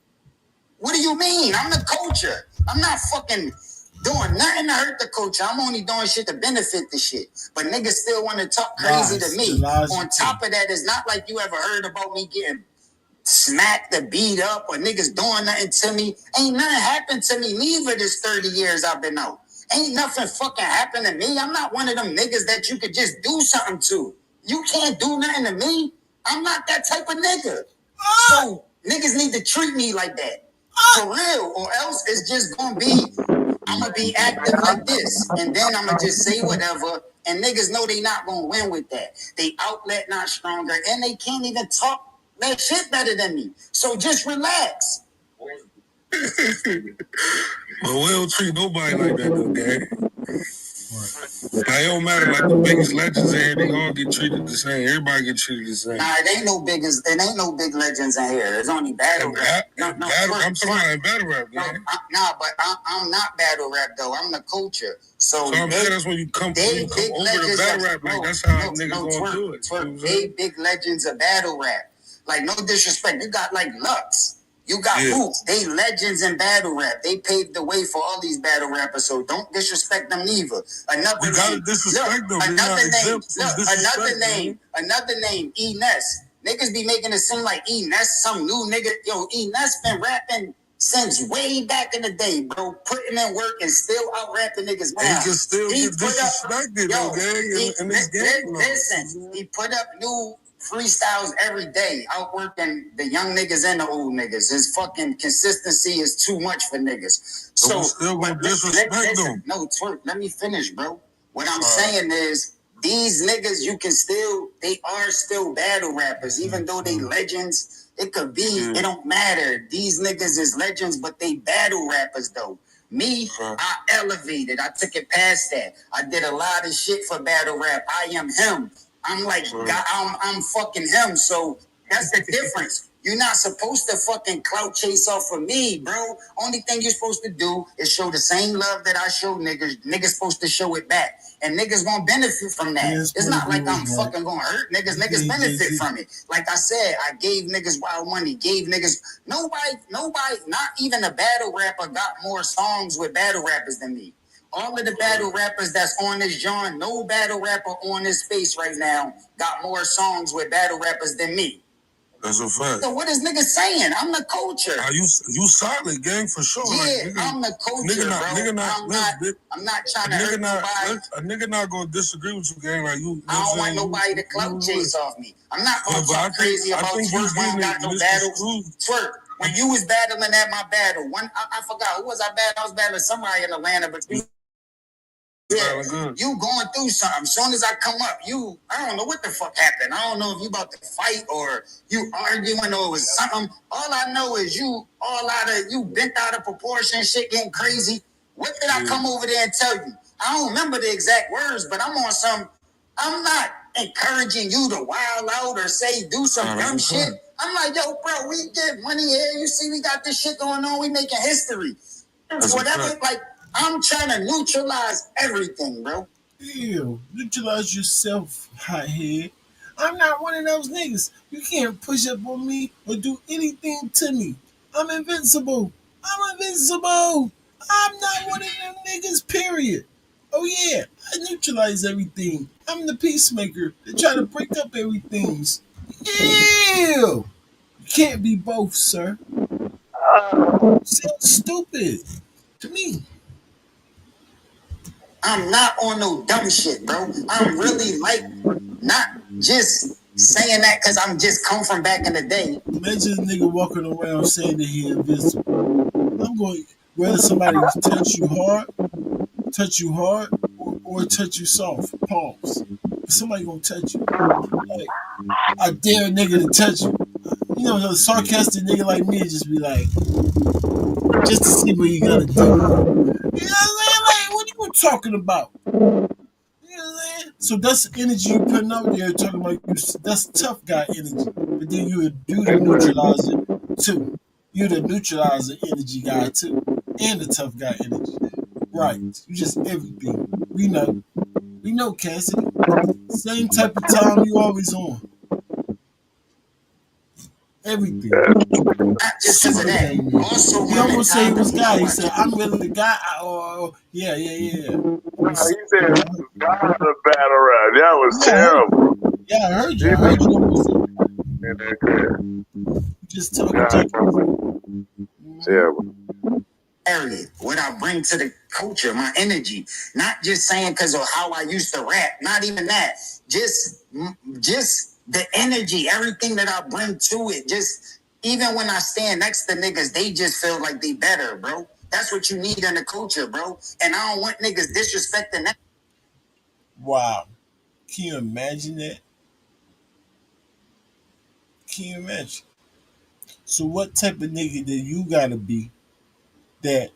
What do you mean? I'm the culture. I'm not fucking doing nothing to hurt the culture. I'm only doing shit to benefit the shit. But niggas still want to talk crazy to me. On top of that, it's not like you ever heard about me getting smacked or beat up or niggas doing nothing to me. Ain't nothing happened to me neither this 30 years I've been out. Ain't nothing fucking happened to me. I'm not one of them niggas that you could just do something to. You can't do nothing to me. I'm not that type of nigga. So niggas need to treat me like that. For real, or else it's just gonna be, I'm gonna be active like this, and then I'm gonna just say whatever, and niggas know they not gonna win with that. They outlet not stronger, and they can't even talk that shit better than me. So just relax. But we don't treat nobody like that, though, gang. Now, it don't matter, like the biggest legends in here, they all get treated the same. Everybody get treated the same. Nah, it ain't no big legends in here. There's only battle rap. I'm talking about battle rap, man. But I'm not battle rap, though. I'm the culture. So I'm saying that's when you come over the battle rap, like that's how niggas gonna do it. They big legends of battle rap. Like, no disrespect. You got, like, Lux. You got Hoops. They legends in battle rap. They paved the way for all these battle rappers, so don't disrespect them neither. Another name, another name, E Ness. Niggas be making it seem like E Ness some new nigga. Yo, E Ness been rapping since way back in the day, bro. Putting in work and still out rapping niggas. He can still get disrespected, though, gang, in this game. Listen, he put up new freestyles every day, outworking the young niggas and the old niggas. His fucking consistency is too much for niggas. So still gonna disrespect them. No, twerk, let me finish, bro. What I'm saying is these niggas, they are still battle rappers, even though they legends. It could be, it don't matter. These niggas is legends, but they battle rappers though. Me, I elevated. I took it past that. I did a lot of shit for battle rap. I am him. I'm like, I'm fucking him. So that's the difference. You're not supposed to fucking clout chase off of me, bro. Only thing you're supposed to do is show the same love that I show niggas. Niggas supposed to show it back. And niggas gonna benefit from that. It's not like I'm fucking gonna hurt niggas. Niggas benefit from it. Like I said, I gave niggas wild money. Gave niggas... Nobody, not even a battle rapper got more songs with battle rappers than me. All of the battle rappers that's on this genre, no battle rapper on this space right now got more songs with battle rappers than me. That's a fact. So what is niggas saying? I'm the culture. You solid, gang, for sure. Yeah, like, nigga, I'm the culture, I'm not trying to hurt nobody. A nigga not gonna disagree with you, gang. Like you, I don't want nobody to clout chase off me. I'm not gonna talk crazy about Twerk when I got no battles. Twerk, when you was battling at my battle, I forgot who was I battling. I was battling somebody in Atlanta, but yeah, you going through something. As soon as I come up, I don't know what the fuck happened. I don't know if you about to fight or you arguing or it was something. All I know is you bent out of proportion, shit getting crazy. What did I come over there and tell you? I don't remember the exact words, but I'm not encouraging you to wild out or say do some dumb shit. I'm like, yo, bro, we get money here. You see, we got this shit going on. We making history. Whatever, like, I'm trying to neutralize everything, bro. Ew, neutralize yourself, hothead. I'm not one of those niggas. You can't push up on me or do anything to me. I'm invincible. I'm invincible. I'm not one of them niggas, period. Oh yeah, I neutralize everything. I'm the peacemaker that try to break up everything. Ew! You can't be both, sir. Sounds stupid to me. I'm not on no dumb shit, bro. I'm really like not just saying that because I'm just come from back in the day. Imagine a nigga walking around saying that he invincible. I'm going whether somebody touch you hard, or touch you soft. Pause. Somebody gonna touch you. Like, I dare a nigga to touch you. You know, a sarcastic nigga like me just be like, just to see what you gonna do. You know what I'm saying? Like, what are you talking about? You know what I'm saying? So that's the energy you putting out there talking about you. That's tough guy energy. But then you the neutralizer too. You're the neutralizer energy guy too. And the tough guy energy. Right. You just everything. We know. We know, Cassidy. Same type of time you always on. Everything. Not just because of that. Also, He almost said he was guy. He said, I'm really the guy. Yeah. Nah, he said God the battle rap. That was terrible. Yeah, I heard you. I heard you almost just talking. Terrible. Area, what I bring to the culture, my energy, not just saying because of how I used to rap, not even that, just the energy, everything that I bring to it, just even when I stand next to niggas, they just feel like they better, bro. That's what you need in the culture, bro. And I don't want niggas disrespecting that. Wow. Can you imagine that? Can you imagine? So what type of nigga that you gotta be that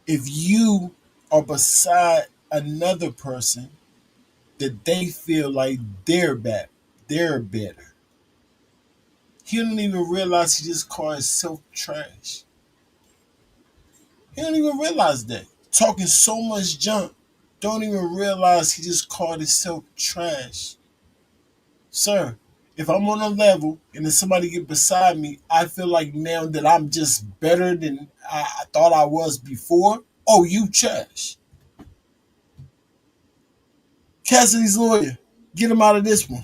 if you are beside another person that they feel like they're bad, they're better. He don't even realize he just called himself trash. He don't even realize that. Talking so much junk, don't even realize he just called himself trash. Sir, if I'm on a level and then somebody get beside me, I feel like now that I'm just better than I thought I was before. Oh, you trash. Cassidy's lawyer, get him out of this one.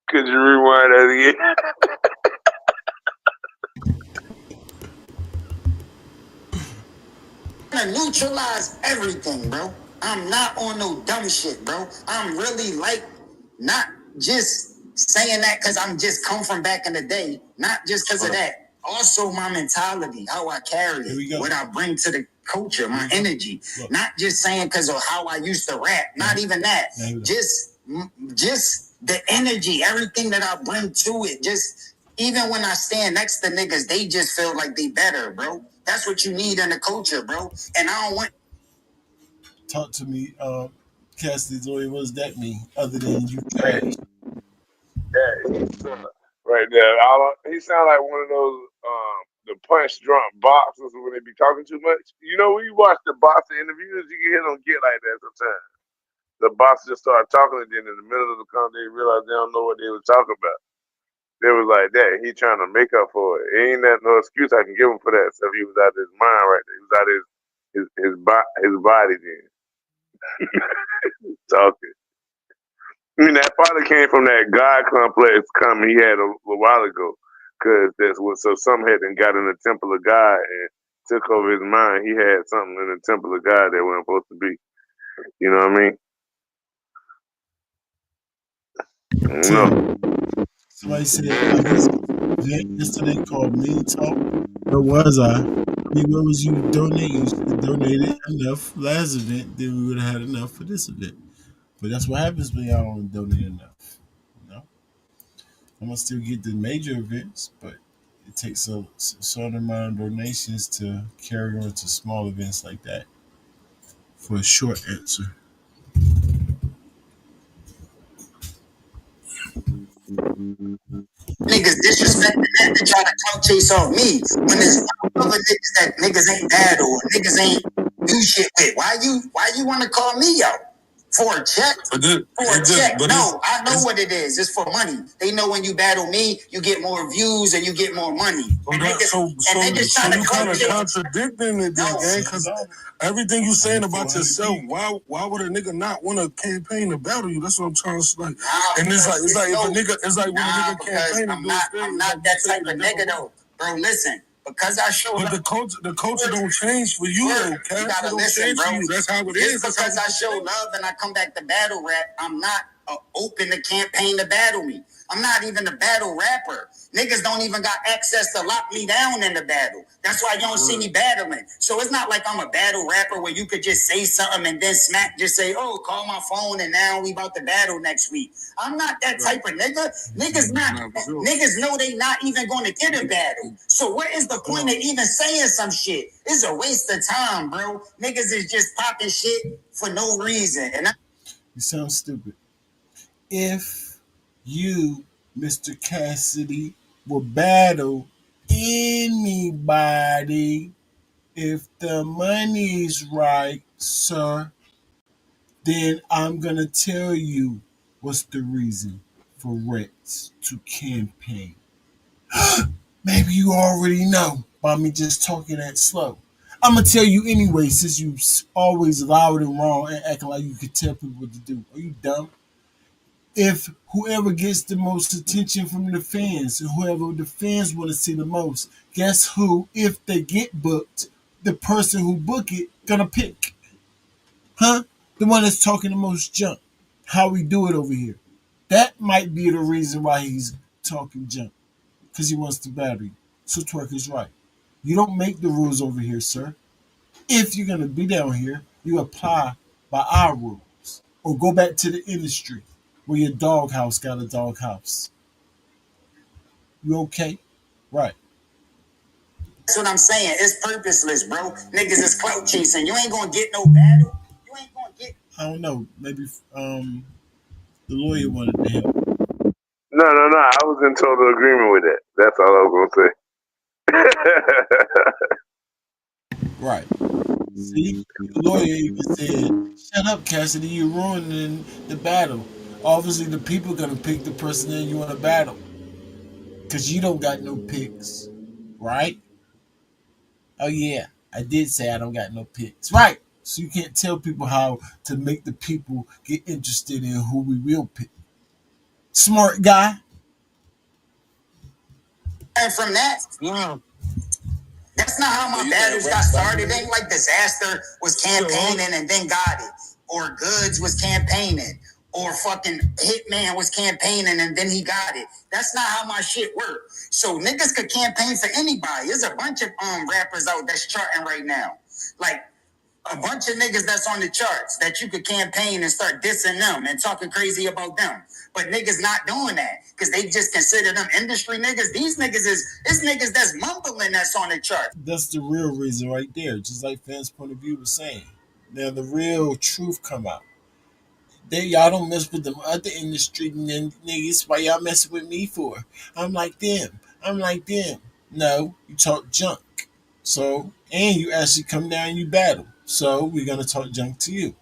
Could you rewind that again? To neutralize everything, bro. I'm not on no dumb shit, bro. I'm really like not just saying that because I'm just come from back in the day, not just because of that. Also, my mentality, how I carry it, what I bring to the culture, my energy. Not just saying because of how I used to rap, not even that. Just the energy, everything that I bring to it, just even when I stand next to niggas, they just feel like they better, bro. That's what you need in the culture, bro. And I don't want. Talk to me, Cassidy's lawyer. What does that mean other than you trash? Yeah, right there. He sound like one of those the punch drunk boxers when they be talking too much. You know, when you watch the boxer interviews, you can hear them get like that sometimes. The boxer just start talking, and then in the middle of the conversation, they realize they don't know what they were talking about. It was like that. He trying to make up for it. Ain't that no excuse I can give him for that stuff. He was out of his mind right there. He was out of his body then. Talking. I mean, that probably came from that God complex comment he had a while ago. Because that's what, so some had got in the temple of God and took over his mind. He had something in the temple of God that wasn't supposed to be. You know what I mean? I don't know. Tell somebody said, I guess yesterday called me talk. Where was I? I mean, where was you donating? You should have donated enough last event, then we would have had enough for this event. But that's what happens when y'all don't donate enough. You know, I'm gonna still get the major events, but it takes a certain amount of donations to carry on to small events like that. For a short answer, Niggas disrespecting that to try to clout chase off me when there's other niggas that niggas ain't battle or niggas ain't do shit with. Why you want to call me out? For a check? For a check. No, I know what it is. It's for money. They know when you battle me, you get more views and you get more money. And niggas trying to kind clout of chase. contradicting it, then, No. gang. Because everything you saying about yourself, why would a nigga not want to campaign to battle you? That's what I'm trying to like. And it's like if a nigga, it's like when a nigga campaign, I'm not that type of nigga though, bro. Listen. Because I showed but up. The culture don't change for you, though, Cass. You gotta listen, bro. That's how it is. Just because I show love and I come back to battle rap, I'm not open to campaign to battle me. I'm not even a battle rapper. Niggas don't even got access to lock me down in the battle. That's why you don't see me battling. So it's not like I'm a battle rapper where you could just say something and then smack, just say, oh, call my phone and now we about to battle next week. I'm not that type of nigga. Niggas know they not even going to get a battle. So what is the point of even saying some shit? It's a waste of time, bro. Niggas is just popping shit for no reason. you sound stupid. If you, Mr. Cassidy, will battle anybody, if the money's right, sir, then I'm gonna tell you what's the reason for Rex to campaign. Maybe you already know by me just talking that slow. I'm gonna tell you anyway, since you always loud and wrong and acting like you could tell people what to do. Are you dumb? If whoever gets the most attention from the fans, whoever the fans want to see the most, guess who? If they get booked, the person who book it gonna pick, huh? The one that's talking the most junk. How we do it over here. That might be the reason why he's talking junk, because he wants to battle you. So Twerk is right. You don't make the rules over here, sir. If you're gonna be down here, you apply by our rules, or go back to the industry where your doghouse got a doghouse. You okay? Right. That's what I'm saying. It's purposeless, bro. Niggas is clout chasing. You ain't gonna get no battle. You ain't gonna get. I don't know. Maybe the lawyer wanted to help. No, no, no. I was in total agreement with that. That's all I was gonna say. Right. See, the lawyer even said, "Shut up, Cassidy. You're ruining the battle. Obviously, the people are gonna pick the person that you want to battle, because you don't got no picks, right?" Oh yeah, I did say I don't got no picks. Right. So you can't tell people how to make the people get interested in who we will pick. Smart guy. And from that, that's not how my battles got started. It ain't like Disaster was campaigning and then got it. Or Goods was campaigning. Or fucking Hitman was campaigning and then he got it. That's not how my shit worked. So niggas could campaign for anybody. There's a bunch of rappers out that's charting right now. Like a bunch of niggas that's on the charts that you could campaign and start dissing them and talking crazy about them. But niggas not doing that because they just consider them industry niggas. These niggas it's niggas that's mumbling that's on the chart. That's the real reason right there. Just like fans' point of view was saying. Now the real truth come out. They y'all don't mess with them other industry niggas. Why y'all messing with me for? I'm like them. I'm like them. No, you talk junk. So you actually come down and you battle. So we're gonna talk junk to you.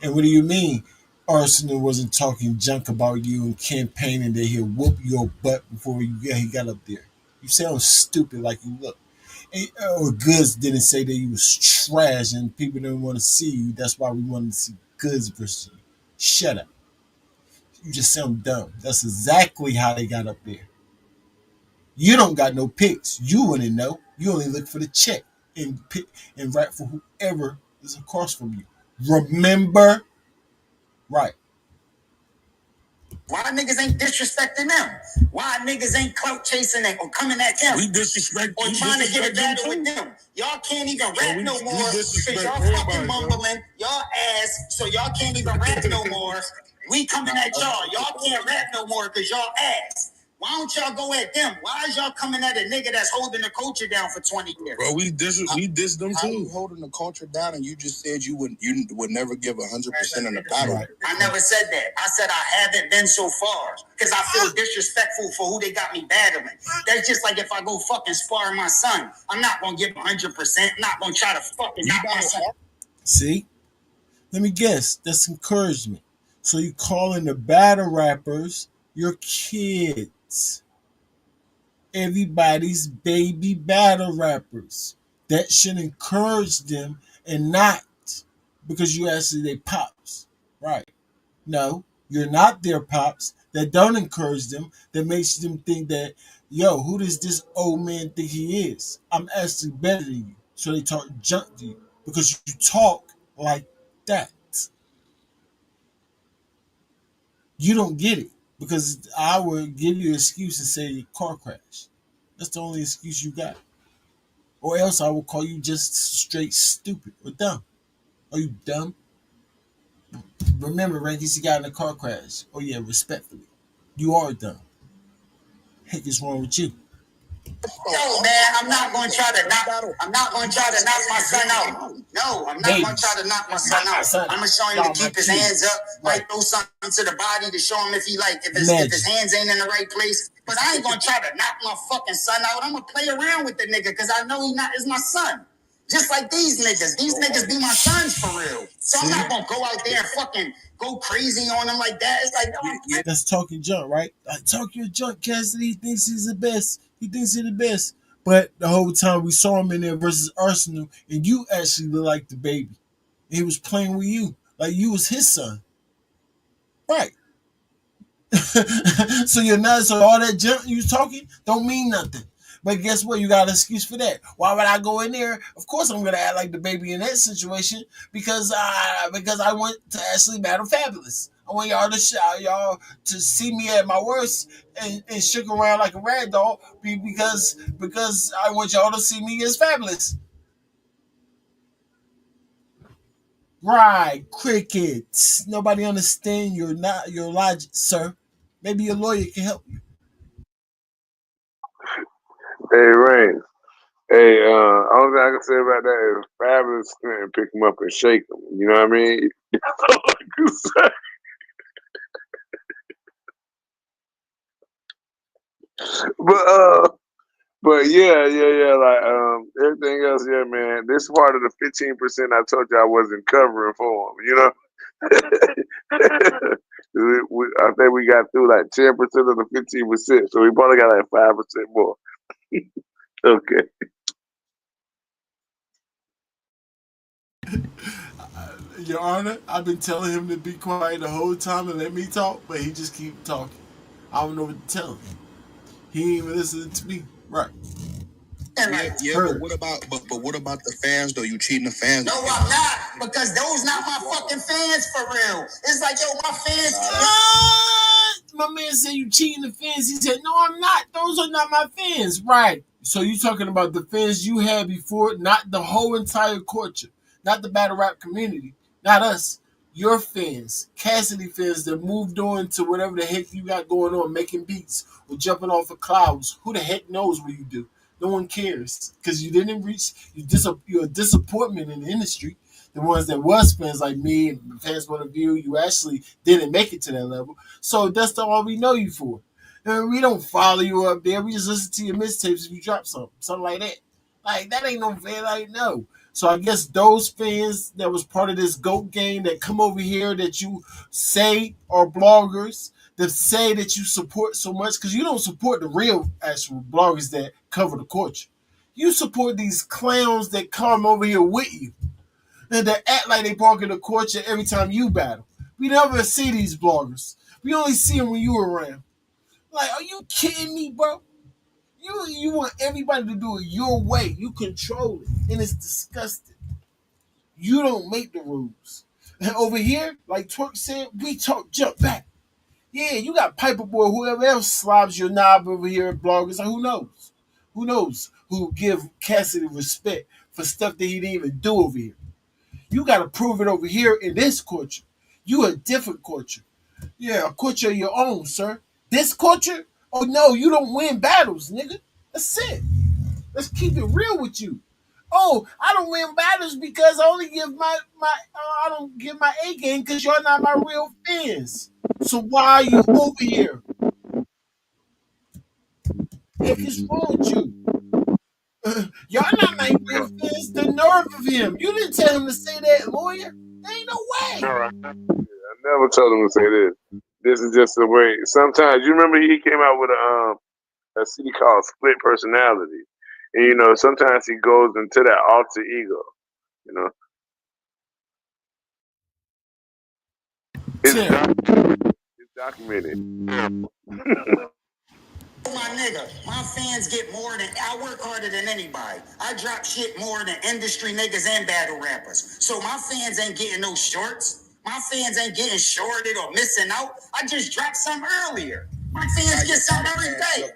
And what do you mean? Arsenal wasn't talking junk about you and campaigning that he'll whoop your butt before he got up there. You sound stupid like you look. Or Goods didn't say that you was trash and people didn't want to see you. That's why we wanted to see Goods versus you. Shut up. You just sound dumb. That's exactly how they got up there. You don't got no picks. You wouldn't know. You only look for the check and pick and write for whoever is across from you. Remember? Right. Why niggas ain't disrespecting them? Why niggas ain't clout chasing them or coming at them? We disrespect or trying to get a battle with them. Y'all can't even rap no more because y'all fucking mumbling. Y'all ass, so y'all can't even rap no more. We coming at y'all. Y'all can't rap no more because y'all ass. Why don't y'all go at them? Why is y'all coming at a nigga that's holding the culture down for 20 years? Bro, we diss them too. How you holding the culture down and you just said you would never give 100% in the battle? Right. I never said that. I said I haven't been so far because I feel disrespectful for who they got me battling. That's just like if I go fucking spar my son. I'm not gonna give 100%. I'm not gonna try to fucking knock my son. See? Let me guess. That's encouragement. So you calling the battle rappers your kids. Everybody's baby battle rappers. That should encourage them and not because you actually they pops. Right. No, you're not their pops. That don't encourage them. That makes them think that, yo, who does this old man think he is? I'm actually better than you. So they talk junk to you because you talk like that. You don't get it because I would give you an excuse and say car crash. That's the only excuse you got. Or else I will call you just straight stupid or dumb. Are you dumb? Remember, Rankins, you got in a car crash. Oh yeah, respectfully. You are dumb. Heck is wrong with you? No, man, I'm not going to try to knock. I'm not going to try to knock my son out. No, I'm not going to try to knock my son out. I'm gonna show him to keep his hands up, like throw something to the body to show him if he like if his hands ain't in the right place. But I ain't gonna try to knock my fucking son out. I'm gonna play around with the nigga because I know he not is my son. Just like these niggas. These niggas be my sons for real. So I'm not gonna go out there and fucking go crazy on them like that. It's like, no, that's talking junk, right? Like, talk your junk, Cassidy. He thinks he's the best. He thinks he's the best. But the whole time we saw him in there versus Arsenal, and you actually look like the baby. And he was playing with you. Like you was his son. Right. So you're not so all that junk you talking don't mean nothing. But guess what? You got an excuse for that. Why would I go in there? Of course, I'm gonna act like the baby in that situation because I want to actually battle fabulous. I want y'all to see me at my worst and shook around like a rag doll because I want y'all to see me as fabulous. Right, crickets. Nobody understand your logic, sir. Maybe a lawyer can help you. Hey, Rain. Hey, only thing I can say about that is Fabulous couldn't pick him up and shake him. You know what I mean? That's all I can say. But yeah. Like everything else, yeah, man. This part of the 15% I told you I wasn't covering for him. You know, I think we got through like 10% of the 15%, so we probably got like 5% more. Okay. Your Honor, I've been telling him to be quiet the whole time and let me talk, but he just keep talking. I don't know what to tell him. He ain't even listening to me. Right. But what about the fans though? You cheating the fans? No, I'm not because those not my fucking fans for real. It's like yo, my fans. My man said you cheating the fans. He said, no, I'm not. Those are not my fans. Right. So you talking about the fans you had before, not the whole entire culture, not the battle rap community, not us. Your fans, Cassidy fans that moved on to whatever the heck you got going on, making beats or jumping off of clouds. Who the heck knows what you do? No one cares because you didn't reach. You're a disappointment in the industry. The ones that was fans like me and the fans point of view, you actually didn't make it to that level. So that's all we know you for. And we don't follow you up there. We just listen to your mixtapes if you drop something like that. Like that ain't no fair. Like no. So I guess those fans that was part of this GOAT game that come over here that you say are bloggers, that say that you support so much, because you don't support the real actual bloggers that cover the culture. You support these clowns that come over here with you and that act like they bark in the culture every time you battle. We never see these bloggers. We only see them when you around. Like, are you kidding me, bro? You want everybody to do it your way. You control it, and it's disgusting. You don't make the rules. And over here, like Twerk said, we talk jump back. Yeah, you got Piper Boy, whoever else slobs your knob over here at bloggers. Who knows? Who knows who give Cassidy respect for stuff that he didn't even do over here? You got to prove it over here in this culture. You a different culture. Yeah, a culture of your own, sir. This culture? Oh no, you don't win battles, nigga. That's it. Let's keep it real with you. Oh, I don't win battles because I only give I don't give my A game because you're not my real fans. So why are you over here? Heck is wrong with you? Y'all not my real fans. The nerve of him. You didn't tell him to say that, lawyer. There ain't no way. All right. I never told him to say this. This is just the way. Sometimes you remember he came out with a CD called Split Personality, and sometimes he goes into that alter ego. You know, it's Tim. it's documented. My nigga, my fans get more than I work harder than anybody. I drop shit more than industry niggas and battle rappers. So my fans ain't getting no shorts. My fans ain't getting shorted or missing out. I just dropped some earlier. My fans get something every day.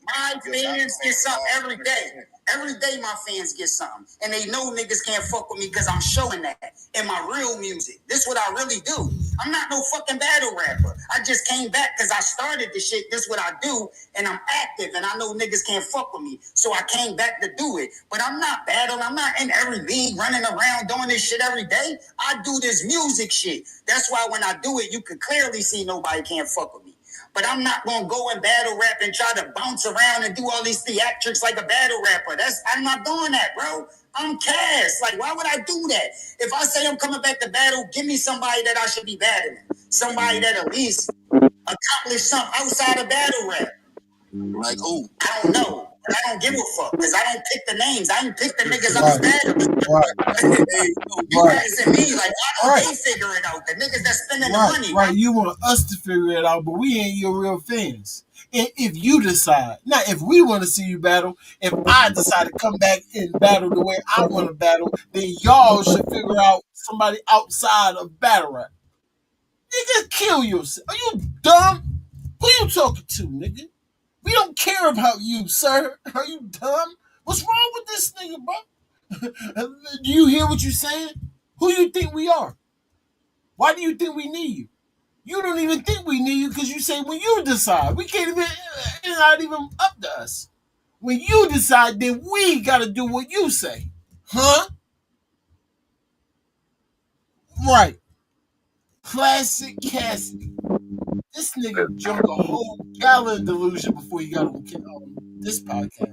My fans get something every day. Every day my fans get something. And they know niggas can't fuck with me because I'm showing that in my real music. This what I really do. I'm not no fucking battle rapper. I just came back because I started the shit. This what I do. And I'm active. And I know niggas can't fuck with me. So I came back to do it. But I'm not battling. I'm not in every league running around doing this shit every day. I do this music shit. That's why when I do it, you can clearly see nobody can't fuck with me. But I'm not gonna go and battle rap and try to bounce around and do all these theatrics like a battle rapper. I'm not doing that, bro. I'm Cass. Like, why would I do that? If I say I'm coming back to battle, give me somebody that I should be battling. Somebody that at least accomplished something outside of battle rap. Like who? I don't know. But I don't give a fuck because I don't pick the names. I ain't pick the niggas I was battling. Hey, you asking me like, why don't they figure it out? The niggas that's spending the money. Right. You want us to figure it out, but we ain't your real fans. And if you decide, not if we want to see you battle, if I decide to come back and battle the way I want to battle, then y'all should figure out somebody outside of battle rap. Nigga, kill yourself. Are you dumb? Who you talking to, nigga? We don't care about you, sir. Are you dumb? What's wrong with this nigga, bro? Do you hear what you're saying? Who you think we are? Why do you think we need you? You don't even think we need you because you say when you decide. We can't even, it's not even up to us. When you decide, then we got to do what you say. Huh? Right. Classic Cassidy. This nigga drunk a whole gallon of delusion before he got on this podcast.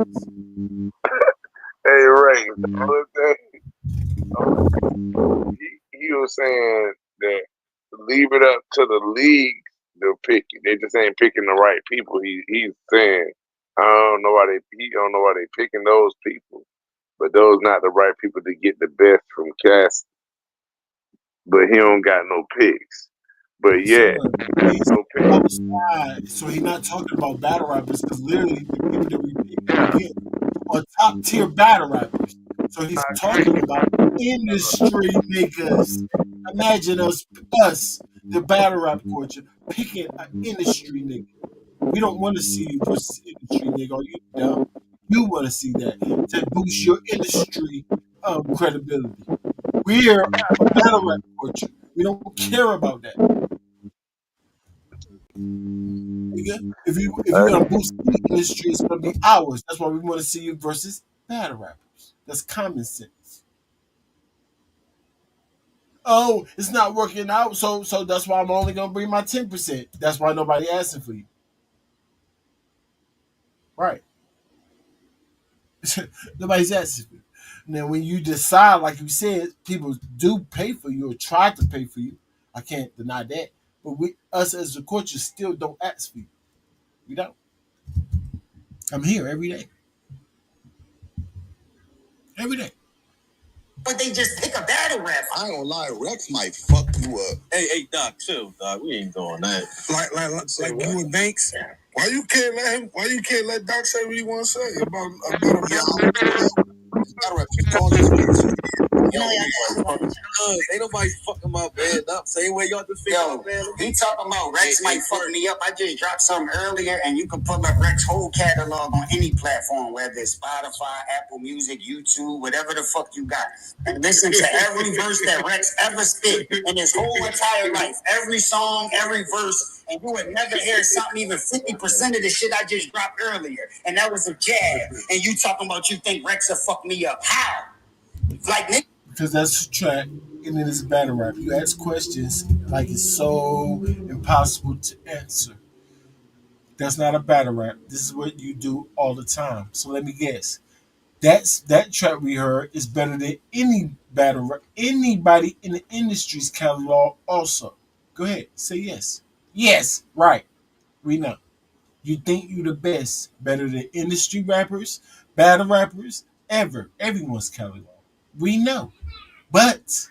Hey, Ray, the other day, he was saying that leave it up to the league to pick it. They just ain't picking the right people. He's saying he don't know why they picking those people, but those not the right people to get the best from Cass. But he don't got no picks. But yeah, He's no picks. outside, so he's not talking about battle rappers because literally the people that we pick again are top tier battle rappers. So he's talking about industry niggas. Imagine us, the battle rap culture, picking an industry nigga. We don't want to see you versus industry nigga. Are you dumb? You want to see that to boost your industry credibility. We're a battle rap culture. We don't care about that. Nigga. If you gonna boost the industry, it's gonna be ours. That's why we want to see you versus battle rappers. That's common sense. Oh, it's not working out, so that's why I'm only gonna bring my 10%. That's why nobody asking for you. Right. Nobody's asking for you. Now, when you decide, like you said, people do pay for you or try to pay for you. I can't deny that. But us as the culture still don't ask for you. We don't. I'm here every day. Every day. But they just pick a battle rap. I ain't gonna lie, Rex might fuck you up. Hey, Doc, chill, Doc. We ain't doing that. Like you and Banks. Why you can't let him? Why you can't let Doc say what he want to say about a battle rap? All this weird. Yo, ain't nobody fucking my band up. Same way y'all just figure out, man. He talking about Rex might fuck me up. I just dropped something earlier, and you can pull up Rex whole catalog on any platform, whether it's Spotify, Apple Music, YouTube, whatever the fuck you got. And listen to every verse that Rex ever spit in his whole entire life. Every song, every verse, and you would never hear something even 50% of the shit I just dropped earlier. And that was a jab. And you talking about you think Rex will fuck me up. How? Like nigga. Because that's the track, and then it's battle rap. You ask questions like it's so impossible to answer. That's not a battle rap. This is what you do all the time. So let me guess. That track we heard is better than any battle rap, anybody in the industry's catalog. Also, go ahead, say yes. Yes, right. We know. You think you the best, better than industry rappers, battle rappers, ever, everyone's catalog. We know. But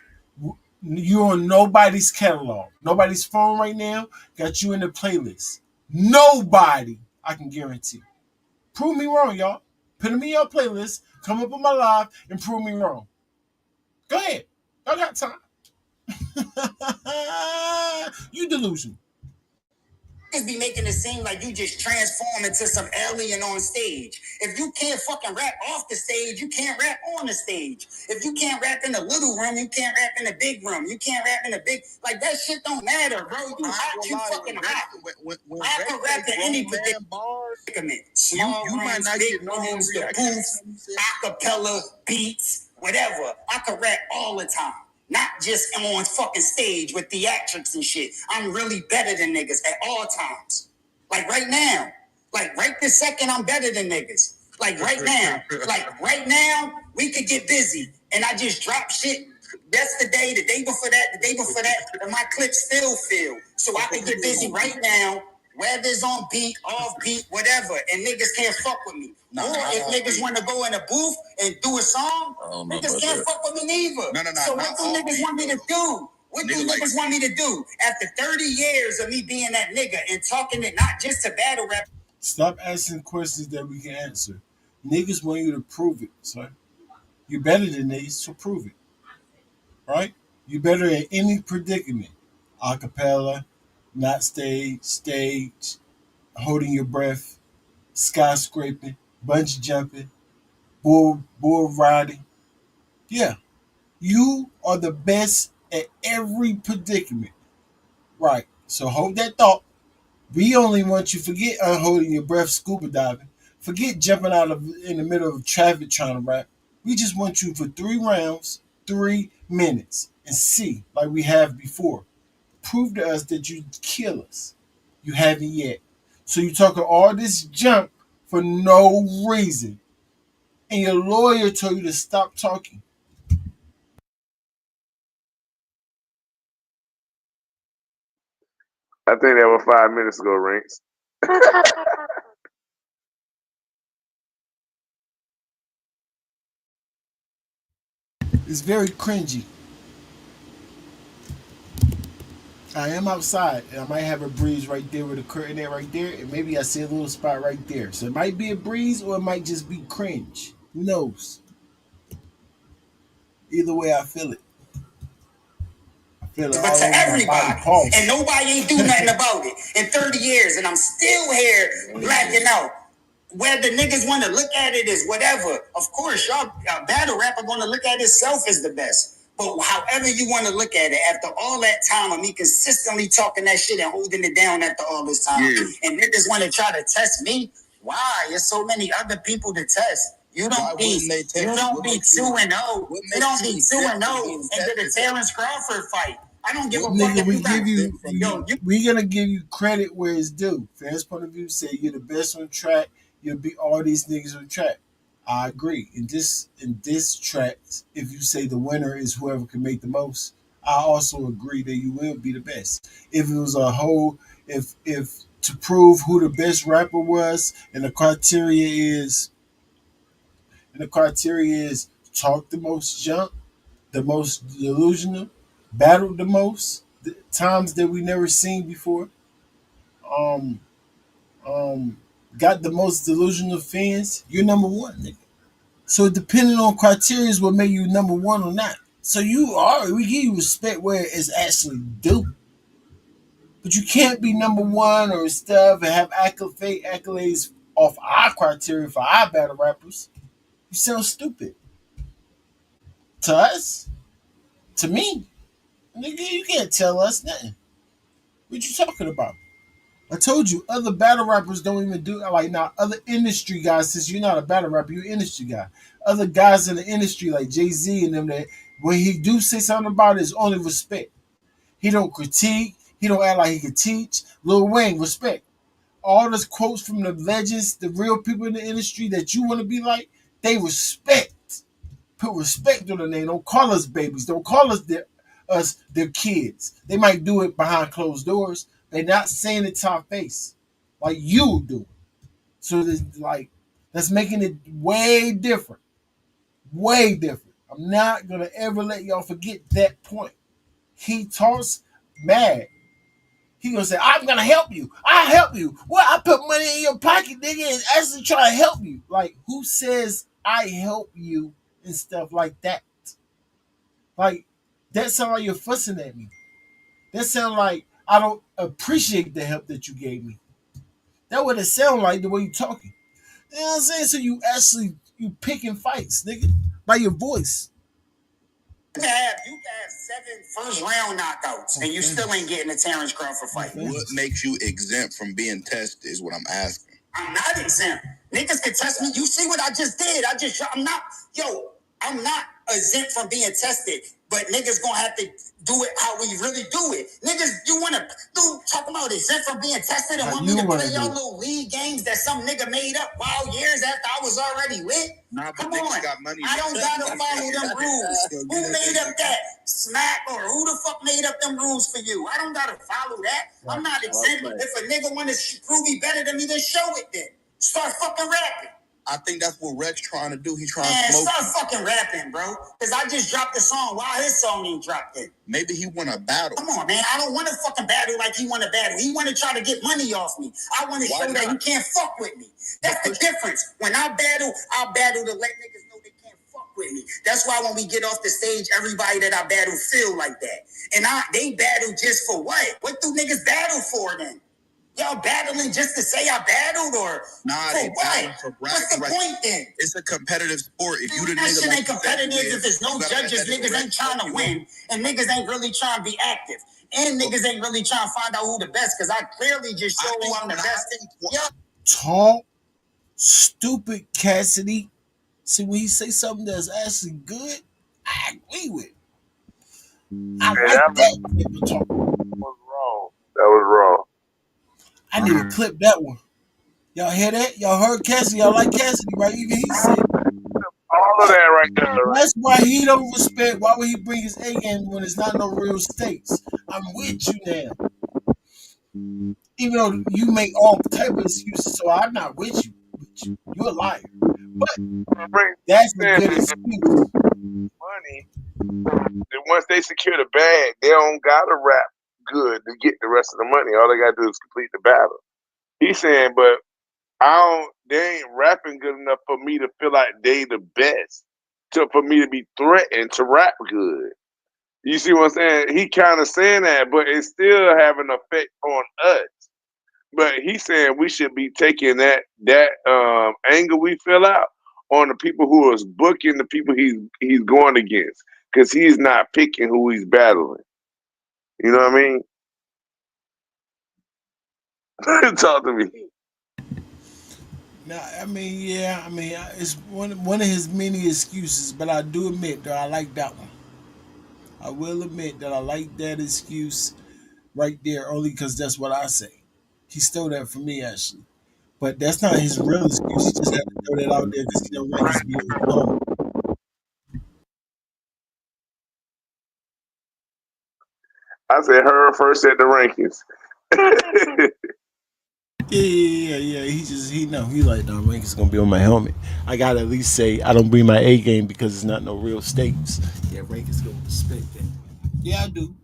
you're on nobody's catalog. Nobody's phone right now got you in the playlist. Nobody, I can guarantee. Prove me wrong, y'all. Put them in your playlist, come up on my live, and prove me wrong. Go ahead. Y'all got time. You delusional. Be making it seem like you just transform into some alien on stage. If you can't fucking rap off the stage, you can't rap on the stage. If you can't rap in the little room, you can't rap in the big room. You can't rap in the big, like that shit don't matter, bro. You hot, you fucking hot. I can rap in any predicament. Small you might not big rooms, the booth, acapella, beats, whatever. I can rap all the time. Not just on fucking stage with theatrics and shit. I'm really better than niggas at all times. Like right now. Like right this second, I'm better than niggas. Like right now. Like right now, we could get busy. And I just drop shit yesterday, the day before that, and my clips still feel. So I can get busy right now, whether it's on beat, off beat, whatever, and niggas can't fuck with me. Or if niggas want to go in a booth and do a song, niggas can't fuck with me neither. So what do niggas want me to do? What do niggas want me to do? After 30 years of me being that nigga and talking it not just to battle rap. Stop asking questions that we can answer. Niggas want you to prove it, son. You're better than niggas, so prove it. Right? You're better at any predicament. Acapella, not stage, holding your breath, skyscraping, bungee jumping, bull riding. Yeah, you are the best at every predicament. Right. So hold that thought. We only want you forget unholding your breath, scuba diving. Forget jumping out of in the middle of traffic trying to rap. We just want you for 3 rounds, 3 minutes, and see like we have before. Prove to us that you kill us. You haven't yet. So you talking all this junk for no reason, and your lawyer told you to stop talking. I think that was 5 minutes ago, Ranks. It's very cringy. I am outside, and I might have a breeze right there with a curtain there, right there, and maybe I see a little spot right there. So it might be a breeze, or it might just be cringe. Who knows? Either way, I feel it. I feel it But all to over my body. everybody, Pulse. and nobody ain't do nothing about it in 30 years, and I'm still here blacking out. Whether niggas want to look at it as whatever, of course, y'all battle rap are going to look at itself as the best. But however you want to look at it, after all that time of me consistently talking that shit and holding it down after all this time, and niggas want to try to test me, why? There's so many other people to test. You don't be 2-0. You don't be 2-0 and get a Terrence Crawford fight. I don't give a fuck Nigga, if we you got give you, we gonna give you credit where it's due. Fans' point of view say you're the best on track. You'll beat all these niggas on track. I agree. In this track, if you say the winner is whoever can make the most, I also agree that you will be the best. If it was a whole, if to prove who the best rapper was, and the criteria is talk the most junk, the most delusional, battled the most, the times that we never seen before, um, um, got the most delusional fans, you're number one, nigga. So depending on criteria is what make you number one or not. So we give you respect where it's actually due. But you can't be number one or stuff and have accolades off our criteria for our battle rappers. You sound stupid. To us? To me? Nigga, you can't tell us nothing. What you talking about? I told you, other battle rappers don't even do like now. Other industry guys, since you're not a battle rapper, you're an industry guy. Other guys in the industry like Jay-Z and them, that when he do say something about it, it's only respect. He don't critique. He don't act like he can teach. Lil Wayne, respect. All those quotes from the legends, the real people in the industry that you want to be like, they respect. Put respect on the name. Don't call us babies. Don't call us their kids. They might do it behind closed doors. They're not saying it to our face like you do. So that's making it way different. Way different. I'm not gonna ever let y'all forget that point. He talks mad. He gonna say, "I'm gonna help you. I help you. Well, I put money in your pocket, nigga, and actually try to help you." Like, who says I help you and stuff like that? Like, that sound like you're fussing at me. That sound like I don't appreciate the help that you gave me. That what it sound like the way you talking. You know what I'm saying? So you picking fights, nigga, by your voice. You can have 7 first round knockouts, and you still ain't getting a Terrence Crawford fight. What makes you exempt from being tested is what I'm asking. I'm not exempt. Niggas can test me. You see what I just did? I'm not, I'm not exempt from being tested, but niggas gonna have to do it how we really do it. Niggas, you wanna talk about exempt from being tested and want me to play y'all little league games that some nigga made up wild years after I was already lit? Nah, come on. Got money. I don't gotta follow them rules. Who made up that? Smack or who the fuck made up them rules for you? I don't gotta follow that. I'm not exempt. If a nigga wanna prove he better than me, then show it then. Start fucking rapping. I think that's what Rex trying to do. He's trying to smoke. Start fucking rapping, bro. Because I just dropped the song while his song ain't dropped it. Maybe he want to battle. Come on, man. I don't want to fucking battle like he want to battle. He want to try to get money off me. I want to show that you can't fuck with me. That's the difference. When I battle to let niggas know they can't fuck with me. That's why when we get off the stage, everybody that I battle feel like that. And they battle just for what? What do niggas battle for then? Y'all battling just to say I battled or for what? For what's the point then? It's a competitive sport. If you the nigga shit ain't competitive if there's no judges, niggas ain't trying to win, and niggas ain't really trying to be active. And niggas ain't really trying to find out who the best, because I clearly just showed who I'm the best. Talk stupid Cassidy. See, when he say something that's actually good, I agree with. I like that type of talk. Was wrong. That was wrong. I need to clip that one. Y'all hear that? Y'all heard Cassidy? Y'all like Cassidy, right? Even he said all of that right there. That's why he don't respect. Why would he bring his A game when it's not no real stakes? I'm with you now. Even though you make all type of excuses, so I'm not with you. You're a liar. But that's a good excuse. Money. Then once they secure the bag, they don't gotta rap good to get the rest of the money. All they gotta do is complete the battle. He's saying, but they ain't rapping good enough for me to feel like they the best. For me to be threatened to rap good. You see what I'm saying? He kind of saying that, but it's still having an effect on us. But he's saying we should be taking that anger we feel out on the people who is booking the people he's going against, because he's not picking who he's battling. You know what I mean? Talk to me. Now, I mean, yeah, I mean, it's one of his many excuses, but I do admit that I like that one. I will admit that I like that excuse right there, only because that's what I say. He stole that from me, actually. But that's not his real excuse. He just had to throw that out there because he don't like his being with home. I said her first at the rankings. Yeah. He like, no, rank is gonna be on my helmet. I gotta at least say I don't bring my A game because it's not no real stakes. Yeah, rank is gonna respect that. Yeah, I do.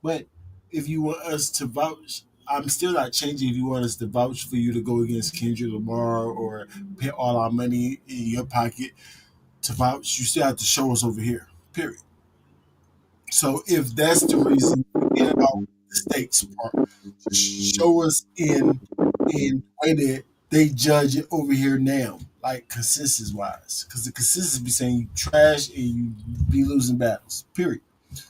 But if you want us to vouch, I'm still not changing. If you want us to vouch for you to go against Kendrick Lamar or put all our money in your pocket to vouch, you still have to show us over here. Period. So if that's the reason, forget about the stakes part. Just show us in the way that they judge it over here now, like consensus wise, because the consensus be saying you trash and you be losing battles. Period.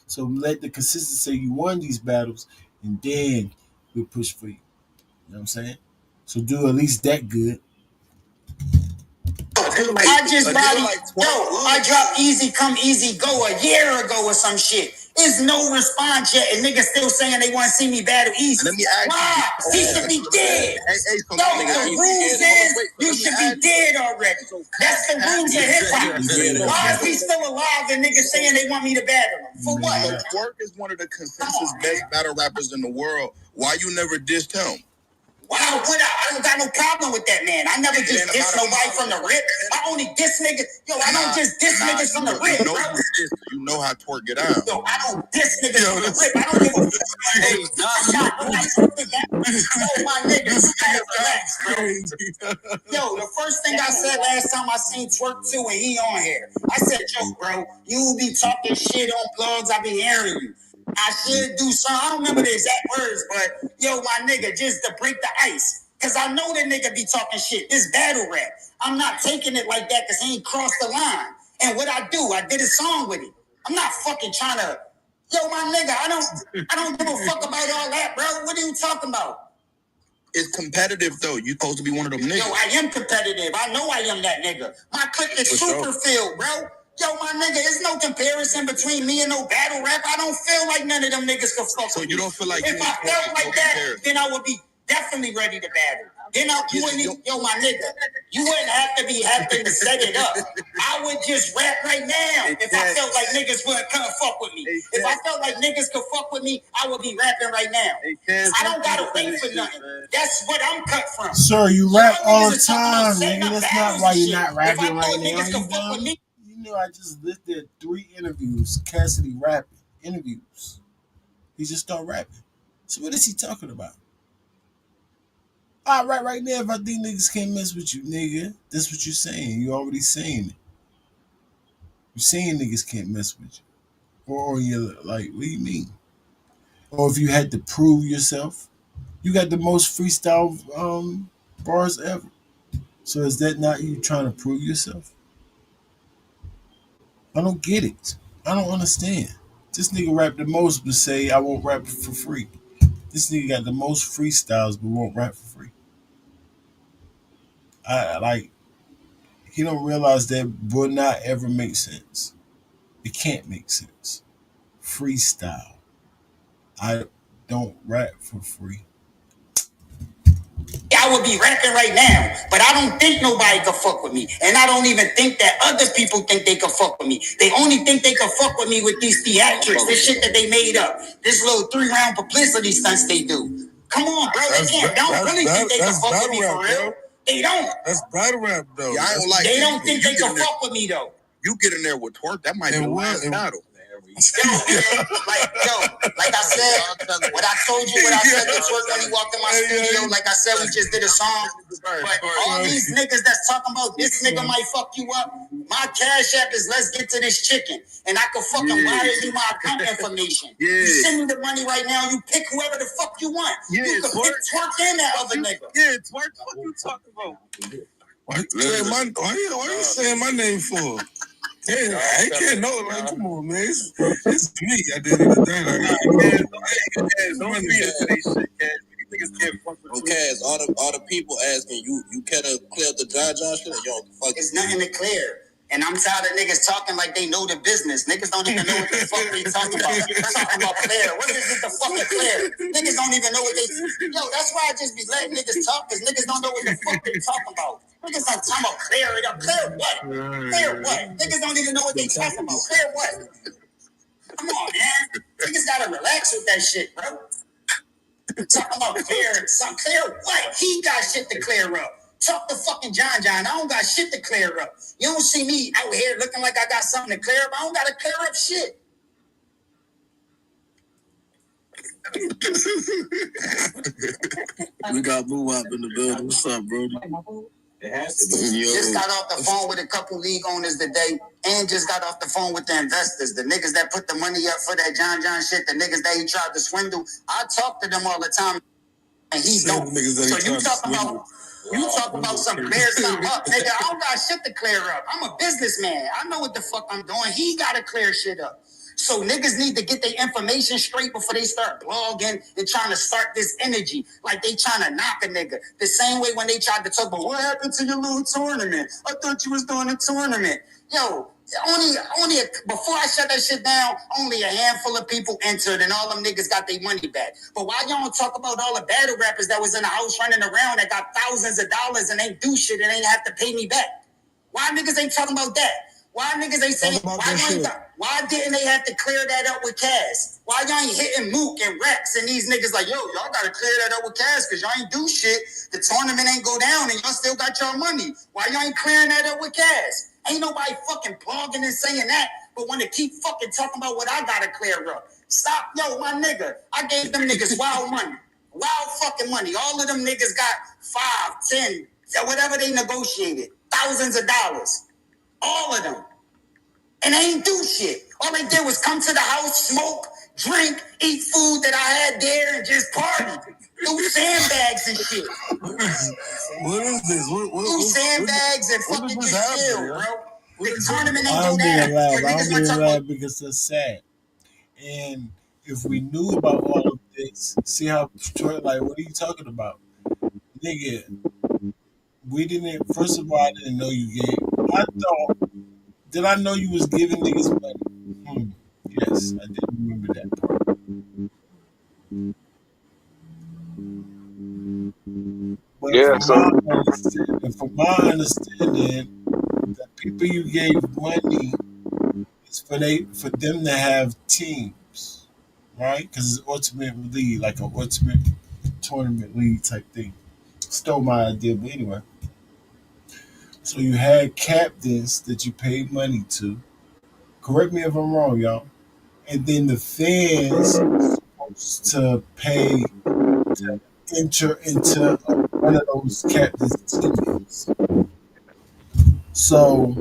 So let the consensus say you won these battles, and then we'll push for you. You know what I'm saying? So do at least that good. I just I dropped Easy Come Easy Go a year ago or some shit. There's no response yet, and niggas still saying they want to see me battle Easy. Let me ask why? He should be dead. The rules is you should be dead already. That's the rules of hip hop. Why is he still alive and niggas saying they want me to battle him? For what? Twerk is one of the consensus best battle rappers in the world. Why you never dissed him? Wow, I don't got no problem with that, man. I never just diss nobody from the rip. I only diss niggas. Yo, I don't just diss niggas from the rip, bro. You know how Twerk get out. Yo, I don't diss niggas from the rip. I don't give a fuck. Hey, yo, my niggas, relax, bro. Yo, the first thing I said last time I seen Twerk too, and he on here, I said, yo, bro, you be talking shit on blogs. I be hearing you. I should do something. I don't remember the exact words, but yo, my nigga, just to break the ice. Cause I know that nigga be talking shit. This battle rap. I'm not taking it like that because he ain't crossed the line. And what I do, I did a song with him. I'm not fucking trying to, yo, my nigga, I don't give a fuck about all that, bro. What are you talking about? It's competitive though. You supposed to be one of them niggas. Yo, I am competitive. I know I am that nigga. My clip is super filled, bro. Yo, my nigga, there's no comparison between me and no battle rap. I don't feel like none of them niggas can fuck. So you don't feel like if I felt like that, then I would be definitely ready to battle. Then you wouldn't, yo, my nigga, you wouldn't have to be having to set it up. I would just rap right now if I felt like niggas wouldn't come fuck with me. If I felt like niggas could fuck with me, I would be rapping right now. I don't gotta wait for nothing. That's what I'm cut from. Sir, you rap all the time, nigga. That's not why you're not rapping right now. You know, I just listed 3 interviews. Cassidy rapping interviews. He just started rapping. So what is he talking about? I rap right now if I think niggas can't mess with you, nigga. That's what you're saying. You already saying it. You're saying niggas can't mess with you. Or you're like, what do you mean? Or if you had to prove yourself, you got the most freestyle bars ever. So is that not you trying to prove yourself? I don't get it. I don't understand. This nigga rap the most but say I won't rap for free. This nigga got the most freestyles but won't rap for free. I like he don't realize that will not ever make sense. It can't make sense. Freestyle. I don't rap for free. I would be rapping right now, but I don't think nobody could fuck with me. And I don't even think that other people think they could fuck with me. They only think they could fuck with me with these theatrics, this shit that they made up, this little 3-round publicity stunts they do. Come on, bro, don't really think they can fuck with me for real. They don't. That's battle rap, though. Yeah, I don't like they don't think they can fuck with me, though. You get in there with Twerk, that might be the last battle. Yo, man, like I said, what I told you, what I said to Twerk when he walked in my studio, like I said, we just did a song. But all these niggas that's talking about this nigga might fuck you up, my cash app is let's get to this chicken. And I can fucking wire you my account information. You send me the money right now, you pick whoever the fuck you want. You can pick Twerk and that other nigga. Yeah, Twerk, what you talking about? Why you saying my name for? Yeah, I can't know. Like, come on, man. It's me. I did it today. Don't be into this shit, Cass. You niggas can't fuck with you. Okay, all the people asking you, care to clear up the John shit? Yo, fuck. It's nothing to clear. And I'm tired of niggas talking like they know the business. Niggas don't even know what the fuck they talking about. Talking about Claire. What is it the fucking Claire? Niggas don't even know what they... Yo, that's why I just be letting niggas talk, because niggas don't know what the fuck they talking about. Niggas not talking about Claire. Claire what? Claire what? Niggas don't even know what they talking about. Claire what? Come on, man. Niggas gotta relax with that shit, bro. Talking about Claire. Claire what? He got shit to clear up. Talk to fucking John John. I don't got shit to clear up. You don't see me out here looking like I got something to clear up. I don't got to clear up shit. We got Boo Wop in the building. What's up, Brody? Just got off the phone with a couple league owners today, and just got off the phone with the investors, the niggas that put the money up for that John John shit, the niggas that he tried to swindle. I talk to them all the time, and he don't. So you talk about some clear something up, nigga. I don't got shit to clear up. I'm a businessman. I know what the fuck I'm doing. He got to clear shit up. So niggas need to get their information straight before they start blogging and trying to start this energy. Like they trying to knock a nigga. The same way when they tried to talk about what happened to your little tournament. I thought you was doing a tournament. Yo, before I shut that shit down, only a handful of people entered and all them niggas got their money back. But why y'all don't talk about all the battle rappers that was in the house running around that got thousands of dollars and ain't do shit and ain't have to pay me back? Why niggas ain't talking about that? Why niggas ain't saying, why didn't they have to clear that up with Cass? Why y'all ain't hitting Mook and Rex and these niggas like, yo, y'all gotta clear that up with Cass because y'all ain't do shit. The tournament ain't go down and y'all still got your money. Why y'all ain't clearing that up with Cass? Ain't nobody fucking blogging and saying that, but want to keep fucking talking about what I gotta clear up. Stop, yo, my nigga. I gave them niggas wild money. Wild fucking money. All of them niggas got 5, 10, whatever they negotiated. Thousands of dollars. All of them. And they ain't do shit. All they did was come to the house, smoke, drink, eat food that I had there, and just party. Do sandbags and shit. What is this? Do sandbags and fucking just chill, bro. The tournament ain't I'm go being down. loud. I'm being loud because that's sad. And if we knew about all of this, see how like what are you talking about? Nigga, we didn't first of all I didn't know you gave I thought did I know you was giving niggas money? Yes, I did remember that part. But Yeah, so from my understanding, the people you gave money is for them to have teams, right? Because it's ultimate league, like an ultimate tournament league type thing. Stole my idea, but anyway. So you had captains that you paid money to. Correct me if I'm wrong, y'all. And then the fans supposed to pay to enter into one of those captains' teammates. So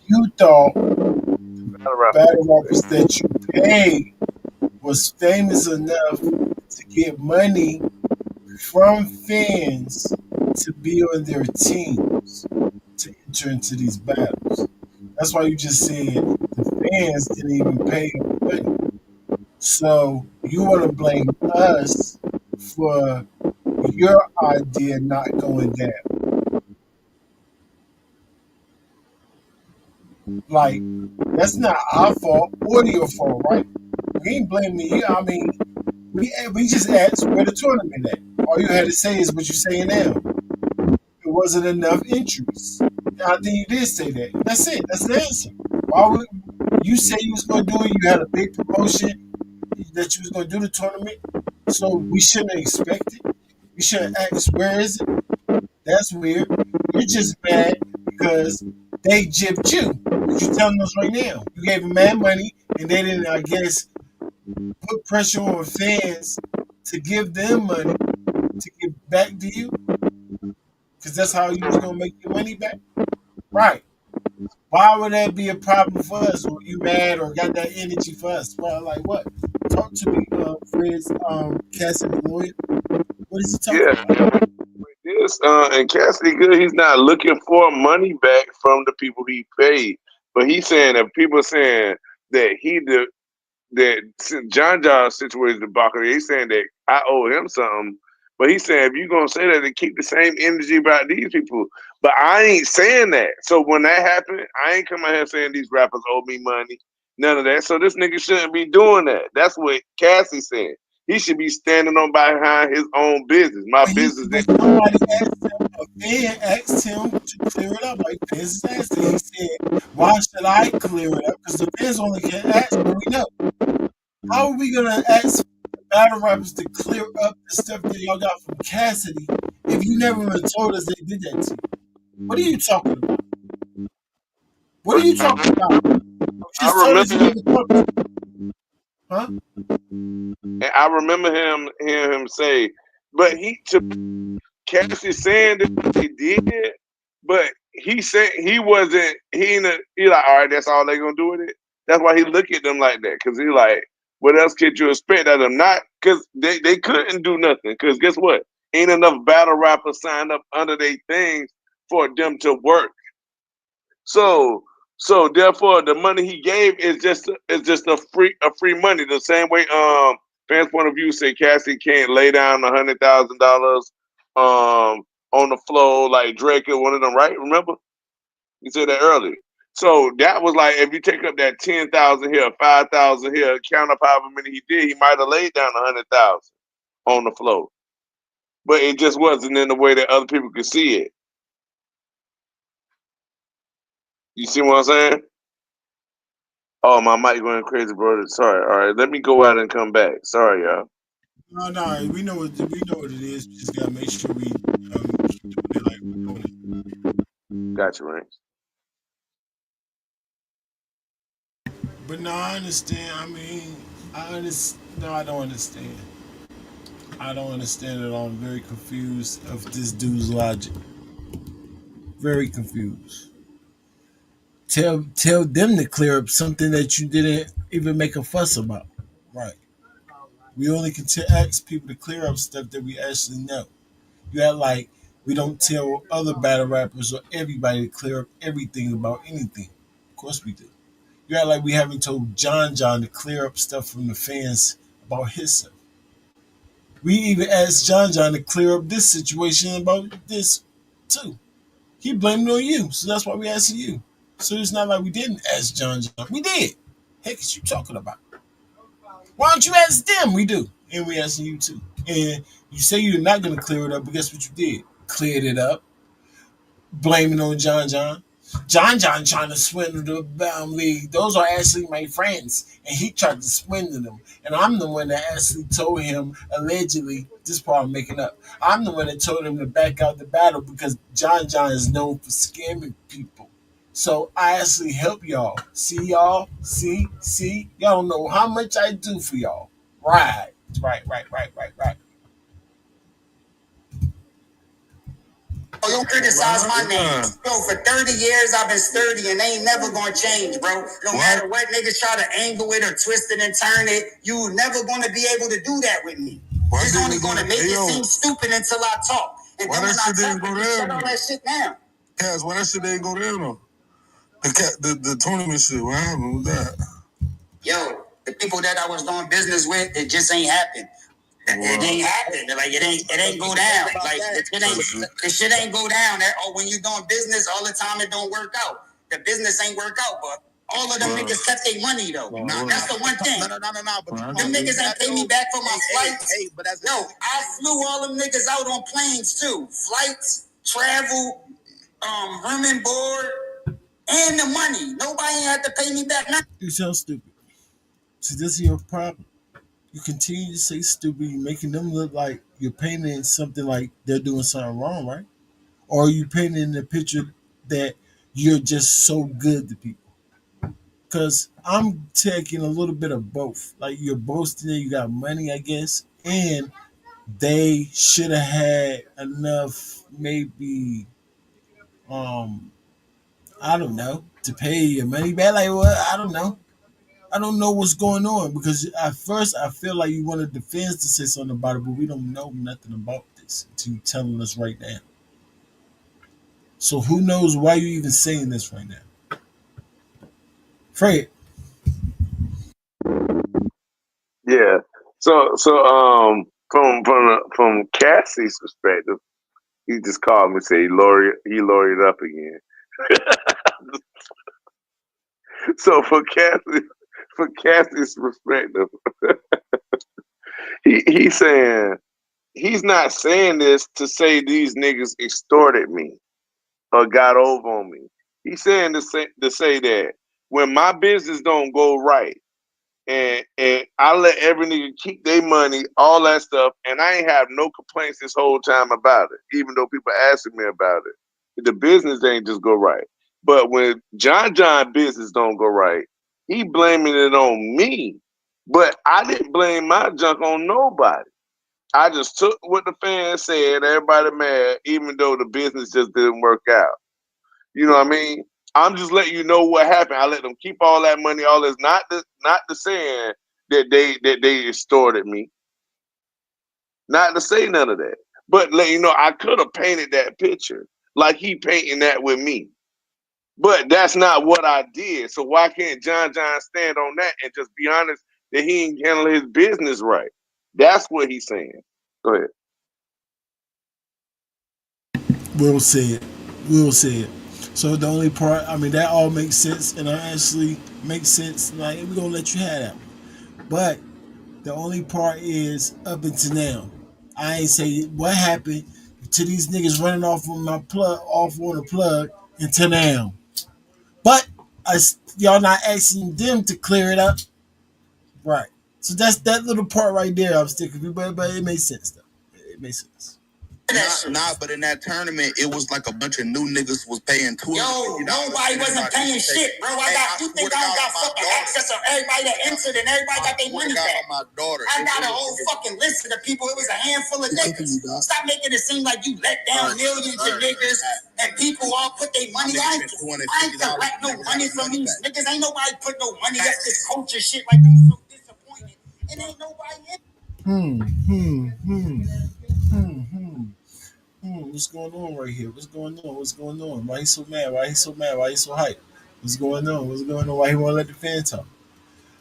you thought battle rappers that you paid was famous enough to get money from fans to be on their teams to enter into these battles. That's why you just said the fans didn't even pay them money. So you want to blame us for your idea not going down. Like, that's not our fault or your fault, right? We ain't blaming you. I mean, we just asked where the tournament at. All you had to say is what you're saying now. It wasn't enough entries. I think you did say that. That's it. That's the answer. Why would you say you was going to do it? You had a big promotion that you was going to do the tournament, so we shouldn't expect it. We shouldn't ask where is it. That's weird. You're just mad because they gypped you. What you telling us right now? You gave them mad money, and they didn't, I guess, put pressure on fans to give them money to give back to you, because that's how you was gonna make your money back, right? Why would that be a problem for us? Or you mad or got that energy for us? Well, like what? Talk to me, Fred's Cassidy lawyer. What is he talking yeah, about? this and Cassidy good. He's not looking for money back from the people he paid, but he's saying that people saying that that since John John's situation debacle, he's saying that I owe him something But he said, if you're gonna say that, then keep the same energy about these people. But I ain't saying that. So when that happened, I ain't come out here saying these rappers owe me money. None of that. So this nigga shouldn't be doing that. That's what Cassie said. He should be standing on behind his own business. My business But ain't somebody asked him, a fan asked him to clear it up. Like fans asked him. He said, "Why should I clear it up? Because the fans only can ask what we know. How are we gonna ask battle rappers to clear up the stuff that y'all got from Cassidy if you never even told us they did that to you? What are you talking about? What are you talking about? You I just told us you remember never talked to him, huh? and I remember him hearing him say, but he to Cassie saying that they did, but he said he wasn't. He like, all right, that's all they gonna do with it. That's why he look at them like that, cause he like, what else could you expect of them? Not cause they couldn't do nothing. Cause guess what? Ain't enough battle rappers signed up under their things for them to work. So so therefore the money he gave is just a free money. The same way fans point of view say Cassie can't lay down $100,000 on the floor like Drake or one of them, right? Remember? You said that earlier. So that was like if you take up that 10,000 here, 5,000 here, count up however many he did, he might have laid down 100,000 on the floor. But it just wasn't in the way that other people could see it. You see what I'm saying? Oh, my mic going crazy, bro. Sorry. All right, let me go out and come back. Sorry, y'all. No, no, we know what it is. We just gotta make sure we keep doing it like we're doing it. Got you, Ranks. But no, I understand. I mean, I understand. No, I don't understand. I don't understand at all. I'm very confused of this dude's logic. Very confused. Tell them to clear up something that you didn't even make a fuss about. Right. We only can ask people to clear up stuff that we actually know. You act like we don't tell other battle rappers or everybody to clear up everything about anything. Of course we do. You act like we haven't told John to clear up stuff from the fans about his stuff. We even asked John to clear up this situation about this too. He blamed it on you, so that's why we asking you. So it's not like we didn't ask John. We did. Heck, is you talking about? Why don't you ask them? We do, and we asking you too. And you say you're not gonna clear it up, but guess what you did? Cleared it up, blaming on John. John trying to swindle the league. Those are actually my friends, and he tried to swindle them. And I'm the one that actually told him, allegedly, this part I'm making up. I'm the one that told him to back out the battle because John is known for scamming people. So I actually help y'all. See y'all. See. Y'all don't know how much I do for y'all. Right. Oh, you criticize my name. Yo, for 30 years I've been sturdy and they ain't never gonna change, bro. No matter what niggas try to angle it or twist it and turn it, you never gonna be able to do that with me. It's only gonna make it seem stupid until I talk. And then when I talk, you shut all that shit down. Cass, why that shit ain't go down though? The tournament shit, what happened with that? Yo, the people that I was doing business with, it just ain't happened. It ain't happen. Like it ain't go down. Like the shit ain't go down. Or when you doing business all the time, it don't work out. The business ain't work out, but all of them niggas kept their money though. That's the one thing. No. But them niggas ain't pay me back for my flights. Yo, I flew all them niggas out on planes too. Flights, travel, room and board, and the money. Nobody had to pay me back. You sound stupid. See, this is your problem. You continue to say stupid, you're making them look like you're painting something like they're doing something wrong, right? Or are you painting the picture that you're just so good to people? Because I'm taking a little bit of both. Like you're boasting that you got money, I guess, and they should have had enough, maybe, um, I don't know, to pay your money back. Like, what? I don't know. I don't know what's going on because at first I feel like you wanted the fans to say something about it, but we don't know nothing about this until you telling us right now. So who knows why you even saying this right now? Fred, Yeah. So From Cassie's perspective, he just called me and said he lawyered up again. So for Cassie's perspective, he's saying he's not saying this to say these niggas extorted me or got over on me. He's saying to say that when my business don't go right, and I let every nigga keep their money, all that stuff, and I ain't have no complaints this whole time about it, even though people asking me about it. The business ain't just go right. But when John business don't go right, he blaming it on me. But I didn't blame my junk on nobody. I just took what the fans said, everybody mad, even though the business just didn't work out. You know what I mean? I'm just letting you know what happened. I let them keep all that money, all this, not the saying that they extorted me, not to say none of that. But let you know I could have painted that picture like he painting that with me. But that's not what I did. So why can't John stand on that and just be honest that he ain't handle his business right? That's what he's saying. Go ahead. We'll see it. We'll see it. So the only part, I mean, that all makes sense, and I actually makes sense. Like we're gonna let you have that, but the only part is up until now. I ain't say what happened to these niggas running off on my plug, off on the plug until now. But y'all not asking them to clear it up, right? So that's that little part right there. I'm sticking with, but it makes sense though. It makes sense. But in that tournament, it was like a bunch of new niggas was paying $250. Yo, nobody wasn't paying shit, bro. You think I don't got fucking access to everybody that entered and everybody got their money back? My daughter. I got a whole fucking list of the people. It was a handful of niggas. Stop making it seem like you let down millions of niggas and people all put their money. I ain't collect no money from these niggas. Ain't nobody put no money. That's this culture shit. Like they so disappointed. And ain't nobody in. Hmm. Hmm. Hmm. Hmm. Hmm. What's going on right here? What's going on? What's going on? Why he so mad? Why he so mad? Why he so hyped? What's going on? What's going on? Why he won't let the fan talk?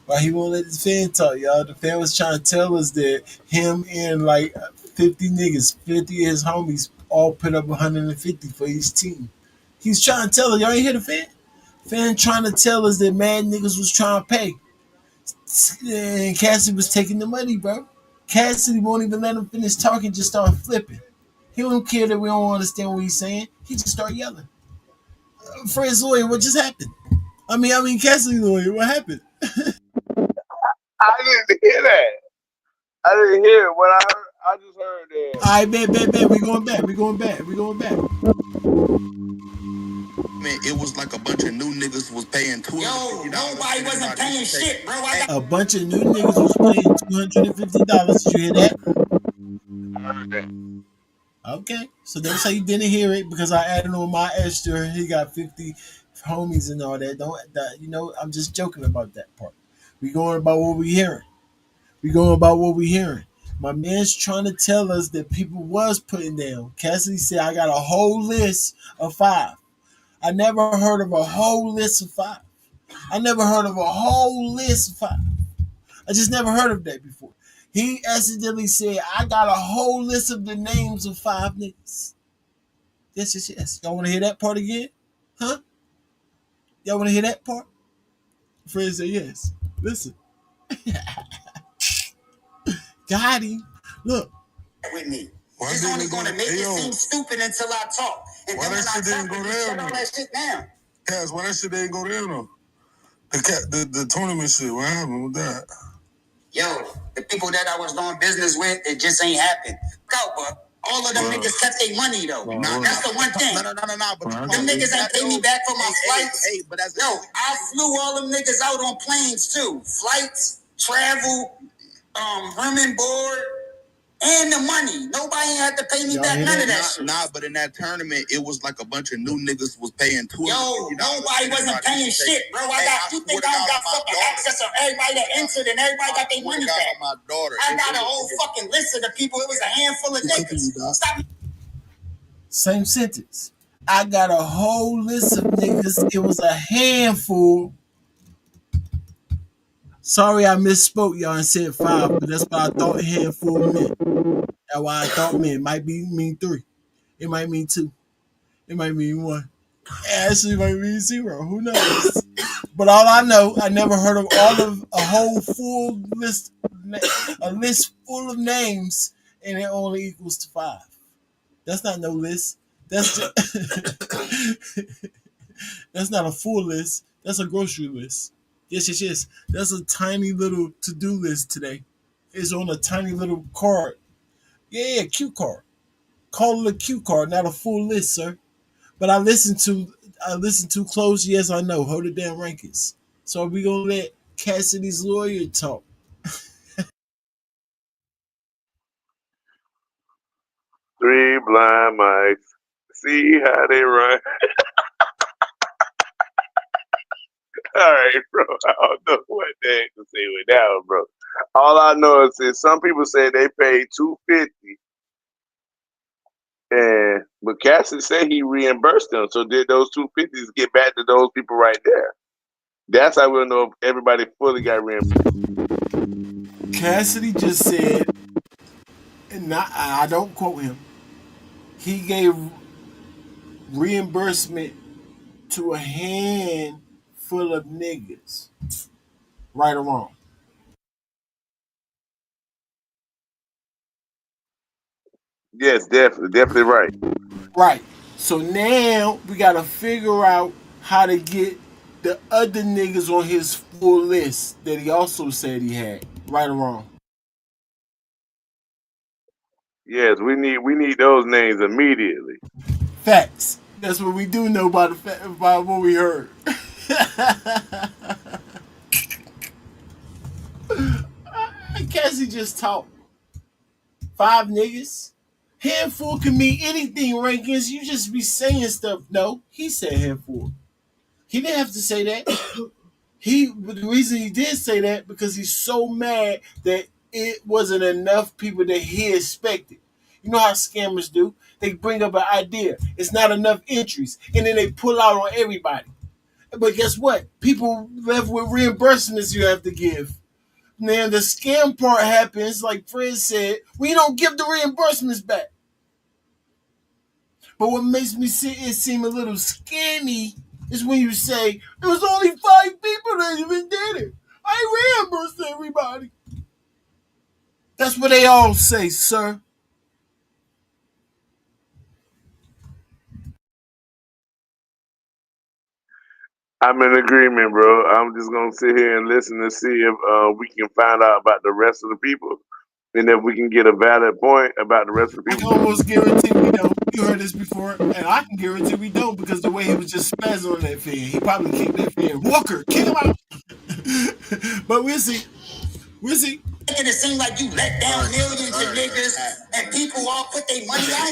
Why he won't let the fan talk, y'all? The fan was trying to tell us that him and like 50 niggas, 50 of his homies, all put up 150 for each team. He's trying to tell us, y'all ain't hear the fan? Fan trying to tell us that mad niggas was trying to pay. And Cassidy was taking the money, bro. Cassidy won't even let him finish talking, just start flipping. He don't care that we don't understand what he's saying. He just start yelling. Fred's lawyer, what just happened? I mean, Cassidy lawyer, what happened? I didn't hear that. I didn't hear it. What I heard, I just heard that. All right, bet. We going back. We going back. We going back. Man, it was like a bunch of new niggas was paying $250. Yo, nobody wasn't paying shit, bro. A bunch of new niggas was paying $250. Did you hear that? I heard that. Okay, so don't say you didn't hear it because I added on my extra. He got 50 homies and all that. Don't that, I'm just joking about that part. We going about what we hearing. We going about what we hearing. My man's trying to tell us that people was putting down. Cassidy said I got a whole list of 5. I never heard of a whole list of 5. I never heard of a whole list of 5. I just never heard of that before. He accidentally said, I got a whole list of the names of 5 niggas. Yes. Y'all want to hear that part again? Huh? Y'all want to hear that part? Fred said yes. Listen. Got him. Look. With me. It's only going to make it seem stupid until I talk. And then when I talk, you shut all that shit down. Cause why that shit didn't go down though? The tournament shit, what happened with that? Yo, the people that I was doing business with, it just ain't happened. Go, but all of them niggas kept their money though. That's the one thing. No. But them niggas ain't pay me back for my flights. Yo, I flew all them niggas out on planes too. Flights, travel, room and board. And the money. Nobody had to pay me back none of that shit. But in that tournament, it was like a bunch of new niggas was paying $250. Yo, nobody wasn't paying shit, bro. You think I don't got fucking access to everybody that entered and everybody got their money back? My daughter. I got a whole fucking list of the people. It was a handful of niggas. Stop. Same sentence. I got a whole list of niggas. It was a handful. Sorry I misspoke, y'all, and said 5, but that's what I thought handful meant. That's why I thought, man, it might be mean three. It might mean two. It might mean one. Actually, it might mean zero. Who knows? But all I know, I never heard of all of a whole full list, a list full of names, and it only equals to five. That's not no list. That's just, that's not a full list. That's a grocery list. Yes, yes, yes. That's a tiny little to-do list today. It's on a tiny little card. Yeah, cue card. Call it a cue card, not a full list, sir. But I listened too close. Yes, I know. Hold it down, rankings. So are we gonna let Cassidy's lawyer talk? Three blind mice. See how they run. All right, bro. I don't know what the heck to say with that one, bro. All I know is that some people say they paid $250, and but Cassidy said he reimbursed them. So did those $250s get back to those people right there? That's how we'll know if everybody fully got reimbursed. Cassidy just said, and not, I don't quote him. He gave reimbursement to a handful of niggas, right or wrong. Yes, definitely, definitely right. Right. So now we gotta figure out how to get the other niggas on his full list that he also said he had. Right or wrong. Yes, we need those names immediately. Facts. That's what we do know by by what we heard. Cassie just talked. Five niggas. Handful can mean anything, rankings. You just be saying stuff. No, he said handful. He didn't have to say that. But the reason he did say that because he's so mad that it wasn't enough people that he expected. You know how scammers do? They bring up an idea. It's not enough entries, and then they pull out on everybody. But guess what? People left with reimbursements you have to give. Now the scam part happens, like Fred said, we don't give the reimbursements back. But what makes me see it seem a little scammy is when you say it was only five people that even did it. I reimbursed everybody. That's what they all say, sir. I'm in agreement, bro. I'm just gonna sit here and listen to see if we can find out about the rest of the people, and if we can get a valid point about the rest of the I can people. almost guarantee we don't. You heard this before, and I can guarantee we don't because the way he was just spazzing on that fan, he probably kicked that fan. Walker, kick him out. But we'll see. We'll see. Making it seem like you let down millions of niggas and people all put their money out. I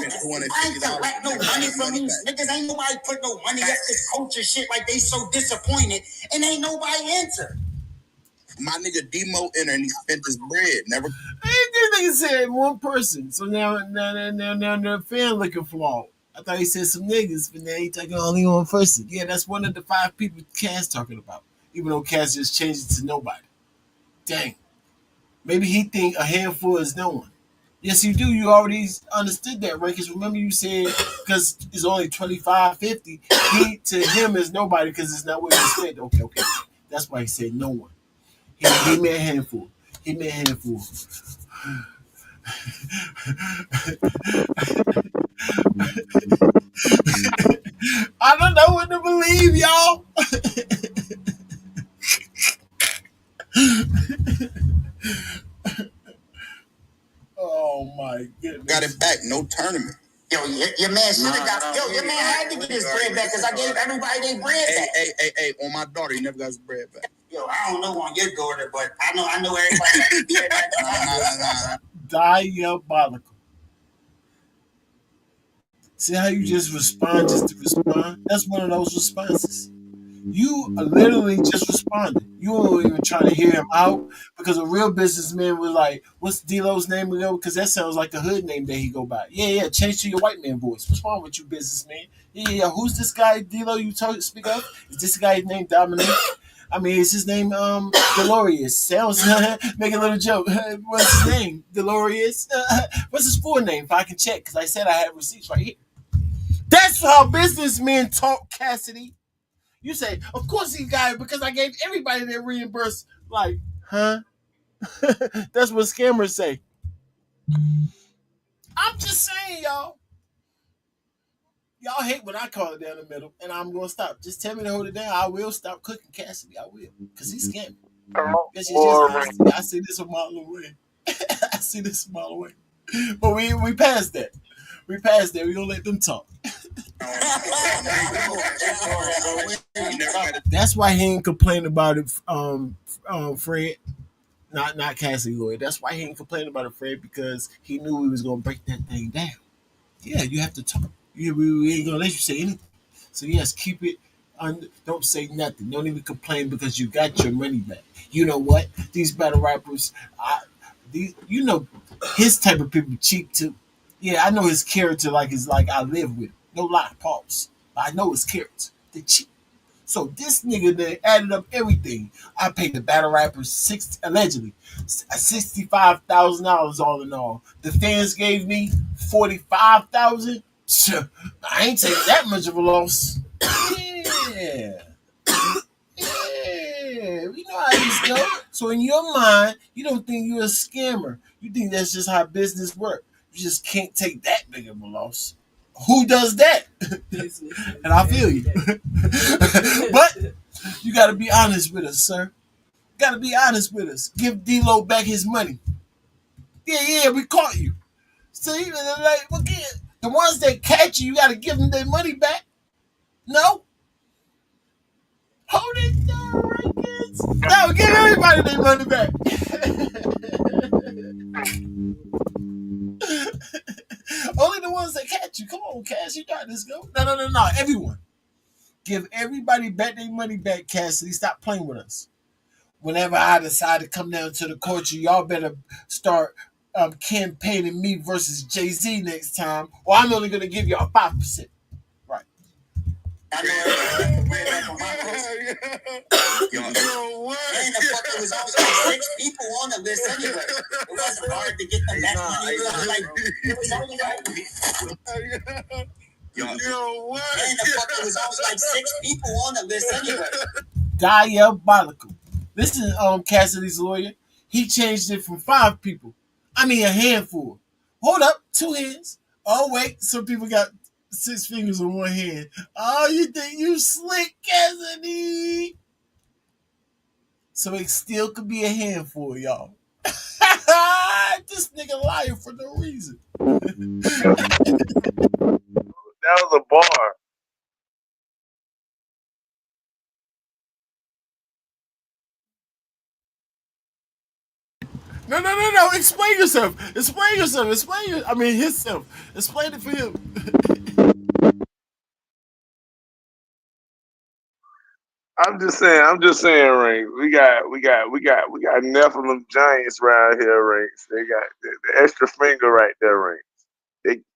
ain't collect no money from these niggas. Ain't nobody put no money. That's this culture shit like they so disappointed and ain't nobody enter. My nigga Demo entered and he spent his bread. Never. This nigga said one person, so now the fan looking flawed. I thought he said some niggas, but now he talking only one person. Yeah, that's one of the five people Cass talking about. Even though Cass just changed it to nobody. Dang. Maybe he think a handful is no one. Yes, you do. You already understood that, right? Because remember you said because it's only 25, 50, he to him is nobody because it's not what he said. Okay, okay. That's why he said no one. He meant a handful. He meant a handful. I don't know what to believe, y'all. Oh my goodness. Got it back, no tournament. Yo, your man should have got. Yo, your man had to get his bread back because I gave everybody their bread back. Hey, on my daughter, he never got his bread back. Yo, I don't know on your daughter, but I know everybody got his bread back. Diabolical. See how you just respond just to respond? That's one of those responses. You are literally just responding. You weren't even trying to hear him out because a real businessman was like, "What's D-Lo's name again?" Because that sounds like a hood name that he go by. Yeah, yeah. Change to your white man voice. What's wrong with you, businessman? Yeah, yeah. Who's this guy D-Lo you speak of? Is this guy named Dominique? I mean, is his name Delorious? Sounds make a little joke. What's his name? Delorious. What's his full name? If I can check, because I said I have receipts right here. That's how businessmen talk, Cassidy. You say, of course he got it because I gave everybody their reimbursed. Like, huh? That's what scammers say. I'm just saying, y'all. Y'all hate when I call it down the middle, and I'm gonna stop. Just tell me to hold it down. I will stop cooking Cassidy. I will, cause he's scamming. Yes, yes, yes. Boring. I see this a mile away. I see this a mile away. But we passed that. We passed that. We gonna let them talk. That's why he ain't complain about it, Fred. Not Cassidy Lloyd. That's why he ain't complain about it, Fred, because he knew we was gonna break that thing down. Yeah, you have to talk. We ain't gonna let you say anything. So yes, keep it. Don't say nothing. Don't even complain because you got your money back. You know what? These battle rappers, you know, his type of people cheap too. Yeah, I know his character like I live with. No lie, pause. But I know his character. They cheap. So this nigga that added up everything. I paid the battle rappers allegedly $65,000 all in all. The fans gave me 45,000. I ain't taking that much of a loss. Yeah. Yeah, we know how this go. So in your mind, you don't think you're a scammer. You think that's just how business works. You just can't take that big of a loss. Who does that? And I feel you. But you got to be honest with us, sir. Got to be honest with us. Give D-Lo back his money. Yeah, we caught you. See, like, again, the ones that catch you, you got to give them their money back. No? Hold it down, right, kids? No, give everybody their money back. Only the ones that catch you. Come on, Cass, you got this. Go. No. Everyone. Give everybody back their money back, Cassidy. Stop playing with us. Whenever I decide to come down to the court, y'all better start campaigning me versus Jay-Z next time, or I'm only going to give y'all 5%. Right. Yo, what? And the fuck, it was also like 6 people on the list anyway. It wasn't hard to get them that money. It was only like... Yo, what? And the fuck, it was also like 6 people on the list anyway. Diabolical. Listen, Cassidy's lawyer. He changed it from 5 people. I mean, a handful. Hold up, 2 hands. Oh, wait, some people got 6 fingers on one hand. Oh, you think you slick, Cassidy? So it still could be a handful, y'all. This nigga lying for no reason. That was a bar. No. Explain yourself. I mean, himself. Explain it for him. I'm just saying, Ranks. We got Nephilim giants around here, Ranks. They got the extra finger right there, Ranks.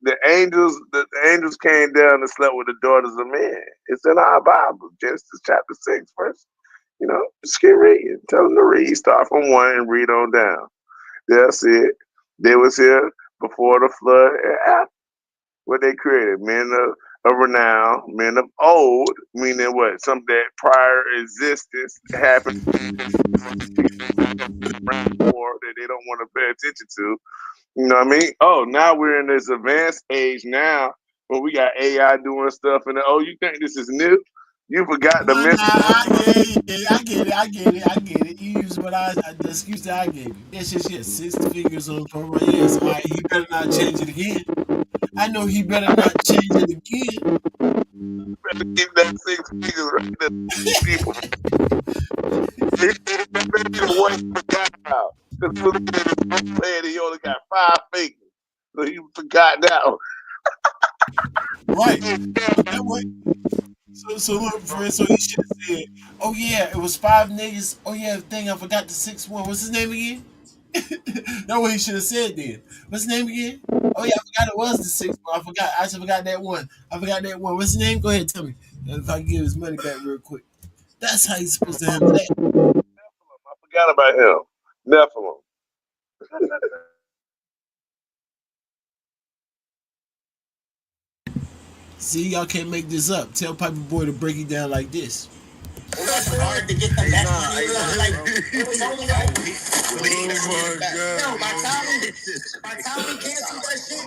The angels came down and slept with the daughters of men. It's in our Bible, Genesis chapter 6, verse. Just keep reading. Tell them to read. Start from 1 and read on down. That's it. They was here before the flood and after. What they created, men of renown, men of old, meaning what? Some that prior existence happened or that they don't want to pay attention to. You know what I mean? Oh, now we're in this advanced age now where we got AI doing stuff, and oh, you think this is new? You forgot the Nah, mental. I get it. You use the excuse that I gave you. Yes. 6 fingers on program. Yes, all right. He better not change it again. I know he better not change it again. Better keep that 6 fingers right there, people. The one he forgot about. Because look at this player, he only got 5 fingers. So he forgot now. Right. But that way. So look, friend. So he should have said, "Oh yeah, it was 5 niggas. Oh yeah, thing I forgot the 6th one. What's his name again?" That's what he should have said then. What's his name again? Oh yeah, I forgot it was the 6th one. I forgot that one. What's his name? Go ahead, tell me. If I can get his money back real quick. That's how you're supposed to handle that. I forgot about him. Nephilim. See, y'all can't make this up. Tell Piper Boy to break it down like this. It wasn't hard to get them back money. Like, it was only like, no, by time we canceled that shit,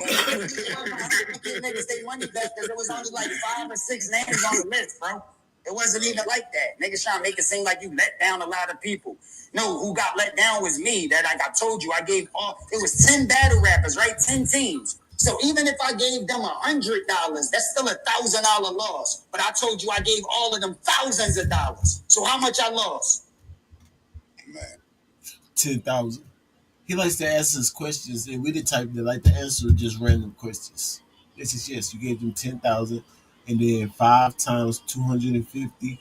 we give niggas their money back because it was only like 5 or 6 names on the list, bro. It wasn't even like that. Niggas trying to make it seem like you let down a lot of people. No, who got let down was me. That like I told you, I gave all. It was 10 battle rappers, right? 10 teams. So even if I gave them $100, that's still $1,000 loss. But I told you I gave all of them thousands of dollars. So how much I lost? 10,000. He likes to answer his questions, and we the type that like to answer just random questions. Yes, yes, yes. You gave them 10,000, and then 5 times 250.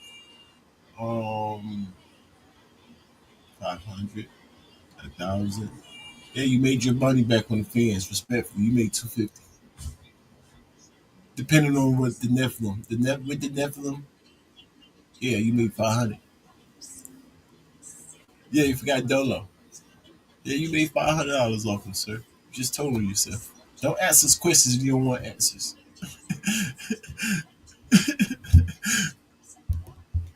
500, 1,000. Yeah, you made your money back on the fans. Respectfully, you made 250. Depending on what the Nephilim, with the Nephilim, yeah, you made 500. Yeah, you forgot Dolo. Yeah, you made $500 off him, sir. You just told on yourself. Don't ask us questions if you don't want answers.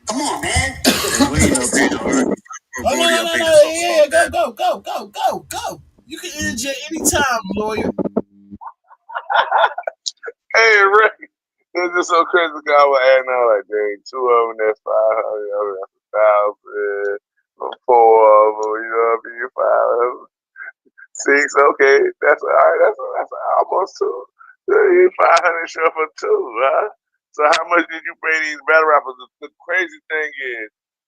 Come on, man. And we ain't up here to argue. Oh no, no, no, no! Yeah, yeah, go, go, go, go, go, go! You can interject anytime, lawyer. Hey, Ray. It's just so crazy. I was adding out like, dang, two of them, that's 500, that's 1,000. Four of them, you know what I mean? Five, six, okay. That's all right. That's almost two. 500 short for two, huh? So how much did you pay these battle rappers? The crazy thing is,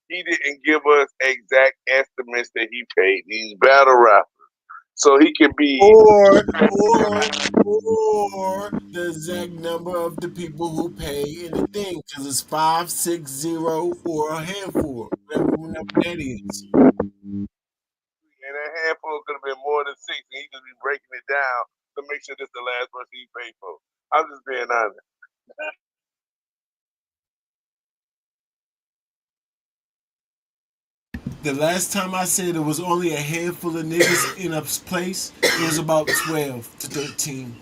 he didn't give us exact estimates that he paid these battle rappers. So he can be Or, or the exact number of the people who pay in the thing, because it's 560 or a handful, whatever number that is. and that handful could have been more than six, and he just be breaking it down to make sure this is the last person he paid for. I'm just being honest. The last time I said there was only a handful of niggas in a place, it was about 12 to 13.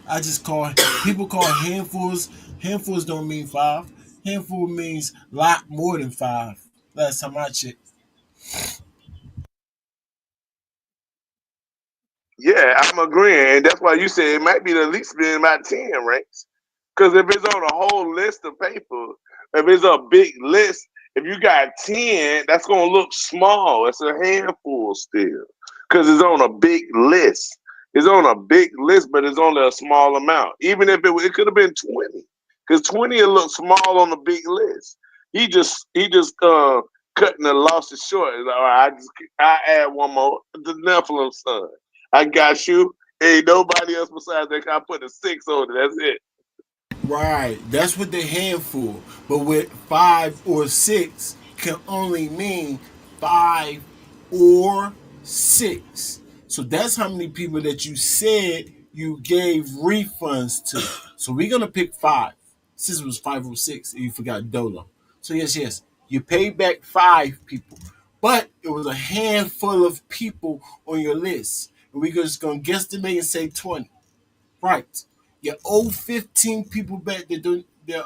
I just call people call handfuls. Handfuls don't mean five. Handful means lot more than five. Last time I checked. Yeah, I'm agreeing, and that's why you said it might be the least been about 10 ranks. Because if it's on a whole list of people, if it's a big list, if you got 10, that's gonna look small. It's a handful still, because it's on a big list. It's on a big list, but it's only a small amount. Even if it could have been 20, because 20 will look small on the big list. He just cutting the losses short. He's like, all right, I add one more. The Nephilim son. I got you. Ain't nobody else besides that. I put a six on it. That's it. Right. That's what the handful. But with five or six can only mean five or six. So that's how many people that you said you gave refunds to. So we're gonna pick five. Since it was 5 or 6 and you forgot Dolo. So yes, yes. You paid back five people. But it was a handful of people on your list. And we're just gonna guesstimate and say 20. Right. You owe 15 people back their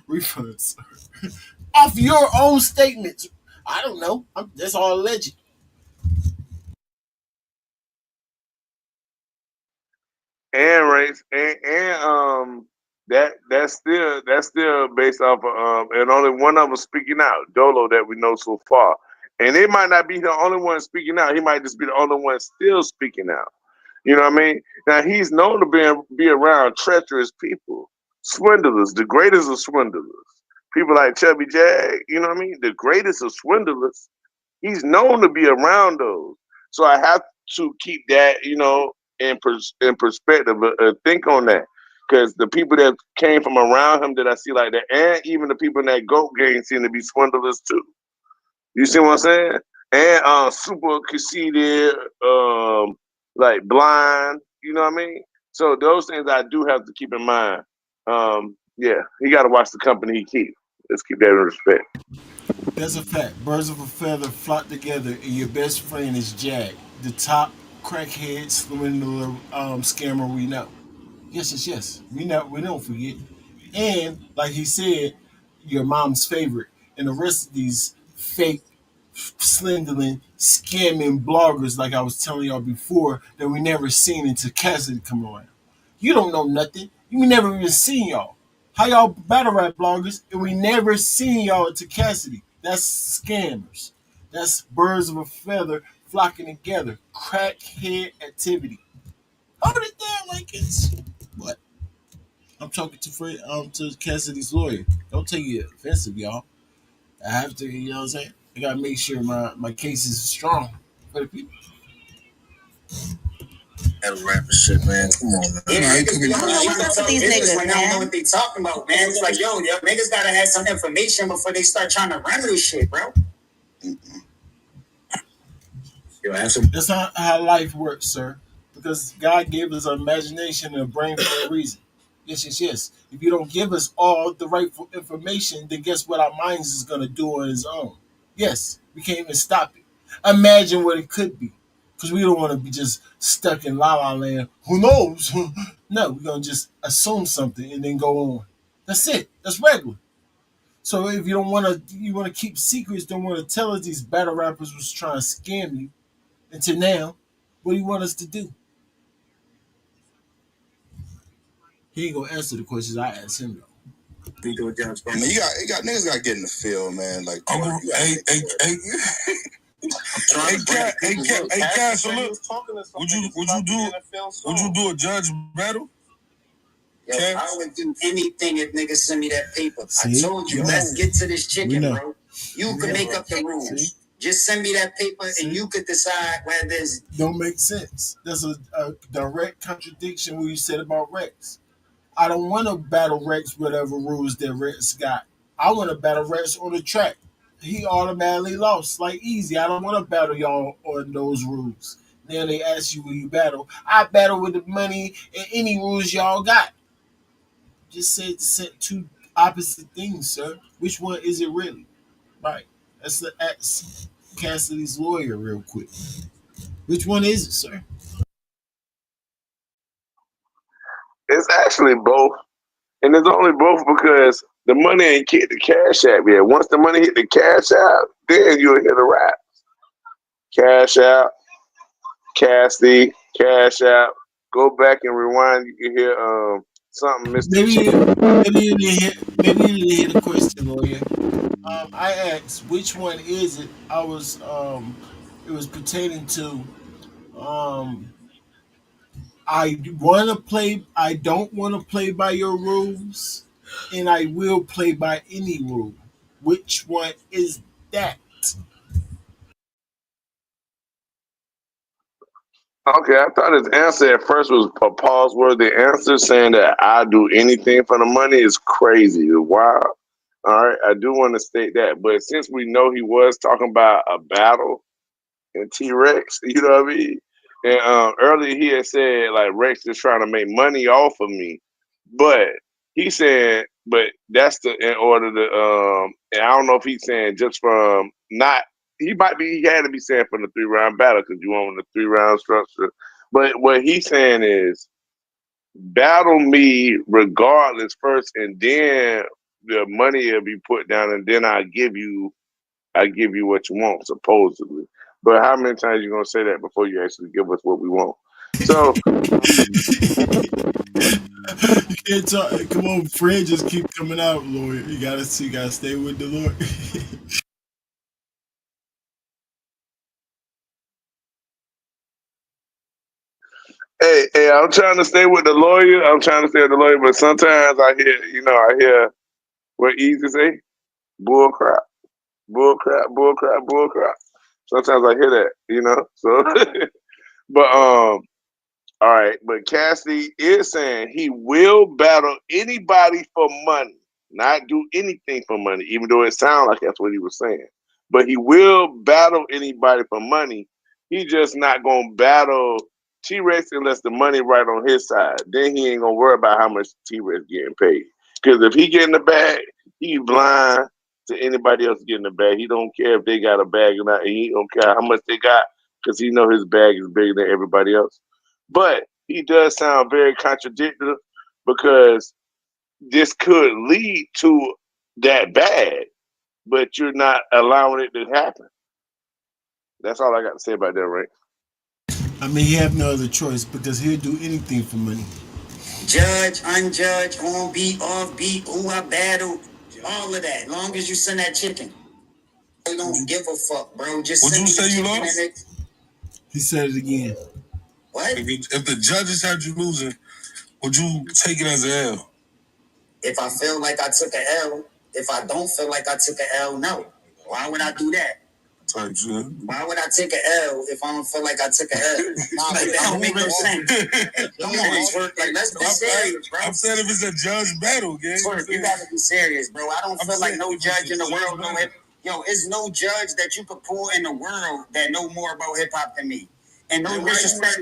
refunds off your own statements. I don't know. That's all alleged. And race and that's still based off of and only one of them speaking out, Dolo, that we know so far. And it might not be the only one speaking out. He might just be the only one still speaking out. You know what I mean? Now he's known to be around treacherous people, swindlers, the greatest of swindlers. People like Chubby Jag, you know what I mean? The greatest of swindlers. He's known to be around those. So I have to keep that, in perspective. Think on that, because the people that came from around him that I see like that, and even the people in that goat gang seem to be swindlers too. You see what I'm saying? And super conceited, like blind. You know what I mean? So those things I do have to keep in mind. Yeah, he got to watch the company he keeps. Let's keep that in respect. That's a fact. Birds of a feather flock together, and your best friend is Jack, the top crackhead swindler scammer we know. Yes, yes, yes. We don't forget. And like he said, your mom's favorite, and the rest of these fake swindling, scamming bloggers, like I was telling y'all before, that we never seen until Cassidy come around. You don't know nothing. You never even seen y'all. How y'all battle rap bloggers and we never seen y'all to Cassidy? That's scammers. That's birds of a feather flocking together. Crackhead activity. Hold it down, Lincolns. What? I'm talking to to Cassidy's lawyer. Don't take it offensive, y'all. I have to, you know what I'm saying? I gotta make sure my case is strong for the people. That rapper shit, man. Come on, man. Yeah, what's up with these niggas, when they don't know what they talking about, man. It's like, yo, niggas gotta have some information before they start trying to run this shit, bro. Yo, answer. That's not how life works, sir. Because God gave us an imagination and a brain for a reason. Yes, yes, yes. If you don't give us all the rightful information, then guess what our minds is gonna do on its own? Yes, we can't even stop it. Imagine what it could be. Because we don't want to be just stuck in la la land. Who knows? No, we're gonna just assume something and then go on. That's it. That's regular. So if you don't want to, you want to keep secrets. Don't want to tell us these battle rappers was trying to scam you. Until now, what do you want us to do? He ain't gonna answer the questions I asked him though. Man, you got niggas got to get in the field, man. Like, so look, would you do a judge battle? Yo, I would do anything if niggas send me that paper. See? I told you, let's get to this chicken, bro. You can make up the rules. See? Just send me that paper and you could decide whether there's. Don't make sense. There's a direct contradiction what you said about Rex. I don't want to battle Rex whatever rules that Rex got. I want to battle Rex on the track. He automatically lost, like easy. I don't want to battle y'all on those rules. Now they ask you will you battle. I battle with the money and any rules y'all got. Just said two opposite things, sir. Which one is it really? Right. That's the ask Cassidy's lawyer real quick. Which one is it, sir? It's actually both, and it's only both because the money ain't hit the cash app yet. Once the money hit the cash app, then you'll hear the rap. Cash app, Cassidy, cash app. Go back and rewind. You can hear something, Mr. Maybe Chief. maybe you didn't hear the question, lawyer. I asked which one is it. It was pertaining to um I don't want to play by your rules and I will play by any rule. Which one is that? Okay, I thought his answer at first was a pause-worthy answer, saying that I do anything for the money is crazy. It's wild. All right, I do want to state that, but since we know he was talking about a battle and T Rex, you know what I mean? And earlier he had said like Rex is trying to make money off of me, but he said, but that's the in order to and I don't know if he's saying just from not he might be he had to be saying from the 3 round battle because you want the 3 round structure. But what he's saying is battle me regardless first, and then the money will be put down, and then I give you what you want, supposedly. But how many times you gonna say that before you actually give us what we want? So, You can't talk. Come on, Fred. Just keep coming out, lawyer. You gotta stay with the Lord. hey, I'm trying to stay with the lawyer. I'm trying to stay with the lawyer, but sometimes I hear what Easy say, bull crap, bull crap, bull crap, bull crap. Sometimes I hear that, So, but all right, but Cassidy is saying he will battle anybody for money, not do anything for money, even though it sounds like that's what he was saying. But he will battle anybody for money. He just not gonna battle T Rex unless the money right on his side. Then he ain't gonna worry about how much T Rex getting paid. Because if he get in the bag, He blind to anybody else getting a bag. He don't care if they got a bag or not. And he don't care how much they got because he know his bag is bigger than everybody else. But he does sound very contradictory because this could lead to that bad, but you're not allowing it to happen. That's all I got to say about that, right? I mean, he have no other choice because he'll do anything for money. Judge, unjudged, on beat, off beat, who I battle, all of that. Long as you send that chicken. I don't give a fuck, bro. Just would send you say you lost? He said it again. What? If the judges had you losing, would you take it as an L? If I feel like I took an L, if I don't feel like I took an L, no. Why would I do that? Type shit. Why would I take an L if I don't feel like I took an L? Like, that don't make no sense. Come on, Twerk. Like, let's be serious, bro. I'm saying if it's a judge battle, gang. Twerk, you gotta be serious, bro. I don't feel like no judge in the world know hip. Yo, it's no judge that you could pull in the world that know more about hip hop than me. And no disrespect,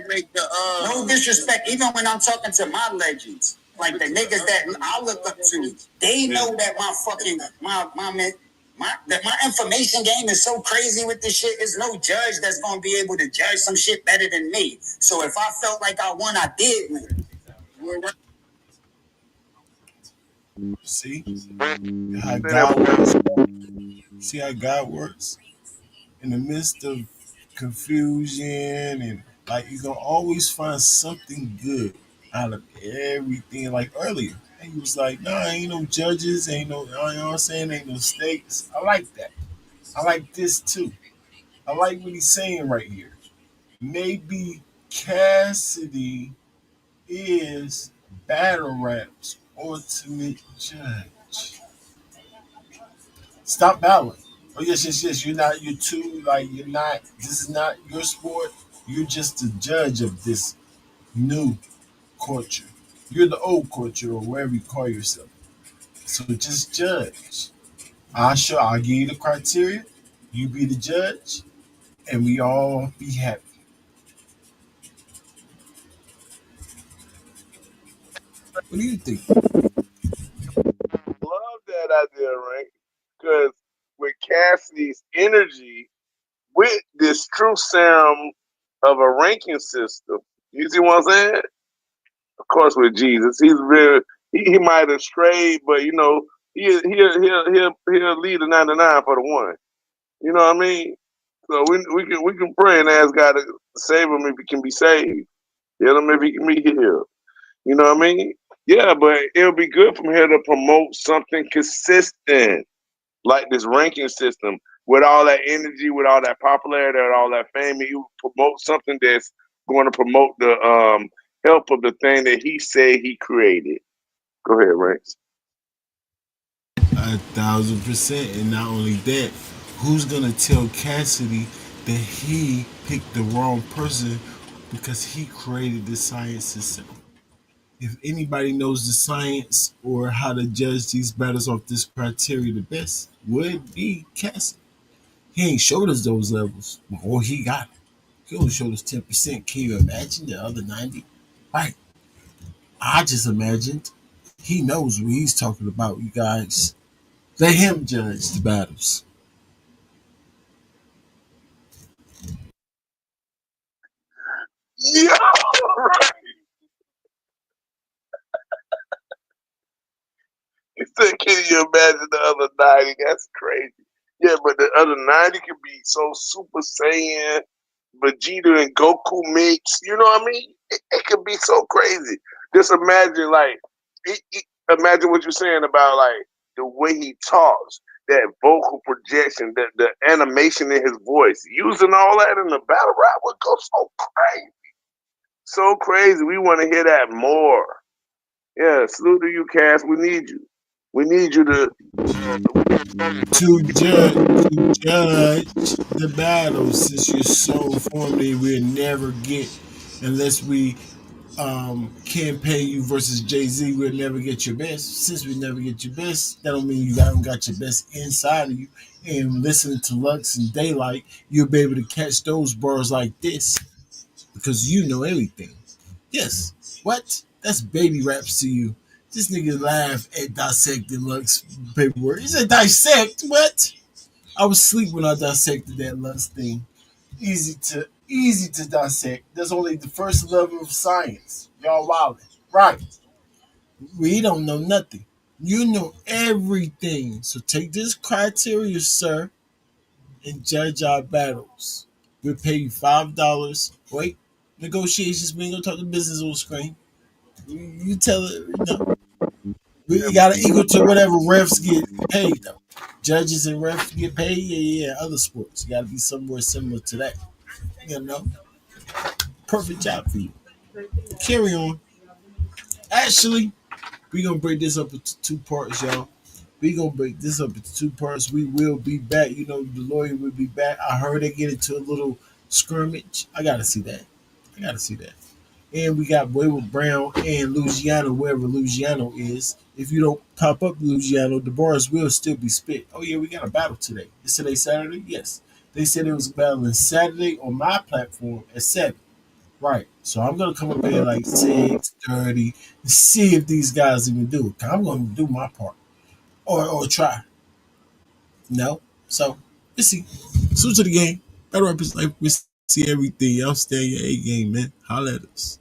no disrespect. Even when I'm talking to my legends, like the niggas that I look up to, they know that my fucking my information game is so crazy with this shit. There's no judge that's gonna be able to judge some shit better than me. So if I felt like I won, I did win. See how God works. See how God works. In the midst of confusion and like you're gonna always find something good out of everything. Like earlier, and he was like, "Nah, ain't no judges, ain't no, you know what I'm saying, ain't no stakes." I like that. I like this too. I like what he's saying right here. Maybe Cassidy is battle rap's ultimate judge. Stop battling. Oh yes, yes, yes. You're not. You're too like. You're not. This is not your sport. You're just the judge of this new culture. You're the old culture, or wherever you call yourself. So just judge. I'll show. I'll give you the criteria. You be the judge, and we all be happy. What do you think? Love that idea, right? Because with Cassidy's energy, with this true sound of a ranking system, you see what I'm saying? Of course, with Jesus, he's very he might have strayed, but you know he'll lead the 99 for the one. You know what I mean? So we can pray and ask God to save him if he can be saved, heal him if he can be healed. You know what I mean? Yeah, but it'll be good from here to promote something consistent like this ranking system with all that energy, with all that popularity, and all that fame. You promote something that's going to promote the help of the thing that he said he created. Go ahead, Ranks. 1,000%. And not only that, who's gonna tell Cassidy that he picked the wrong person because he created the science himself? If anybody knows the science or how to judge these battles off this criteria the best, would be Cassidy. He ain't showed us those levels. Or he got it. He only showed us 10%. Can you imagine the other 90? Right. I just imagined. He knows what he's talking about, you guys. Let him judge the battles. Yeah, he said, can you imagine the other 90? That's crazy. Yeah, but the other 90 could be so Super Saiyan, Vegeta and Goku mix. You know what I mean? It could be so crazy. Just imagine, like, imagine what you're saying about, like, the way he talks, that vocal projection, the animation in his voice, using all that in the battle rap would go so crazy. So crazy. We want to hear that more. Yeah, salute to you, Cass. We need you. We need you to. To judge the battles, since you're so informative, we'll never get unless we campaign you versus Jay Z. We'll never get your best. Since we never get your best, that don't mean you haven't got your best inside of you. And listening to Lux and Daylight, you'll be able to catch those bars like this because you know everything. Yes. What? That's baby raps to you. This nigga laughed at dissect deluxe paperwork. He said dissect? What? I was asleep when I dissected that Lux thing. Easy to dissect. That's only the first level of science. Y'all wildin'. Right. We don't know nothing. You know everything. So take this criteria, sir, and judge our battles. We'll pay you $5. Wait, negotiations. We ain't gonna talk to business on screen. You tell it, we got to equal to whatever refs get paid though. Judges and refs get paid. Yeah, yeah. Other sports, you got to be somewhere similar to that. You know, perfect job for you. Carry on. Actually, we gonna break this up into two parts, y'all. We gonna break this up into two parts. We will be back. You know, the lawyer will be back. I heard they get into a little skirmish. I gotta see that. I gotta see that. And we got Wayward Brown and Luciano, wherever Luciano is. If you don't pop up Luciano, the bars will still be spit. Oh yeah, we got a battle today. Is today Saturday? Yes. They said it was a battle on Saturday on my platform at 7. Right. So I'm gonna come up here like 6:30 and see if these guys even do it. I'm gonna do my part. Or try. No. So let's see. Switch to the game. Battle rappers like we see everything. Y'all stay in your A game, man. Holla at us.